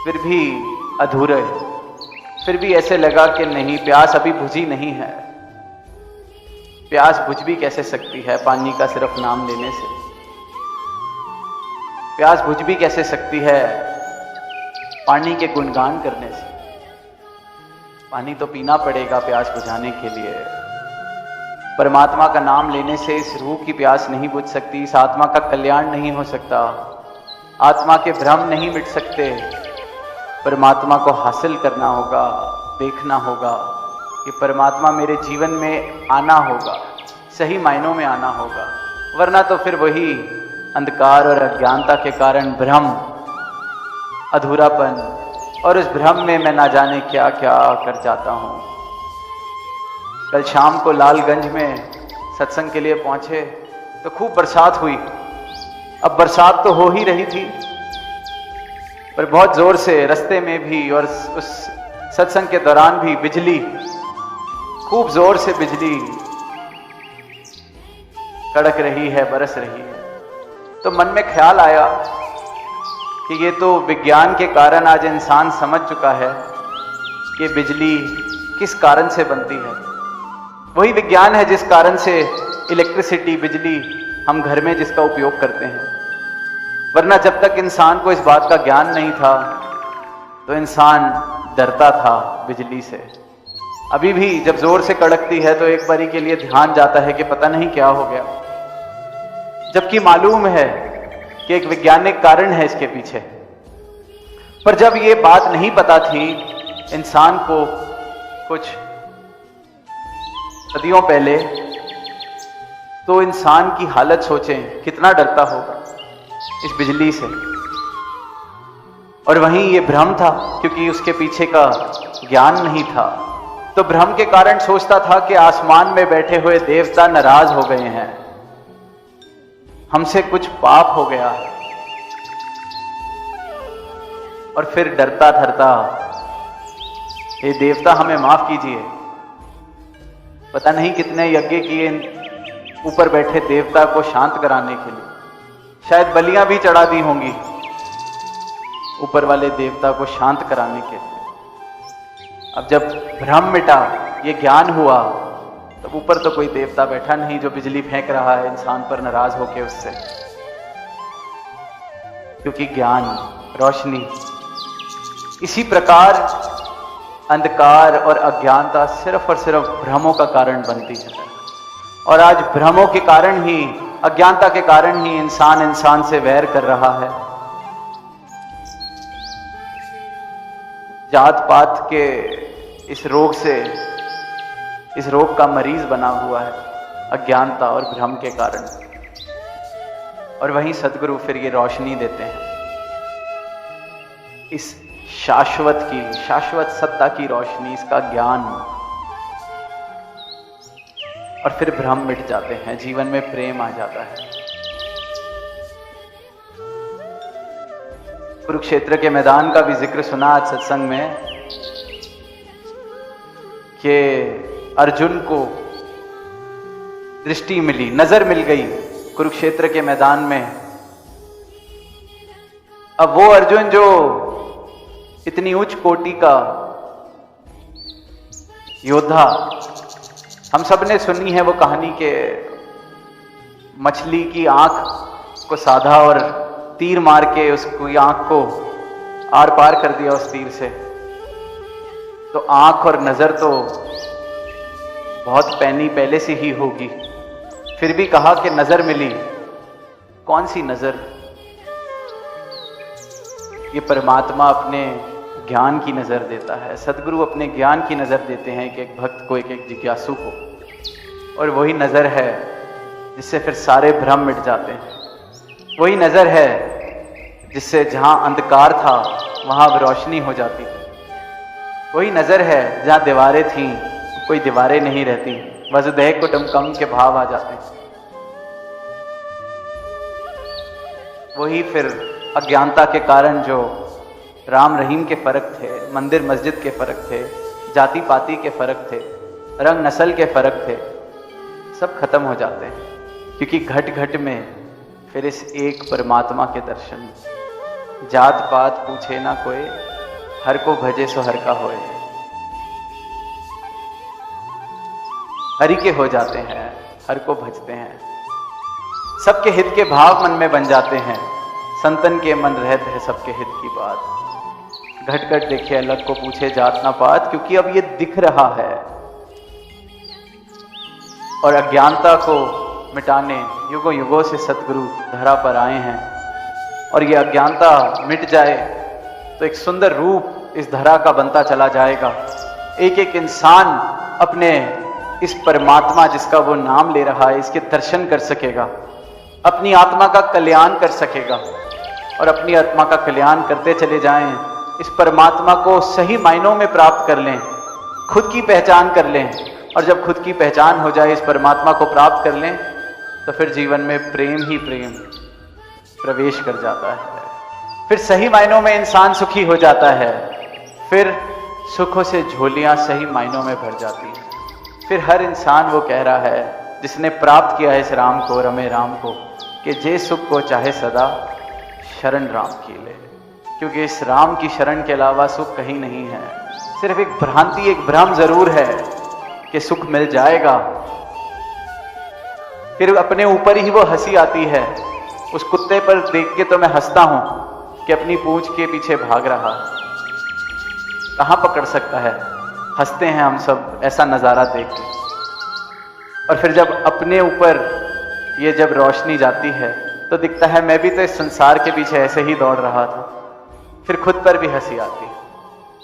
फिर भी अधूरे, फिर भी ऐसे लगा कि नहीं, प्यास अभी बुझी नहीं है। प्यास बुझ भी कैसे सकती है पानी का सिर्फ नाम लेने से? प्यास बुझ भी कैसे सकती है पानी के गुणगान करने से? पानी तो पीना पड़ेगा प्यास बुझाने के लिए। परमात्मा का नाम लेने से इस रूह की प्यास नहीं बुझ सकती, इस आत्मा का कल्याण नहीं हो सकता, आत्मा के भ्रम नहीं मिट सकते। परमात्मा को हासिल करना होगा, देखना होगा कि परमात्मा मेरे जीवन में आना होगा, सही मायनों में आना होगा, वरना तो फिर वही अंधकार और अज्ञानता के कारण भ्रम, अधूरापन, और उस भ्रम में मैं ना जाने क्या क्या कर जाता हूं। कल शाम को लालगंज में सत्संग के लिए पहुंचे तो खूब बरसात हुई। अब बरसात तो हो ही रही थी, पर बहुत जोर से रास्ते में भी और उस सत्संग के दौरान भी बिजली, खूब जोर से बिजली कड़क रही है, बरस रही है। तो मन में ख्याल आया कि ये तो विज्ञान के कारण आज इंसान समझ चुका है कि बिजली किस कारण से बनती है। वही विज्ञान है जिस कारण से इलेक्ट्रिसिटी, बिजली हम घर में जिसका उपयोग करते हैं। वरना जब तक इंसान को इस बात का ज्ञान नहीं था तो इंसान डरता था बिजली से। अभी भी जब जोर से कड़कती है तो एक बारी के लिए ध्यान जाता है कि पता नहीं क्या हो गया, जबकि मालूम है कि एक वैज्ञानिक कारण है इसके पीछे। पर जब ये बात नहीं पता थी इंसान को कुछ सदियों पहले, तो इंसान की हालत सोचें, कितना डरता होगा इस बिजली से। और वहीं ये भ्रम था, क्योंकि उसके पीछे का ज्ञान नहीं था, तो भ्रम के कारण सोचता था कि आसमान में बैठे हुए देवता नाराज हो गए हैं, हमसे कुछ पाप हो गया है। और फिर डरता डरता, हे देवता हमें माफ कीजिए, पता नहीं कितने यज्ञ किए ऊपर बैठे देवता को शांत कराने के लिए, शायद बलियां भी चढ़ा दी होंगी ऊपर वाले देवता को शांत कराने के लिए। अब जब भ्रम मिटा, ये ज्ञान हुआ, तब ऊपर तो कोई देवता बैठा नहीं जो बिजली फेंक रहा है इंसान पर नाराज होके उससे, क्योंकि ज्ञान, रोशनी। इसी प्रकार अंधकार और अज्ञानता सिर्फ और सिर्फ भ्रमों का कारण बनती है। और आज भ्रमों के कारण ही, अज्ञानता के कारण ही इंसान इंसान से वैर कर रहा है। जात पात के इस रोग से, इस रोग का मरीज बना हुआ है अज्ञानता और भ्रम के कारण। और वहीं सदगुरु फिर ये रोशनी देते हैं, इस शाश्वत की, शाश्वत सत्ता की रोशनी, इसका ज्ञान। और फिर भ्रम मिट जाते हैं, जीवन में प्रेम आ जाता है। कुरुक्षेत्र के मैदान का भी जिक्र सुना आज सत्संग में कि अर्जुन को दृष्टि मिली, नजर मिल गई कुरुक्षेत्र के मैदान में। अब वो अर्जुन जो इतनी उच्च कोटि का योद्धा, हम सब ने सुनी है वो कहानी के मछली की आंख को साधा और तीर मार के उसकी आंख को आर पार कर दिया उस तीर से। तो आंख और नजर तो बहुत पैनी पहले से ही होगी, फिर भी कहा कि नजर मिली। कौन सी नजर? ये परमात्मा अपने ज्ञान की नजर देता है, सदगुरु अपने ज्ञान की नजर देते हैं कि एक भक्त को, एक जिज्ञासु को। और वही नजर है जिससे फिर सारे भ्रम मिट जाते हैं। वही नजर है जिससे जहां अंधकार था वहां रोशनी हो जाती। वही नजर है जहां दीवारें थीं कोई दीवारें नहीं रहती, वसुधैव कुटुंबकम के भाव आ जाते। वही फिर अज्ञानता के कारण जो राम रहीम के फर्क थे, मंदिर मस्जिद के फर्क थे, जाति पाति के फर्क थे, रंग नस्ल के फर्क थे, सब खत्म हो जाते हैं। क्योंकि घट घट में फिर इस एक परमात्मा के दर्शन, जात पात पूछे ना कोई, हर को भजे सो हर का होए। हरि के हो जाते हैं, हर को भजते हैं, सबके हित के भाव मन में बन जाते हैं। संतन के मन रहते है सबके हित की बात। घट घट देखे अलग को पूछे जात ना पात, क्योंकि अब ये दिख रहा है। और अज्ञानता को मिटाने युगों युगों से सतगुरु धरा पर आए हैं, और ये अज्ञानता मिट जाए तो एक सुंदर रूप इस धरा का बनता चला जाएगा। एक एक इंसान अपने इस परमात्मा जिसका वो नाम ले रहा है, इसके दर्शन कर सकेगा, अपनी आत्मा का कल्याण कर सकेगा। और अपनी आत्मा का कल्याण करते चले जाएं, इस परमात्मा को सही मायनों में प्राप्त कर लें, खुद की पहचान कर लें। और जब खुद की पहचान हो जाए, इस परमात्मा को प्राप्त कर लें, तो फिर जीवन में प्रेम ही प्रेम प्रवेश कर जाता है। फिर सही मायनों में इंसान सुखी हो जाता है। फिर सुखों से झोलियां सही मायनों में भर जाती हैं। फिर हर इंसान वो कह रहा है जिसने प्राप्त किया है इस राम को, रमे राम को, कि जे सुख को चाहे सदा शरण राम की ले। क्योंकि इस राम की शरण के अलावा सुख कहीं नहीं है। सिर्फ एक भ्रांति, एक भ्रम जरूर है कि सुख मिल जाएगा। फिर अपने ऊपर ही वो हंसी आती है। उस कुत्ते पर देख के तो मैं हंसता हूं कि अपनी पूंछ के पीछे भाग रहा, कहां पकड़ सकता है। हंसते हैं हम सब ऐसा नजारा देख के। और फिर जब अपने ऊपर ये जब रोशनी जाती है तो दिखता है मैं भी तो इस संसार के पीछे ऐसे ही दौड़ रहा था। फिर खुद पर भी हंसी आती है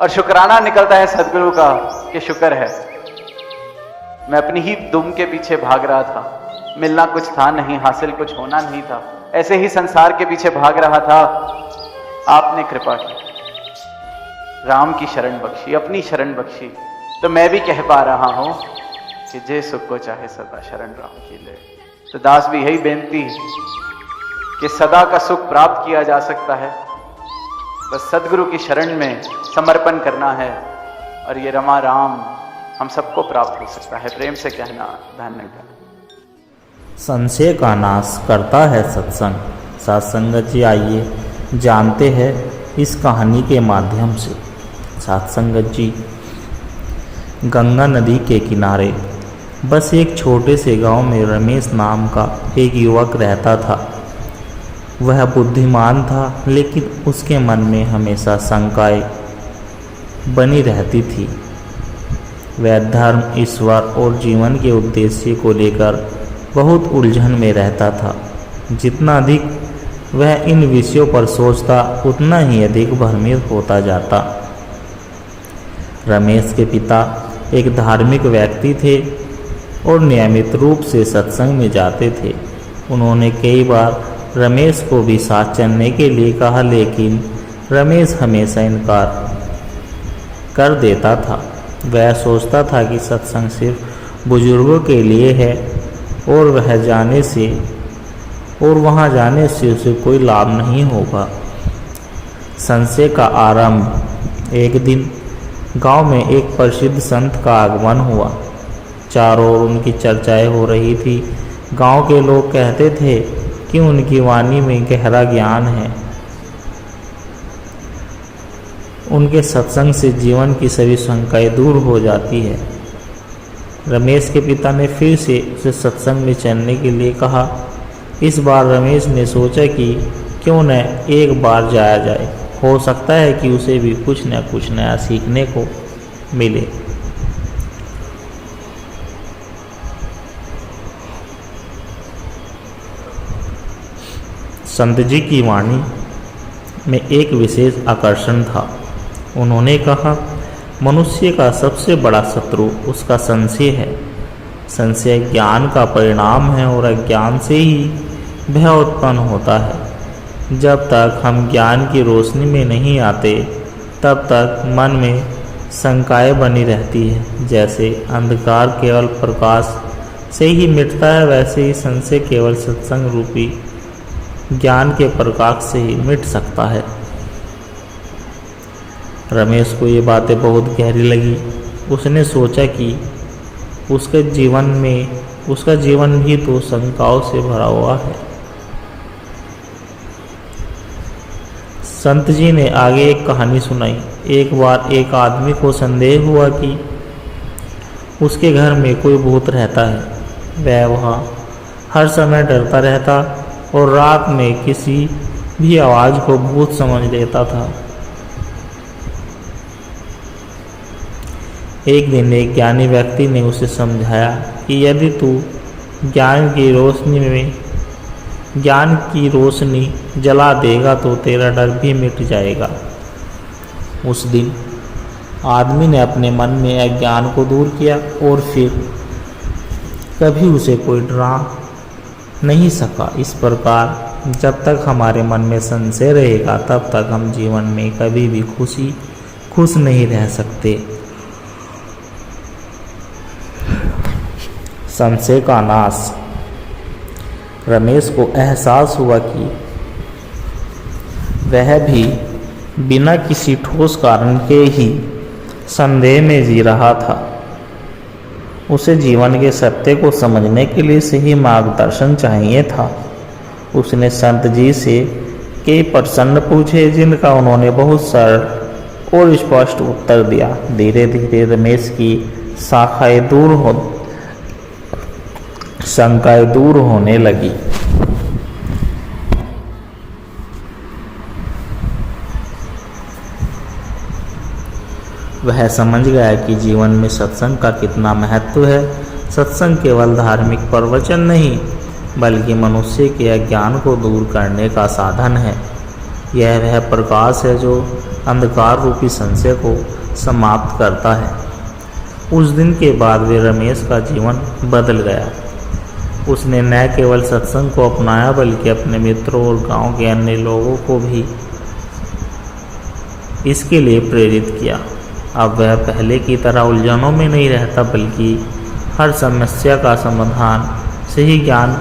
और शुक्राना निकलता है सदगुरु का कि शुक्र है मैं अपनी ही दुम के पीछे भाग रहा था। मिलना कुछ था नहीं, हासिल कुछ होना नहीं था, ऐसे ही संसार के पीछे भाग रहा था। आपने कृपा की, राम की शरण बख्शी, अपनी शरण बख्शी, तो मैं भी कह पा रहा हूं कि जे सुख को चाहे सदा शरण राम की ले। तो दास भी यही बेनती कि सदा का सुख प्राप्त किया जा सकता है, बस सदगुरु की शरण में समर्पण करना है, और ये रमा राम हम सबको प्राप्त हो सकता है। प्रेम से कहना धन्यवाद। संशय का नाश करता है सत्संग। सत्संगत जी आइए जानते हैं इस कहानी के माध्यम से। सत्संगत जी, गंगा नदी के किनारे बस एक छोटे से गांव में रमेश नाम का एक युवक रहता था। वह बुद्धिमान था, लेकिन उसके मन में हमेशा शंकाएं बनी रहती थी। वह धर्म, ईश्वर और जीवन के उद्देश्य को लेकर बहुत उलझन में रहता था। जितना अधिक वह इन विषयों पर सोचता, उतना ही अधिक भ्रमित होता जाता। रमेश के पिता एक धार्मिक व्यक्ति थे और नियमित रूप से सत्संग में जाते थे। उन्होंने कई बार रमेश को भी साथ चलने के लिए कहा, लेकिन रमेश हमेशा इनकार कर देता था। वह सोचता था कि सत्संग सिर्फ बुजुर्गों के लिए है और वहाँ जाने से उसे कोई लाभ नहीं होगा। संशय का आरंभ। एक दिन गांव में एक प्रसिद्ध संत का आगमन हुआ। चारों ओर उनकी चर्चाएं हो रही थी। गांव के लोग कहते थे कि उनकी वाणी में गहरा ज्ञान है। उनके सत्संग से जीवन की सभी शंकाएं दूर हो जाती है। रमेश के पिता ने फिर से उसे सत्संग में चलने के लिए कहा। इस बार रमेश ने सोचा कि क्यों न एक बार जाया जाए, हो सकता है कि उसे भी कुछ नया सीखने को मिले। संत जी की वाणी में एक विशेष आकर्षण था। उन्होंने कहा, मनुष्य का सबसे बड़ा शत्रु उसका संशय है। संशय ज्ञान का परिणाम है और अज्ञान से ही भय उत्पन्न होता है। जब तक हम ज्ञान की रोशनी में नहीं आते, तब तक मन में शंकाएं बनी रहती है। जैसे अंधकार केवल प्रकाश से ही मिटता है, वैसे ही संशय केवल सत्संग रूपी ज्ञान के प्रकाश से ही मिट सकता है। रमेश को ये बातें बहुत गहरी लगी। उसने सोचा कि उसके जीवन में उसका जीवन भी तो शंकाओं से भरा हुआ है। संत जी ने आगे एक कहानी सुनाई। एक बार एक आदमी को संदेह हुआ कि उसके घर में कोई भूत रहता है। वह वहाँ हर समय डरता रहता और रात में किसी भी आवाज़ को भूत समझ लेता था। एक दिन एक ज्ञानी व्यक्ति ने उसे समझाया कि यदि तू ज्ञान की रोशनी जला देगा तो तेरा डर भी मिट जाएगा। उस दिन आदमी ने अपने मन में अज्ञान को दूर किया और फिर कभी उसे कोई डरा नहीं सका। इस प्रकार जब तक हमारे मन में संशय रहेगा तब तक हम जीवन में कभी भी खुश नहीं रह सकते। संशय का नाश। रमेश को एहसास हुआ कि वह भी बिना किसी ठोस कारण के ही संदेह में जी रहा था। उसे जीवन के सत्य को समझने के लिए सही मार्गदर्शन चाहिए था। उसने संत जी से कई प्रश्न पूछे जिनका उन्होंने बहुत सरल और स्पष्ट उत्तर दिया। धीरे धीरे रमेश की शंकाएं दूर होने लगी। वह समझ गया कि जीवन में सत्संग का कितना महत्व है। सत्संग केवल धार्मिक प्रवचन नहीं बल्कि मनुष्य के अज्ञान को दूर करने का साधन है। यह वह प्रकाश है जो अंधकार रूपी संशय को समाप्त करता है। उस दिन के बाद वे रमेश का जीवन बदल गया। उसने न केवल सत्संग को अपनाया बल्कि अपने मित्रों और गांव के अन्य लोगों को भी इसके लिए प्रेरित किया। अब वह पहले की तरह उलझनों में नहीं रहता बल्कि हर समस्या का समाधान सही ज्ञान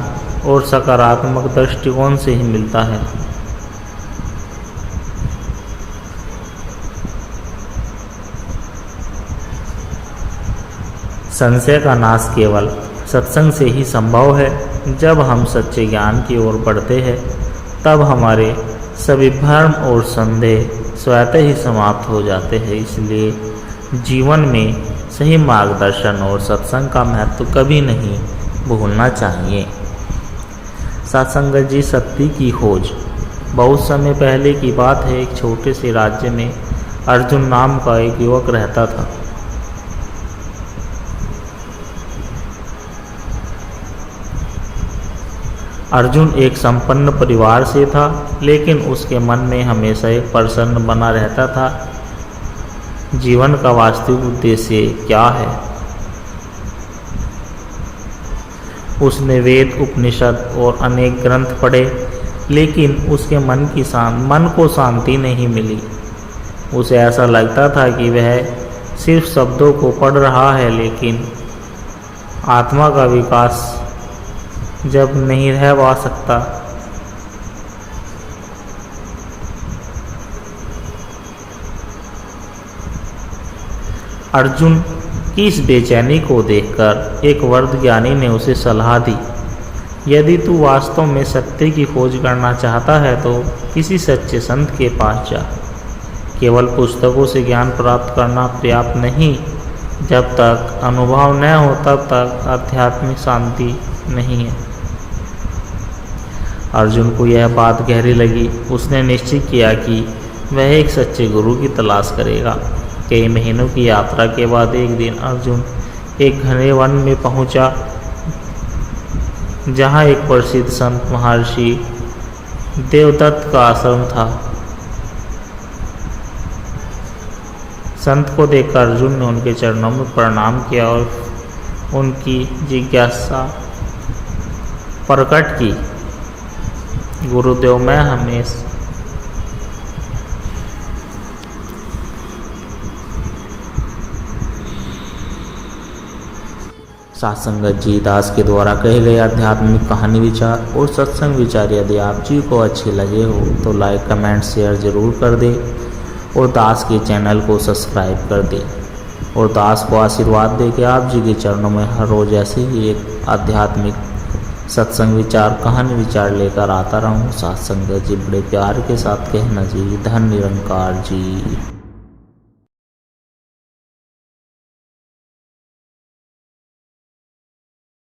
और सकारात्मक दृष्टिकोण से ही मिलता है। संशय का नाश केवल सत्संग से ही संभव है। जब हम सच्चे ज्ञान की ओर बढ़ते हैं तब हमारे सभी भ्रम और संदेह स्वतः ही समाप्त हो जाते हैं। इसलिए जीवन में सही मार्गदर्शन और सत्संग का महत्व कभी नहीं भूलना चाहिए। सत्संगत जी सत्य की खोज। बहुत समय पहले की बात है। एक छोटे से राज्य में अर्जुन नाम का एक युवक रहता था। अर्जुन एक संपन्न परिवार से था लेकिन उसके मन में हमेशा एक प्रश्न बना रहता था, जीवन का वास्तविक उद्देश्य क्या है। उसने वेद उपनिषद और अनेक ग्रंथ पढ़े लेकिन उसके मन को शांति नहीं मिली। उसे ऐसा लगता था कि वह सिर्फ शब्दों को पढ़ रहा है लेकिन आत्मा का विकास जब नहीं रह पा सकता। अर्जुन की इस बेचैनी को देखकर एक वृद्ध ज्ञानी ने उसे सलाह दी, यदि तू वास्तव में सत्य की खोज करना चाहता है तो किसी सच्चे संत के पास जा। केवल पुस्तकों से ज्ञान प्राप्त करना पर्याप्त नहीं। जब तक अनुभव न हो तब तक आध्यात्मिक शांति नहीं है। अर्जुन को यह बात गहरी लगी। उसने निश्चय किया कि वह एक सच्चे गुरु की तलाश करेगा। कई महीनों की यात्रा के बाद एक दिन अर्जुन एक घने वन में पहुंचा जहां एक प्रसिद्ध संत महर्षि देवदत्त का आश्रम था। संत को देखकर अर्जुन ने उनके चरणों में प्रणाम किया और उनकी जिज्ञासा प्रकट की। गुरुदेव, मैं हमेशा सत्संगत जी दास के द्वारा कहे गए आध्यात्मिक कहानी विचार और सत्संग विचार यदि आप जी को अच्छे लगे हो तो लाइक कमेंट शेयर ज़रूर कर दें और दास के चैनल को सब्सक्राइब कर दें। और दास को आशीर्वाद दे के आप जी के चरणों में हर रोज़ ऐसे ही एक आध्यात्मिक सत्संग विचार, कहानी विचार लेकर आता रहूँ। साथ संगत जी बड़े प्यार के साथ कहना जी, धन निरंकार जी।